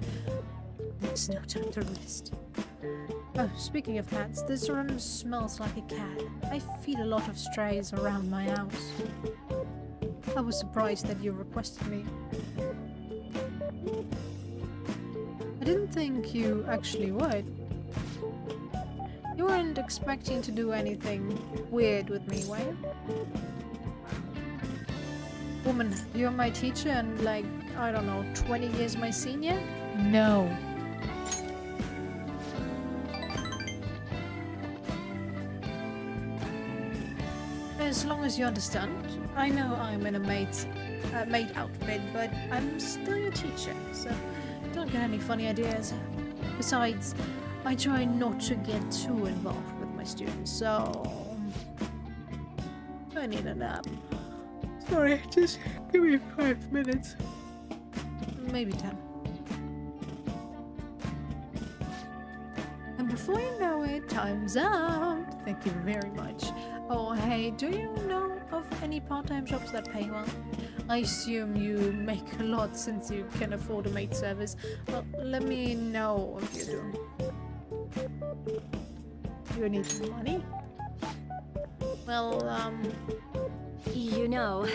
There's no time to rest. Oh, speaking of pets, this room smells like a cat. I feed a lot of strays around my house. I was surprised that you requested me. I didn't think you actually would. You weren't expecting to do anything weird with me, were you? Woman, you're my teacher and like, I don't know, 20 years my senior? No. As long as you understand. I know I'm in a maid outfit, but I'm still your teacher, so don't get any funny ideas. Besides, I try not to get too involved with my students, so I need a nap. Sorry, just give me 5 minutes. Maybe 10. And before you know it, time's up. Thank you very much. Oh, hey, do you know of any part-time jobs that pay well? I assume you make a lot since you can afford a maid service. Well, let me know if you do. You need money? Well, You know.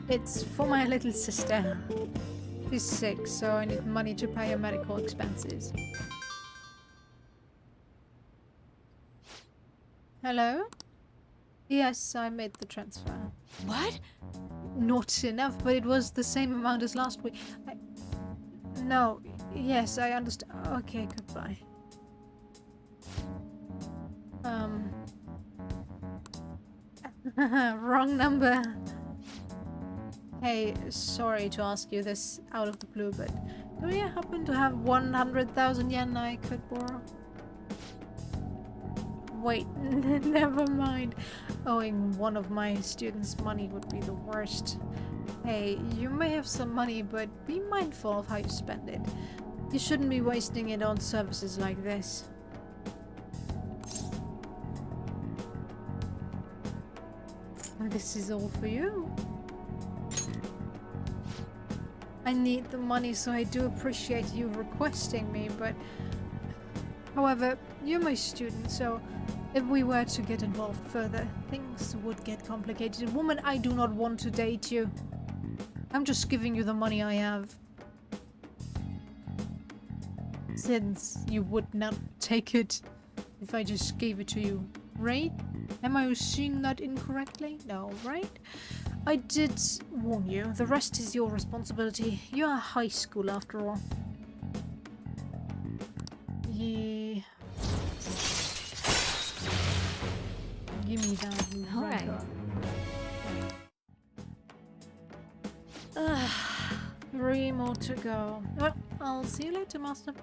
it's for my little sister. She's sick, so I need money to pay her medical expenses. Hello? Yes, I made the transfer. What? Not enough, but it was the same amount as last week. No, yes, I understand. Okay, goodbye. Wrong number. Hey, sorry to ask you this out of the blue, but do you happen to have 100,000 yen I could borrow? Wait, never mind. Owing one of my students money would be the worst. Hey, you may have some money, but be mindful of how you spend it. You shouldn't be wasting it on services like this. This is all for you. I need the money, so I do appreciate you requesting me, but... However, you're my student, so if we were to get involved further, things would get complicated. Woman, I do not want to date you. I'm just giving you the money I have. Since you would not take it if I just gave it to you, right? Am I seeing that incorrectly? No, right? I did warn you. The rest is your responsibility. You are high school after all. Yeah. Give me that. All right. Three more to go. Well, I'll see you later, Master.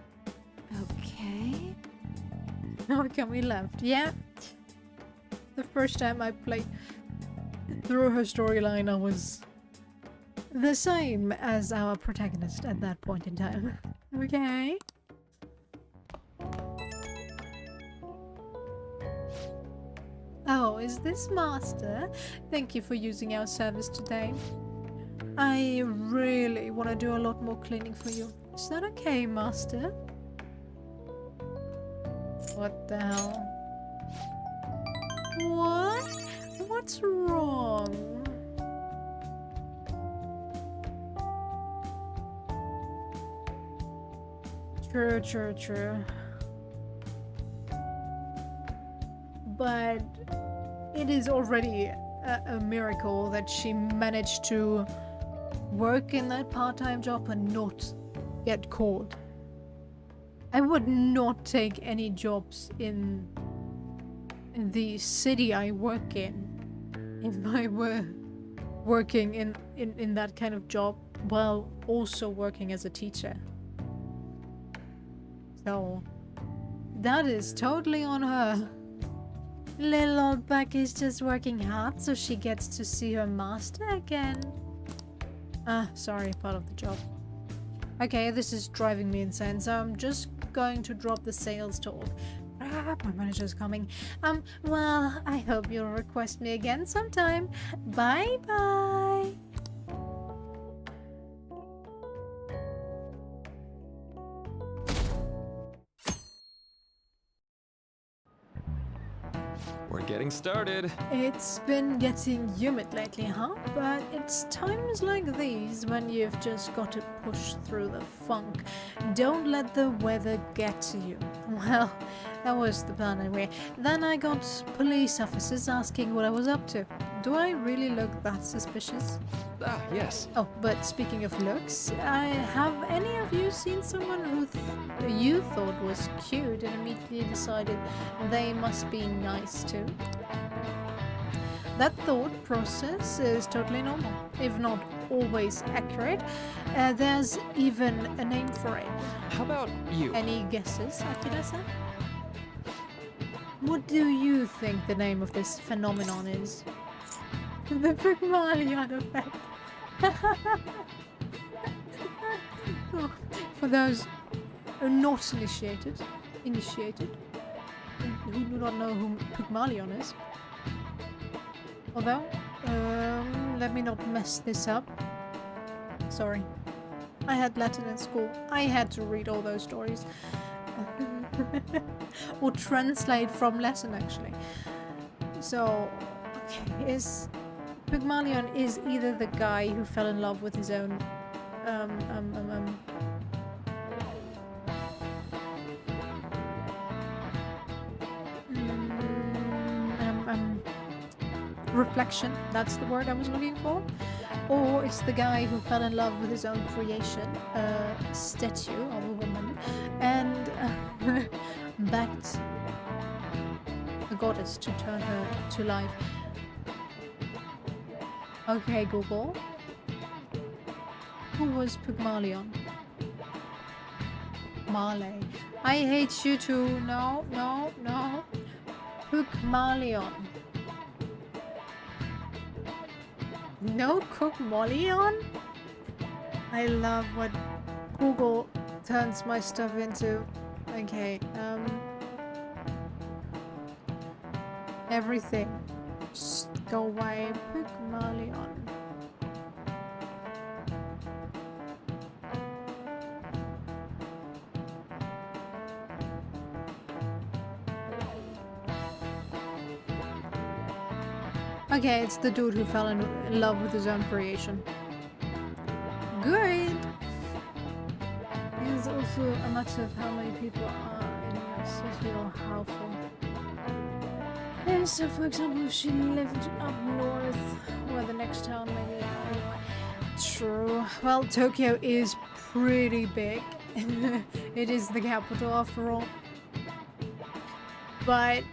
Okay. How come we left? Yeah. The first time I played through her storyline, I was the same as our protagonist at that point in time. Okay. Oh, is this Master? Thank you for using our service today. I really want to do a lot more cleaning for you. Is that okay, Master? What the hell? What? What's wrong? True, true, true. But it is already a miracle that she managed to work in that part-time job and not get caught. I would not take any jobs in the city I work in if I were working in that kind of job while also working as a teacher. So that is totally on her. Little old Buck is just working hard so she gets to see her master again. Ah, sorry, part of the job. Okay, this is driving me insane, so I'm just going to drop the sales talk. Ah, my manager's coming. Well, I hope you'll request me again sometime. Bye-bye. We're getting started. It's been getting humid lately, huh? But it's times like these when you've just got to push through the funk. Don't let the weather get to you. Well, that was the plan anyway. Then I got police officers asking what I was up to. Do I really look that suspicious? Ah, yes. Oh, but speaking of looks, have any of you seen someone who you thought was cute and immediately decided they must be nice too? That thought process is totally normal, if not always accurate. There's even a name for it. How about you? Any guesses, Akira-san? What do you think the name of this phenomenon is? The Pygmalion effect. Oh, for those who are not initiated, who do not know who Pygmalion is. Although, let me not mess this up. Sorry. I had Latin in school. I had to read all those stories. Or translate from Latin, actually. So, okay, Pygmalion is either the guy who fell in love with his own reflection, that's the word I was looking for, or it's the guy who fell in love with his own creation, a statue of a woman, and backed a goddess to turn her to life. Okay, Google. Who was Pygmalion? Marley. I hate you too. No, no, no. Pygmalion. No Pygmalion? I love what Google turns my stuff into. Okay, everything. Just go away, Pygmalion. Okay, it's the dude who fell in love with his own creation. Good! It's also a matter of how many people are in your city or how full. And so, for example, if she lived up north, where the next town maybe anyway. True. Well, Tokyo is pretty big. It is the capital after all. But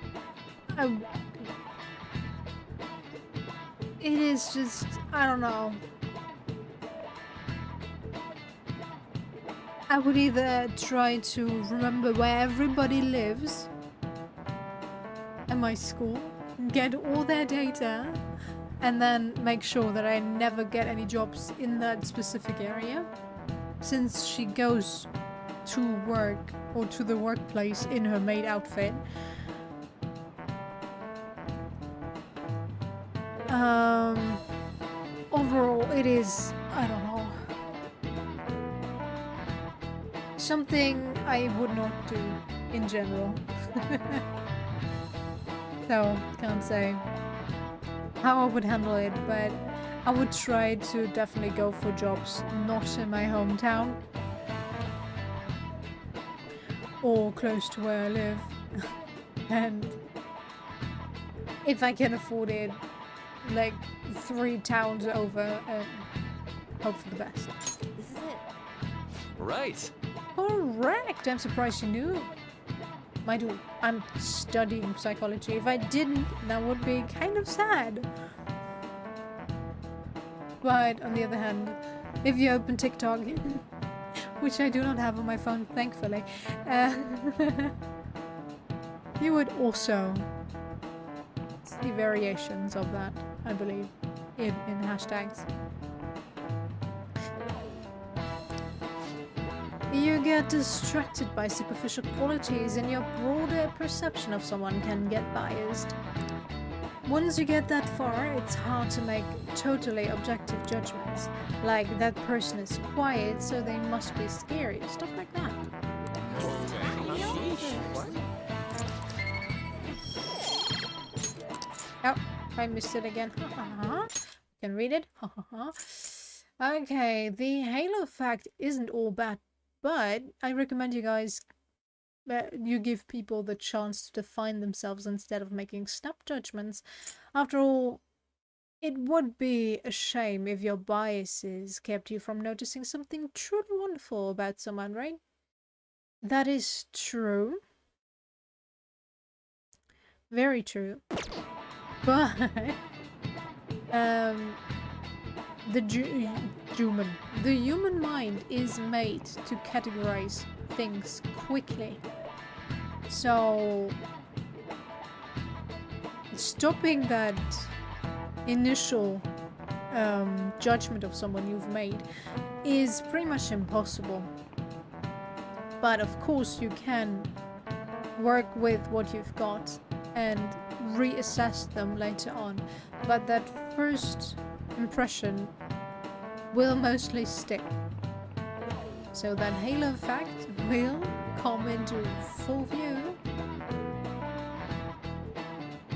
it is just, I don't know. I would either try to remember where everybody lives at my school, get all their data, and then make sure that I never get any jobs in that specific area. Since she goes to work or to the workplace in her maid outfit. Overall, it is, I don't know, something I would not do in general. So, can't say how I would handle it, but I would try to definitely go for jobs not in my hometown or close to where I live. And if I can afford it, like 3 towns over, and hope for the best. This is it. Right. Correct! I'm surprised you knew. Mind you, I'm studying psychology. If I didn't, that would be kind of sad. But on the other hand, if you open TikTok, which I do not have on my phone, thankfully, you would also see variations of that, I believe, in hashtags. You get distracted by superficial qualities and your broader perception of someone can get biased. Once you get that far, it's hard to make totally objective judgments, like that person is quiet so they must be scary, stuff like that. Oh, I missed it again. Can read it. Okay, the halo fact isn't all bad, but I recommend you guys you give people the chance to define themselves instead of making snap judgments. After all, it would be a shame if your biases kept you from noticing something truly wonderful about someone, right? That is true. Very true. But the human mind is made to categorize things quickly. So stopping that initial judgment of someone you've made is pretty much impossible. But of course you can work with what you've got and reassess them later on. But that first impression will mostly stick. So that halo fact will come into full view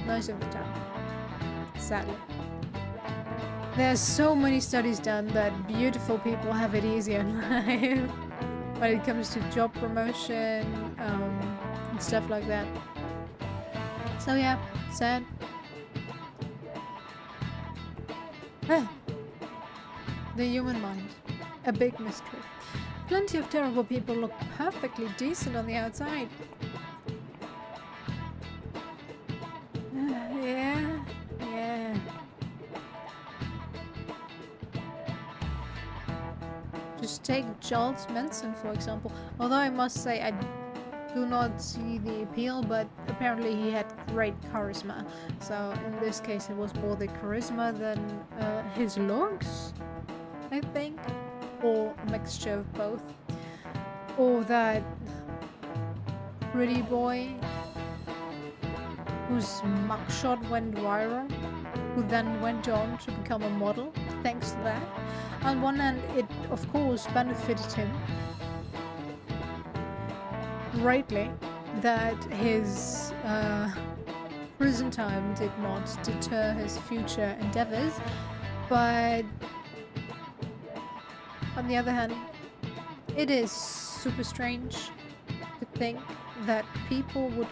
most of the time, sadly. There's so many studies done that beautiful people have it easier in life when it comes to job promotion and stuff like that. So yeah, sad. The human mind, a big mystery. Plenty of terrible people look perfectly decent on the outside. Yeah. Just take Charles Manson, for example. Although I must say I do not see the appeal, but apparently he had great charisma. So in this case it was more the charisma than his looks, I think. Or a mixture of both. Or that pretty boy whose mugshot went viral, who then went on to become a model thanks to that. On one hand, it of course benefited him greatly that his prison time did not deter his future endeavors, but on the other hand, it is super strange to think that people would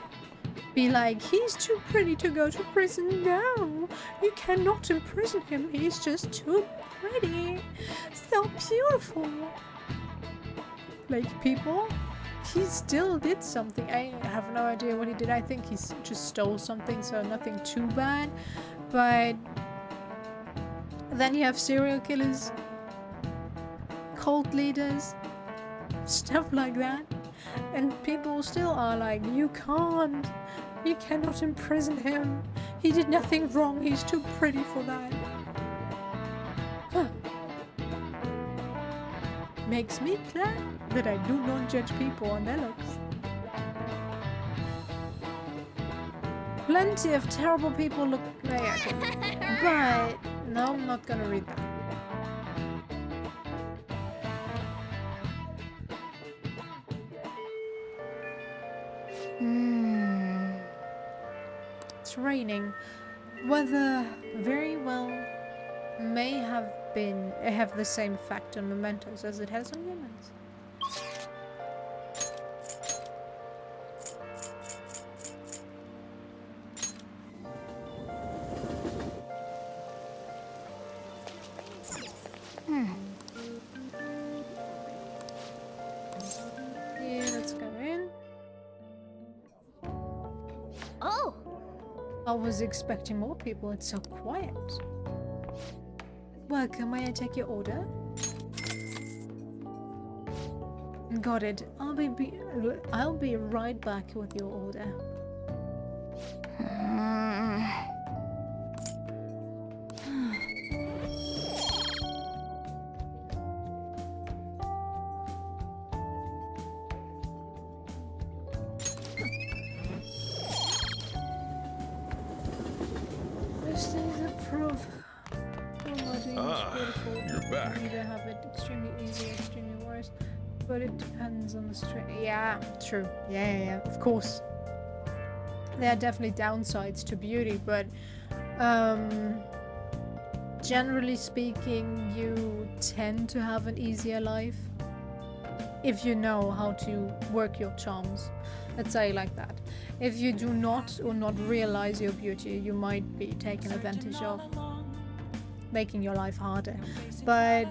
be like, he's too pretty to go to prison. No, you cannot imprison him. He's just too pretty. So beautiful. Like, people, he still did something. I have no idea what he did. I think he just stole something, so nothing too bad. But then you have serial killers, cult leaders, stuff like that, and people still are like, you cannot imprison him, he did nothing wrong, he's too pretty for that. makes me glad that I do not judge people on their looks. Plenty of terrible people look like but no, I'm not gonna read that. It's raining. Weather very well may have the same effect on Mementos as it has on humans. Yeah, let's go in. Oh, I was expecting more people. It's so quiet. Welcome. May I take your order? Got it. I'll be right back with your order. This is a proof. You're back. You either have it extremely easy or extremely worse, but it depends on the Yeah, true. Yeah, of course. There are definitely downsides to beauty, but generally speaking, you tend to have an easier life if you know how to work your charms. Let's say like that. If you do not or not realize your beauty, you might be taken advantage of, making your life harder. But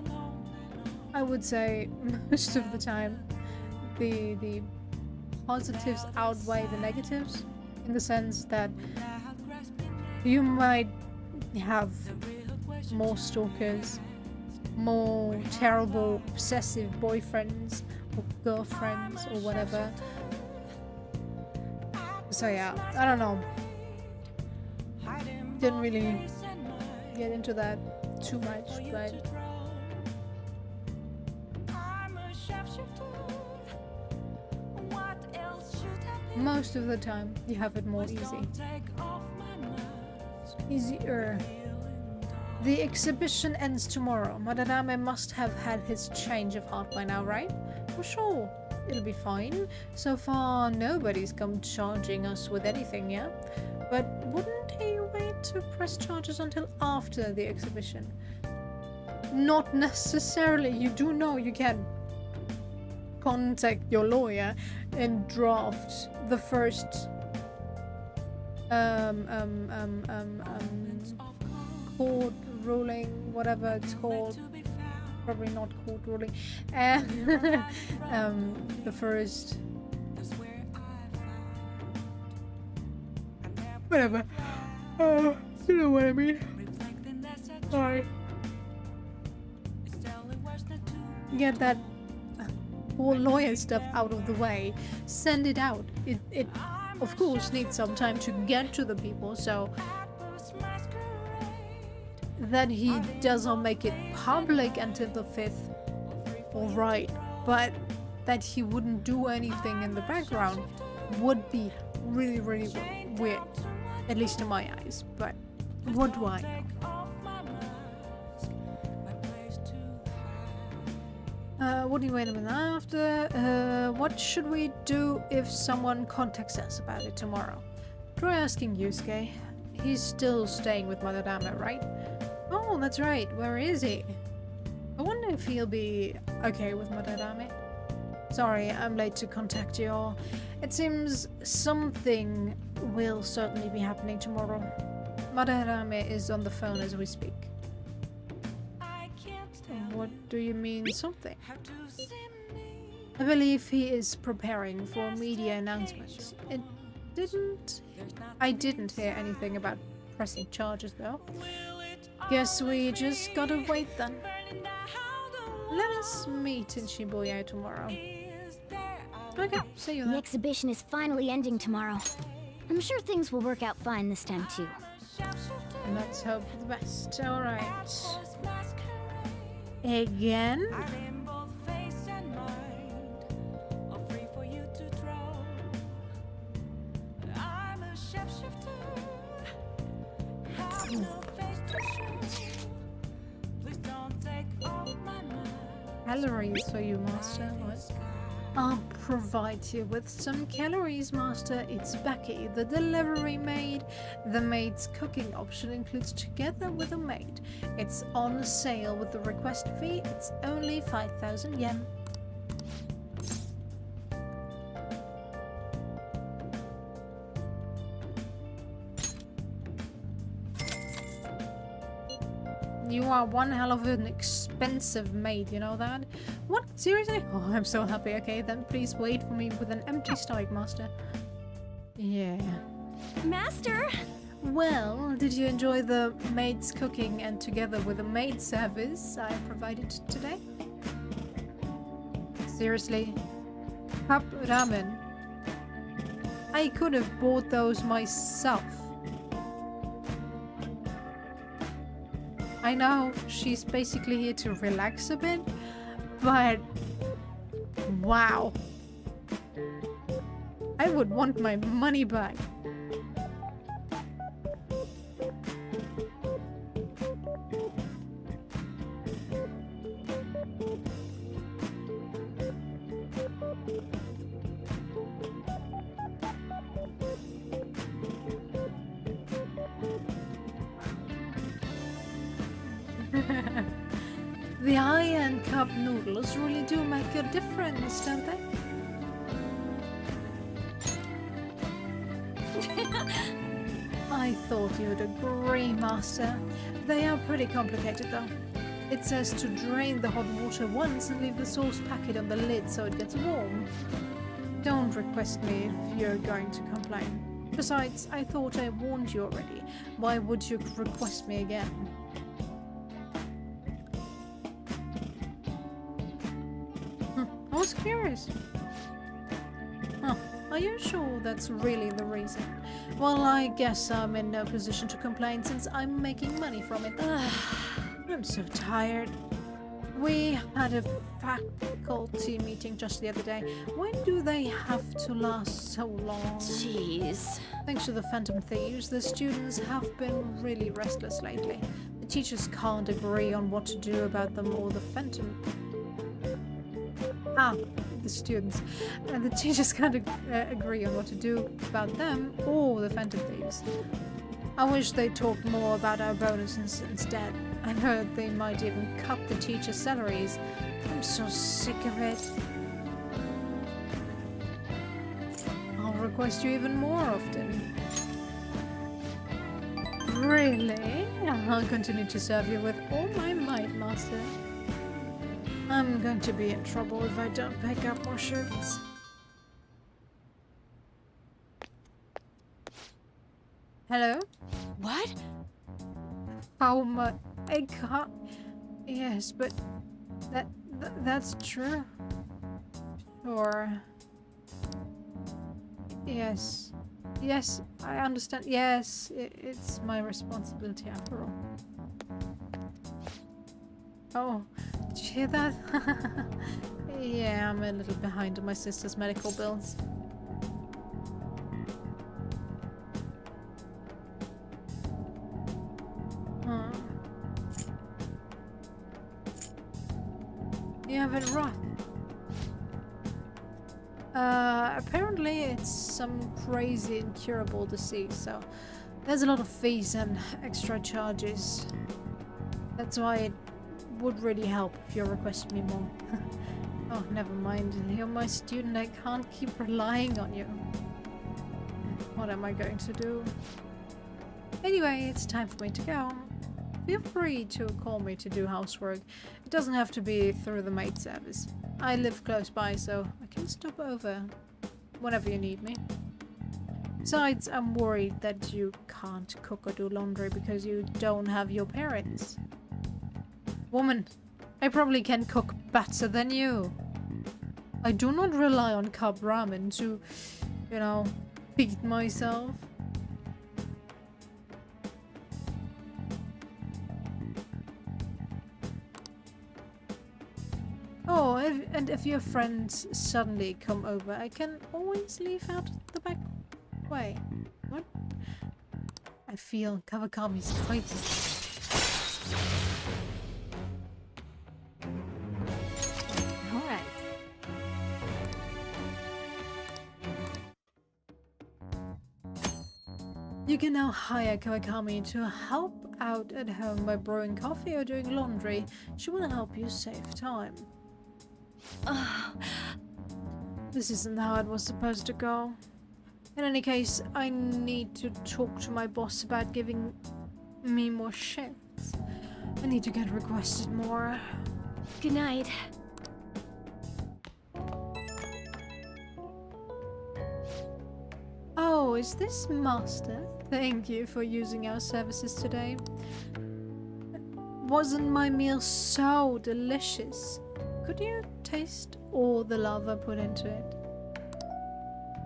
I would say most of the time the positives outweigh the negatives, in the sense that you might have more stalkers, more terrible obsessive boyfriends or girlfriends or whatever. So yeah, I don't know. Didn't really get into that too much, but most of the time you have it more easy. Easier. The exhibition ends tomorrow. Madarame must have had his change of heart by now, right? For sure. It'll be fine. So far, nobody's come charging us with anything, yeah? But wouldn't he wait to press charges until after the exhibition? Not necessarily. You do know you can contact your lawyer and draft the first court ruling, whatever it's called. Probably not court ruling. The first whatever. You know what I mean. Sorry. Get that whole lawyer stuff out of the way. Send it out. It of course needs some time to get to the people, so that he doesn't make it public until the 5th. Alright, but that he wouldn't do anything in the background would be really, really weird. At least in my eyes, but what do I know? What do you wait a minute after? What should we do if someone contacts us about it tomorrow? Try asking Yusuke. He's still staying with Madarame, right? Oh, that's right. Where is he? I wonder if he'll be okay with Madarame. Sorry, I'm late to contact you all. It seems something will certainly be happening tomorrow. Madarame is on the phone as we speak. What do you mean, something? I believe he is preparing for media announcements. I didn't hear anything about pressing charges, though. Guess we just gotta wait then. Let us meet in Shibuya tomorrow. Okay, see you then. The exhibition is finally ending tomorrow. I'm sure things will work out fine this time too. Let's hope for the best. Alright. Again? Calories for you, Master. What? I'll provide you with some calories, Master. It's Becky, the delivery maid. The maid's cooking option includes together with a maid. It's on sale with the request fee. It's only 5,000 yen. You are one hell of an expensive maid, you know that? What? Seriously? Oh, I'm so happy. Okay, then please wait for me with an empty stomach, Master. Yeah. Master! Well, did you enjoy the maid's cooking and together with the maid service I provided today? Seriously? Cup ramen. I could have bought those myself. I know she's basically here to relax a bit, but wow. I would want my money back. The high-end cup noodles really do make a difference, don't they? I thought you'd agree, Master. They are pretty complicated, though. It says to drain the hot water once and leave the sauce packet on the lid so it gets warm. Don't request me if you're going to complain. Besides, I thought I warned you already. Why would you request me again? I was curious. Huh. Are you sure that's really the reason? Well, I guess I'm in no position to complain since I'm making money from it. I'm so tired. We had a faculty meeting just the other day. Why do they have to last so long? Jeez. Thanks to the Phantom Thieves, the students have been really restless lately. The teachers can't agree on what to do about them or the Phantom... the students. And the teachers can't agree on what to do about them or the Phantom Thieves. I wish they'd talk more about our bonuses instead. I heard they might even cut the teachers' salaries. I'm so sick of it. I'll request you even more often. Really? I'll continue to serve you with all my might, Master. I'm going to be in trouble if I don't pick up more shifts. Hello? What? How much? I can't... Yes, but... That's true. Sure. Yes. Yes, I understand. Yes, it's my responsibility after all. Oh, did you hear that? Yeah, I'm a little behind on my sister's medical bills. You have it rough. Apparently it's some crazy incurable disease, so there's a lot of fees and extra charges. That's why it would really help if you requested me more. Oh, never mind. You're my student. I can't keep relying on you. What am I going to do? Anyway, it's time for me to go. Feel free to call me to do housework. It doesn't have to be through the maid service. I live close by, so I can stop over whenever you need me. Besides, I'm worried that you can't cook or do laundry because you don't have your parents. Woman, I probably can cook better than you. I do not rely on cup ramen to, you know, feed myself. Oh, and if your friends suddenly come over, I can always leave out the back way. What? I feel Kawakami's fighting. Alright. You can now hire Kawakami to help out at home by brewing coffee or doing laundry. She will help you save time. This isn't how it was supposed to go. In any case, I need to talk to my boss about giving me more shifts. I need to get requested more. Good night. Oh, is this Master? Thank you for using our services today. Wasn't my meal so delicious? Could you taste all the love I put into it?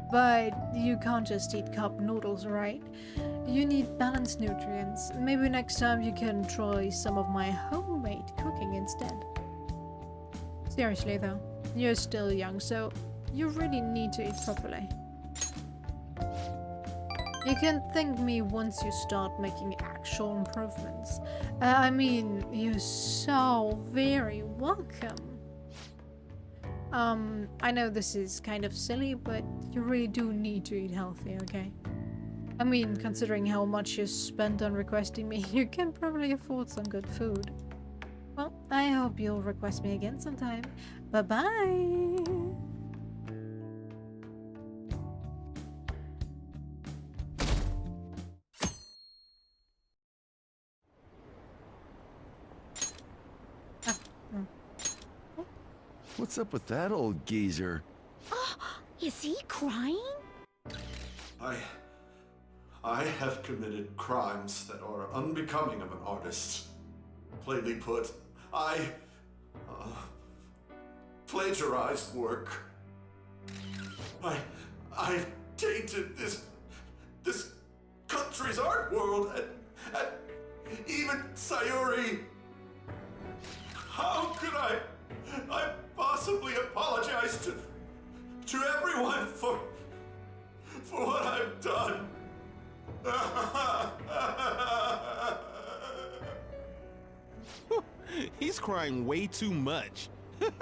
But you can't just eat cup noodles, right? You need balanced nutrients. Maybe next time you can try some of my homemade cooking instead. Seriously though, you're still young, so you really need to eat properly. You can thank me once you start making actual improvements. I mean, you're so very welcome. I know this is kind of silly, but you really do need to eat healthy, okay? I mean, considering how much you spent on requesting me, you can probably afford some good food. Well, I hope you'll request me again sometime. Bye-bye! What's up with that old geezer? Is he crying? I have committed crimes that are unbecoming of an artist. Plainly put, I plagiarized work. I tainted this country's art world and even Sayuri. How could I possibly apologize to everyone for what I've done? He's crying way too much. And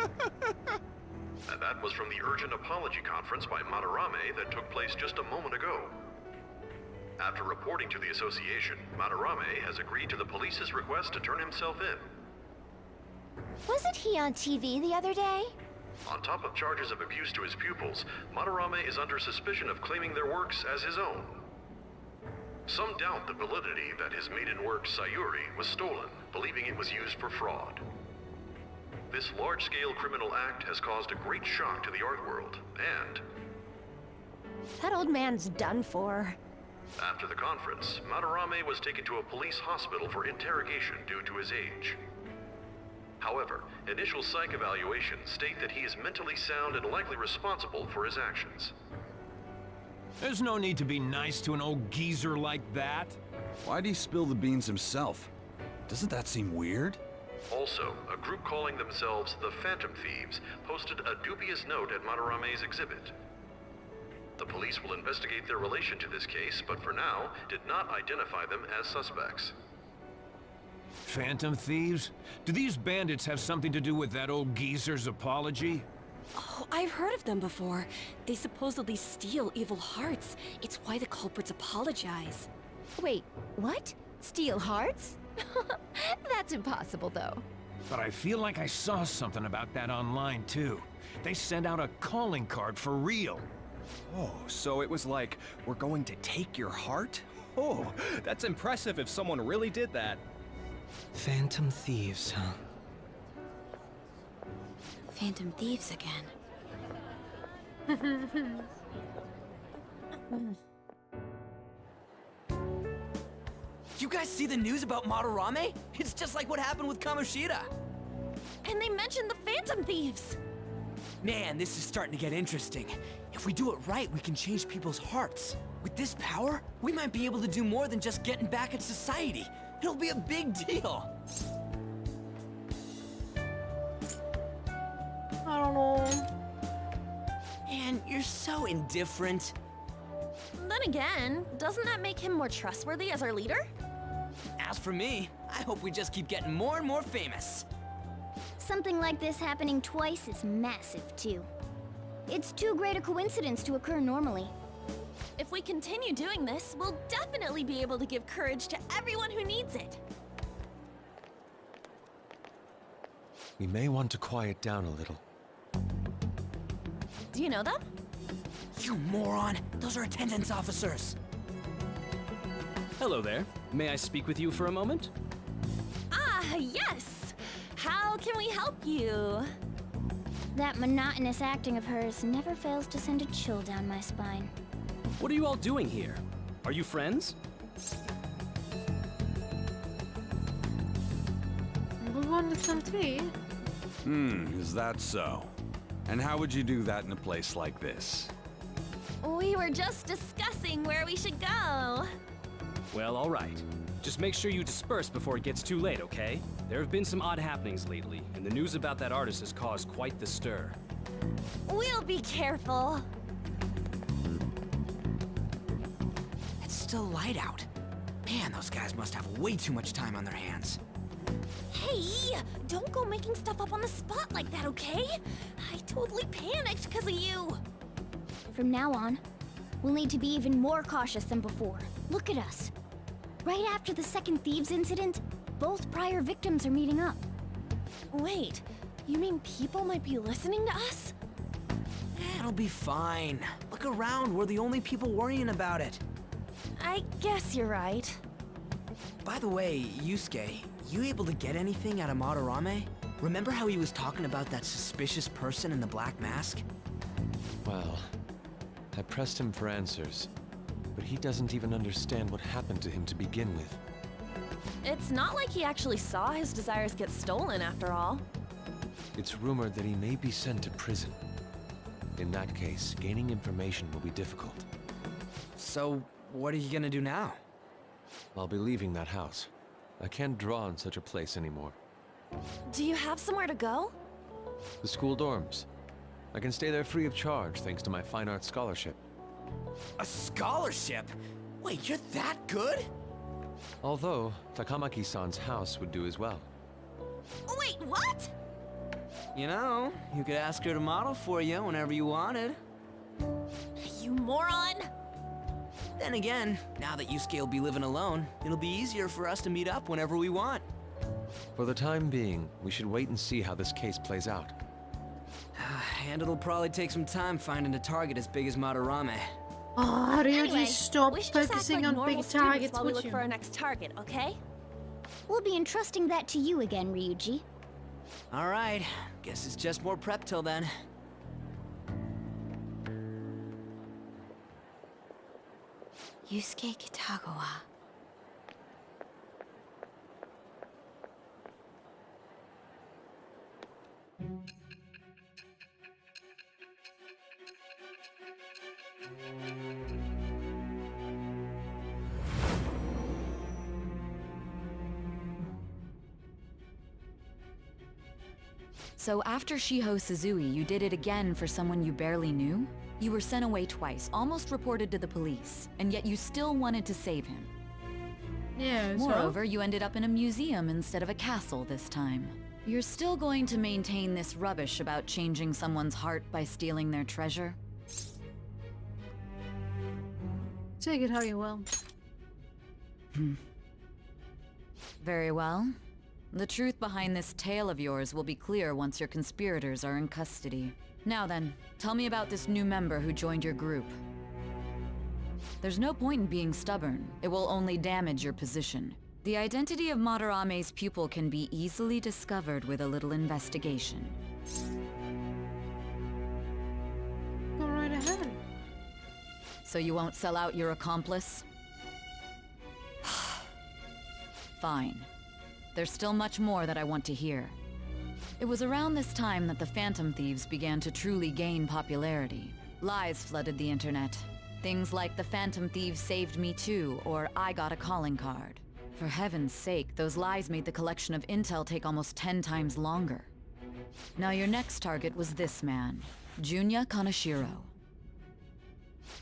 that was from the urgent apology conference by Madarame that took place just a moment ago. After reporting to the association, Madarame has agreed to the police's request to turn himself in. Wasn't he on TV the other day? On top of charges of abuse to his pupils, Madarame is under suspicion of claiming their works as his own. Some doubt the validity that his maiden work, Sayuri, was stolen, believing it was used for fraud. This large-scale criminal act has caused a great shock to the art world, and That old man's done for. after the conference, Madarame was taken to a police hospital for interrogation due to his age. However, initial psych evaluations state that he is mentally sound and likely responsible for his actions. There's no need to be nice to an old geezer like that. Why'd he spill the beans himself? Doesn't that seem weird? Also, a group calling themselves the Phantom Thieves posted a dubious note at Madarame's exhibit. The police will investigate their relation to this case, but for now, did not identify them as suspects. Phantom thieves? Do these bandits have something to do with that old geezer's apology? Oh, I've heard of them before. They supposedly steal evil hearts. It's why the culprits apologize. Wait, what? Steal hearts? That's impossible, though. But I feel like I saw something about that online, too. They sent out a calling card for real. Oh, so it was like, we're going to take your heart? Oh, that's impressive if someone really did that. Phantom thieves, huh? Phantom thieves again. You guys see the news about Madarame? It's just like what happened with Kamoshida. And they mentioned the Phantom Thieves! Man, this is starting to get interesting. If we do it right, we can change people's hearts. With this power, we might be able to do more than just getting back at society. It'll be a big deal. I don't know. Man, you're so indifferent. Then again, doesn't that make him more trustworthy as our leader? As for me, I hope we just keep getting more and more famous. Something like this happening twice is massive, too. It's too great a coincidence to occur normally. If we continue doing this, we'll definitely be able to give courage to everyone who needs it. We may want to quiet down a little. Do you know them? You moron! Those are attendance officers! Hello there. May I speak with you for a moment? Ah, yes! How can we help you? That monotonous acting of hers never fails to send a chill down my spine. What are you all doing here? Are you friends? We wanted some tea. Is that so? And how would you do that in a place like this? We were just discussing where we should go. Well, all right. Just make sure you disperse before it gets too late, okay? There have been some odd happenings lately, and the news about that artist has caused quite the stir. We'll be careful. It's still light out. Man, those guys must have way too much time on their hands. Hey, don't go making stuff up on the spot like that, okay? I totally panicked because of you. From now on, we'll need to be even more cautious than before. Look at us. Right after the second Thieves incident, both prior victims are meeting up. Wait, you mean people might be listening to us? It'll be fine. Look around, we're the only people worrying about it. I guess you're right. By the way, Yusuke, you able to get anything out of Madarame? Remember how he was talking about that suspicious person in the black mask? Well, I pressed him for answers, but he doesn't even understand what happened to him to begin with. It's not like he actually saw his desires get stolen after all. It's rumored that he may be sent to prison. In that case, gaining information will be difficult. So, what are you gonna do now? I'll be leaving that house. I can't draw in such a place anymore. Do you have somewhere to go? The school dorms. I can stay there free of charge thanks to my fine arts scholarship. A scholarship? Wait, you're that good? Although, Takamaki-san's house would do as well. Wait, what? You know, you could ask her to model for you whenever you wanted. You moron! Then again, now that Yusuke will be living alone, it'll be easier for us to meet up whenever we want. For the time being, we should wait and see how this case plays out. And it'll probably take some time finding a target as big as Madarame. Oh, Ryuji, Anyway, stop we should just act focusing like on normal big students targets, while we would look you? for our next target, okay? We'll be entrusting that to you again, Ryuji. All right, guess it's just more prep till then. Yusuke Kitagawa. So after Shiho Suzui, you did it again for someone you barely knew? You were sent away twice, almost reported to the police, and yet you still wanted to save him. Yeah, Moreover, you ended up in a museum instead of a castle this time. You're still going to maintain this rubbish about changing someone's heart by stealing their treasure? Take it how you will. Very well. The truth behind this tale of yours will be clear once your conspirators are in custody. Now then, tell me about this new member who joined your group. There's no point in being stubborn. It will only damage your position. The identity of Madarame's pupil can be easily discovered with a little investigation. Go right ahead. So you won't sell out your accomplice? Fine. There's still much more that I want to hear. It was around this time that the Phantom Thieves began to truly gain popularity. Lies flooded the internet. Things like the Phantom Thieves saved me too, or I got a calling card. For heaven's sake, those lies made the collection of intel take almost 10 times longer. Now your next target was this man, Junya Kaneshiro.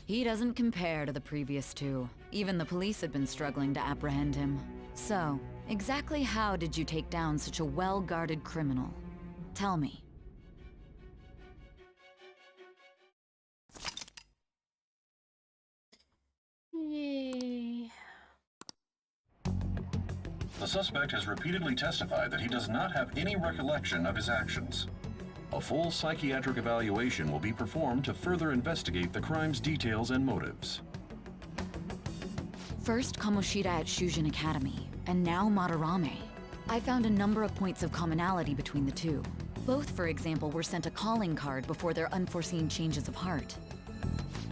He doesn't compare to the previous two. Even the police had been struggling to apprehend him. So, exactly how did you take down such a well-guarded criminal? Tell me. Yay. The suspect has repeatedly testified that he does not have any recollection of his actions. A full psychiatric evaluation will be performed to further investigate the crime's details and motives. First Kamoshida at Shujin Academy, and now Madarame. I found a number of points of commonality between the two. Both, for example, were sent a calling card before their unforeseen changes of heart.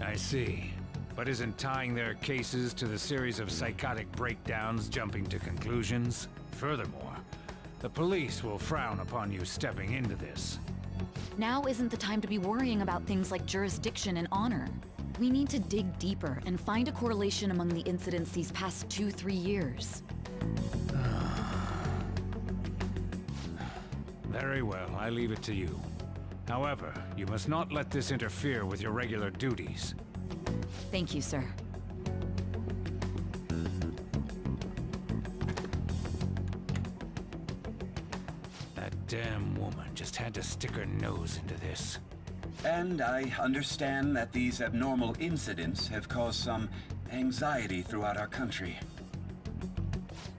I see. But isn't tying their cases to the series of psychotic breakdowns jumping to conclusions? Furthermore, the police will frown upon you stepping into this. Now isn't the time to be worrying about things like jurisdiction and honor. We need to dig deeper and find a correlation among the incidents these past 2-3 years. Very well, I leave it to you. However, you must not let this interfere with your regular duties. Thank you, sir. That damn woman just had to stick her nose into this. And I understand that these abnormal incidents have caused some anxiety throughout our country.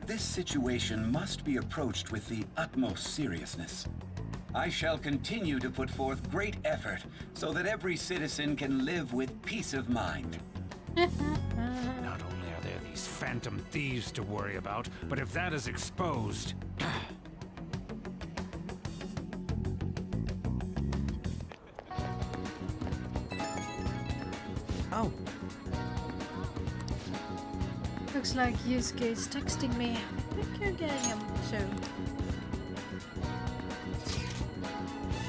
This situation must be approached with the utmost seriousness. I shall continue to put forth great effort so that every citizen can live with peace of mind. Not only are there these phantom thieves to worry about, but if that is exposed... Oh. Looks like Yusuke is texting me. I think you're getting him soon.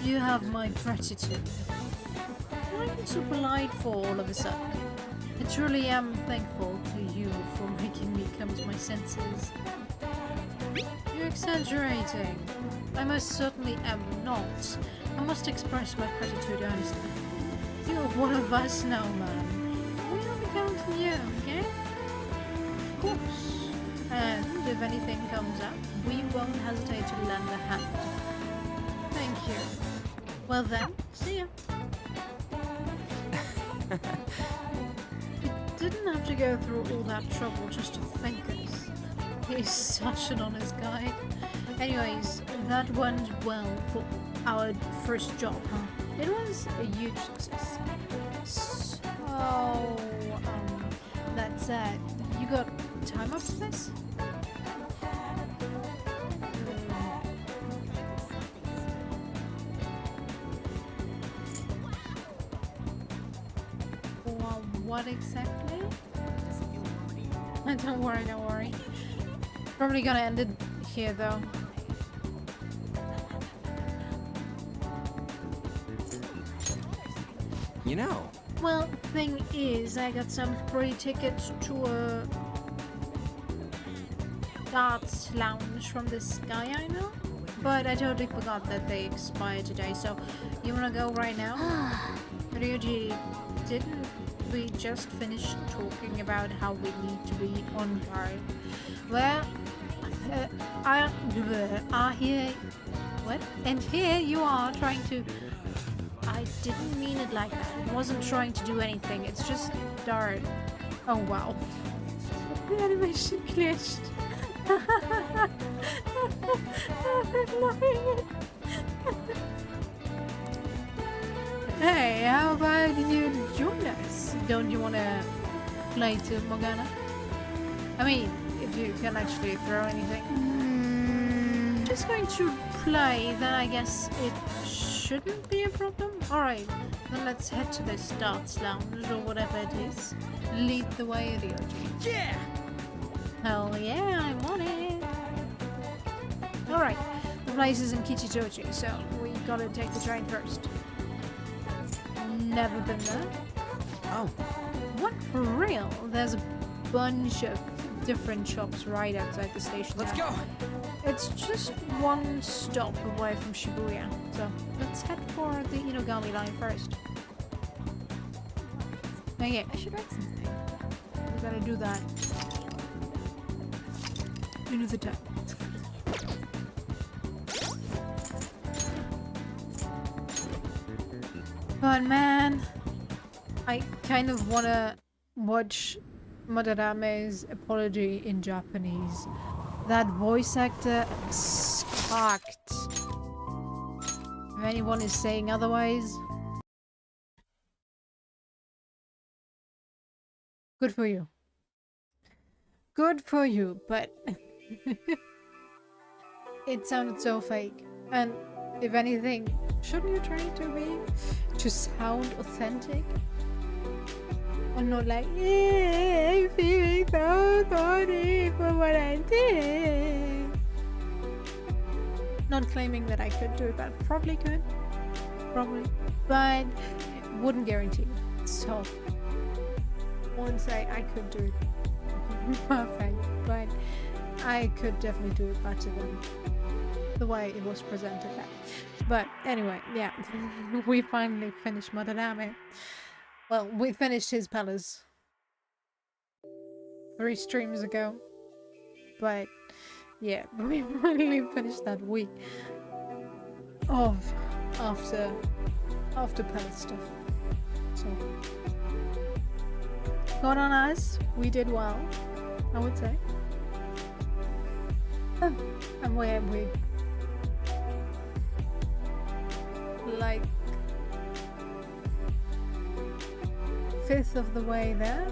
You have my gratitude. Why are you so polite for all of a sudden? I truly am thankful to you for making me come to my senses. You're exaggerating. I most certainly am not. I must express my gratitude honestly. You're one of us now, man. We'll be counting you, okay? Of course. And if anything comes up, we won't hesitate to lend a hand. Thank you. Well then, see ya. You didn't have to go through all that trouble just to thank us. He's such an honest guy. Anyways, that went well for our first job, huh? It was a huge success. So, that said, you got time up for this? Well, what exactly? Don't worry, don't worry. Probably gonna end it here though. You know. Well, thing is, I got some free tickets to a darts lounge from this guy I know, but I totally forgot that they expired today, so you wanna go right now? Ryuji, didn't we just finish talking about how we need to be on guard? Well, what? And here you are trying to... I didn't mean it like that. I wasn't trying to do anything. It's just dart. Oh wow. The animation glitched. I'm loving it. Hey, how about you join us? Don't you want to play to Morgana? I mean, if you can actually throw anything. Just going to play, then I guess it shouldn't be a problem. Alright, then let's head to this darts lounge or whatever it is. Lead the way, Ryoji. Yeah! Hell yeah, I'm on it. Alright, the place is in Kichitochi, so we gotta take the train first. Never been there. Oh. What, for real? There's a bunch of different shops right outside the station. Let's now. go! It's just one stop away from Shibuya, so let's head for the Inogami line first. Okay, I should write something. We gotta do that. Another time. But man, I kind of wanna watch Madarame's apology in Japanese. That voice actor sucked. If anyone is saying otherwise, good for you. Good for you, but it sounded so fake. And if anything, shouldn't you try to sound authentic? Or not like, yeah, I'm feeling so sorry for what I did. Not claiming that I could do it, but probably could. Probably. But wouldn't guarantee. So, won't say I could do it perfect, but I could definitely do it better than the way it was presented there. But anyway, yeah, we finally finished Madarame. Well, we finished his palace 3 streams ago, but yeah, we finally finished that week of after palace stuff. So, good on us. We did well, I would say. Oh, and we like 1/5 of the way there.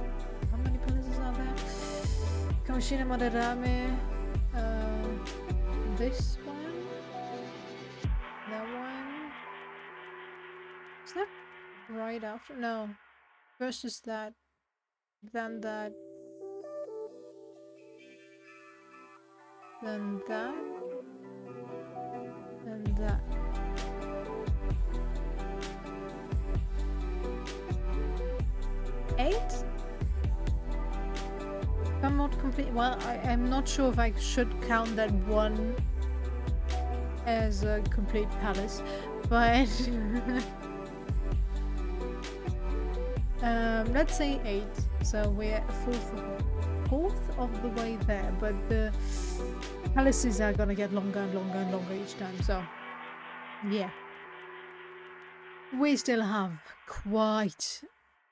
How many palaces are there? Kamishina, Madarame, this one, that one. Is that right after? No. First is that, then that, then that, then that. Eight? I'm not complete. Well, I'm not sure if I should count that one as a complete palace, but let's say 8. So we're a fourth of the way there, but the palaces are gonna get longer and longer and longer each time. So yeah, we still have quite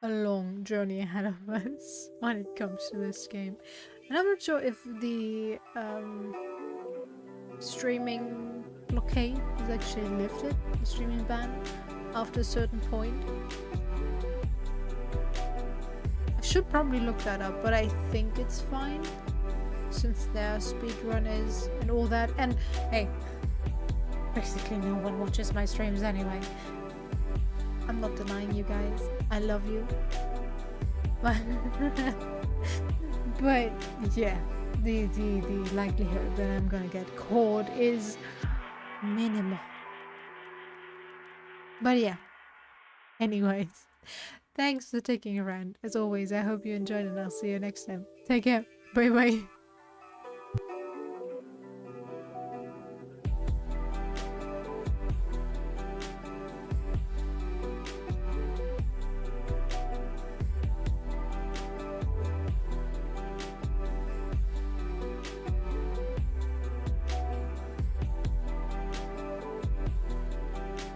a long journey ahead of us when it comes to this game. And I'm not sure if the streaming blockade is actually lifted, the streaming ban, after a certain point. I should probably look that up, but I think it's fine since there are speedrunners and all that. And hey, basically no one watches my streams anyway. I'm not denying you guys. I love you. But yeah, the likelihood that I'm gonna get caught is minimal. But yeah. Anyways, thanks for sticking around. As always, I hope you enjoyed and I'll see you next time. Take care. Bye bye.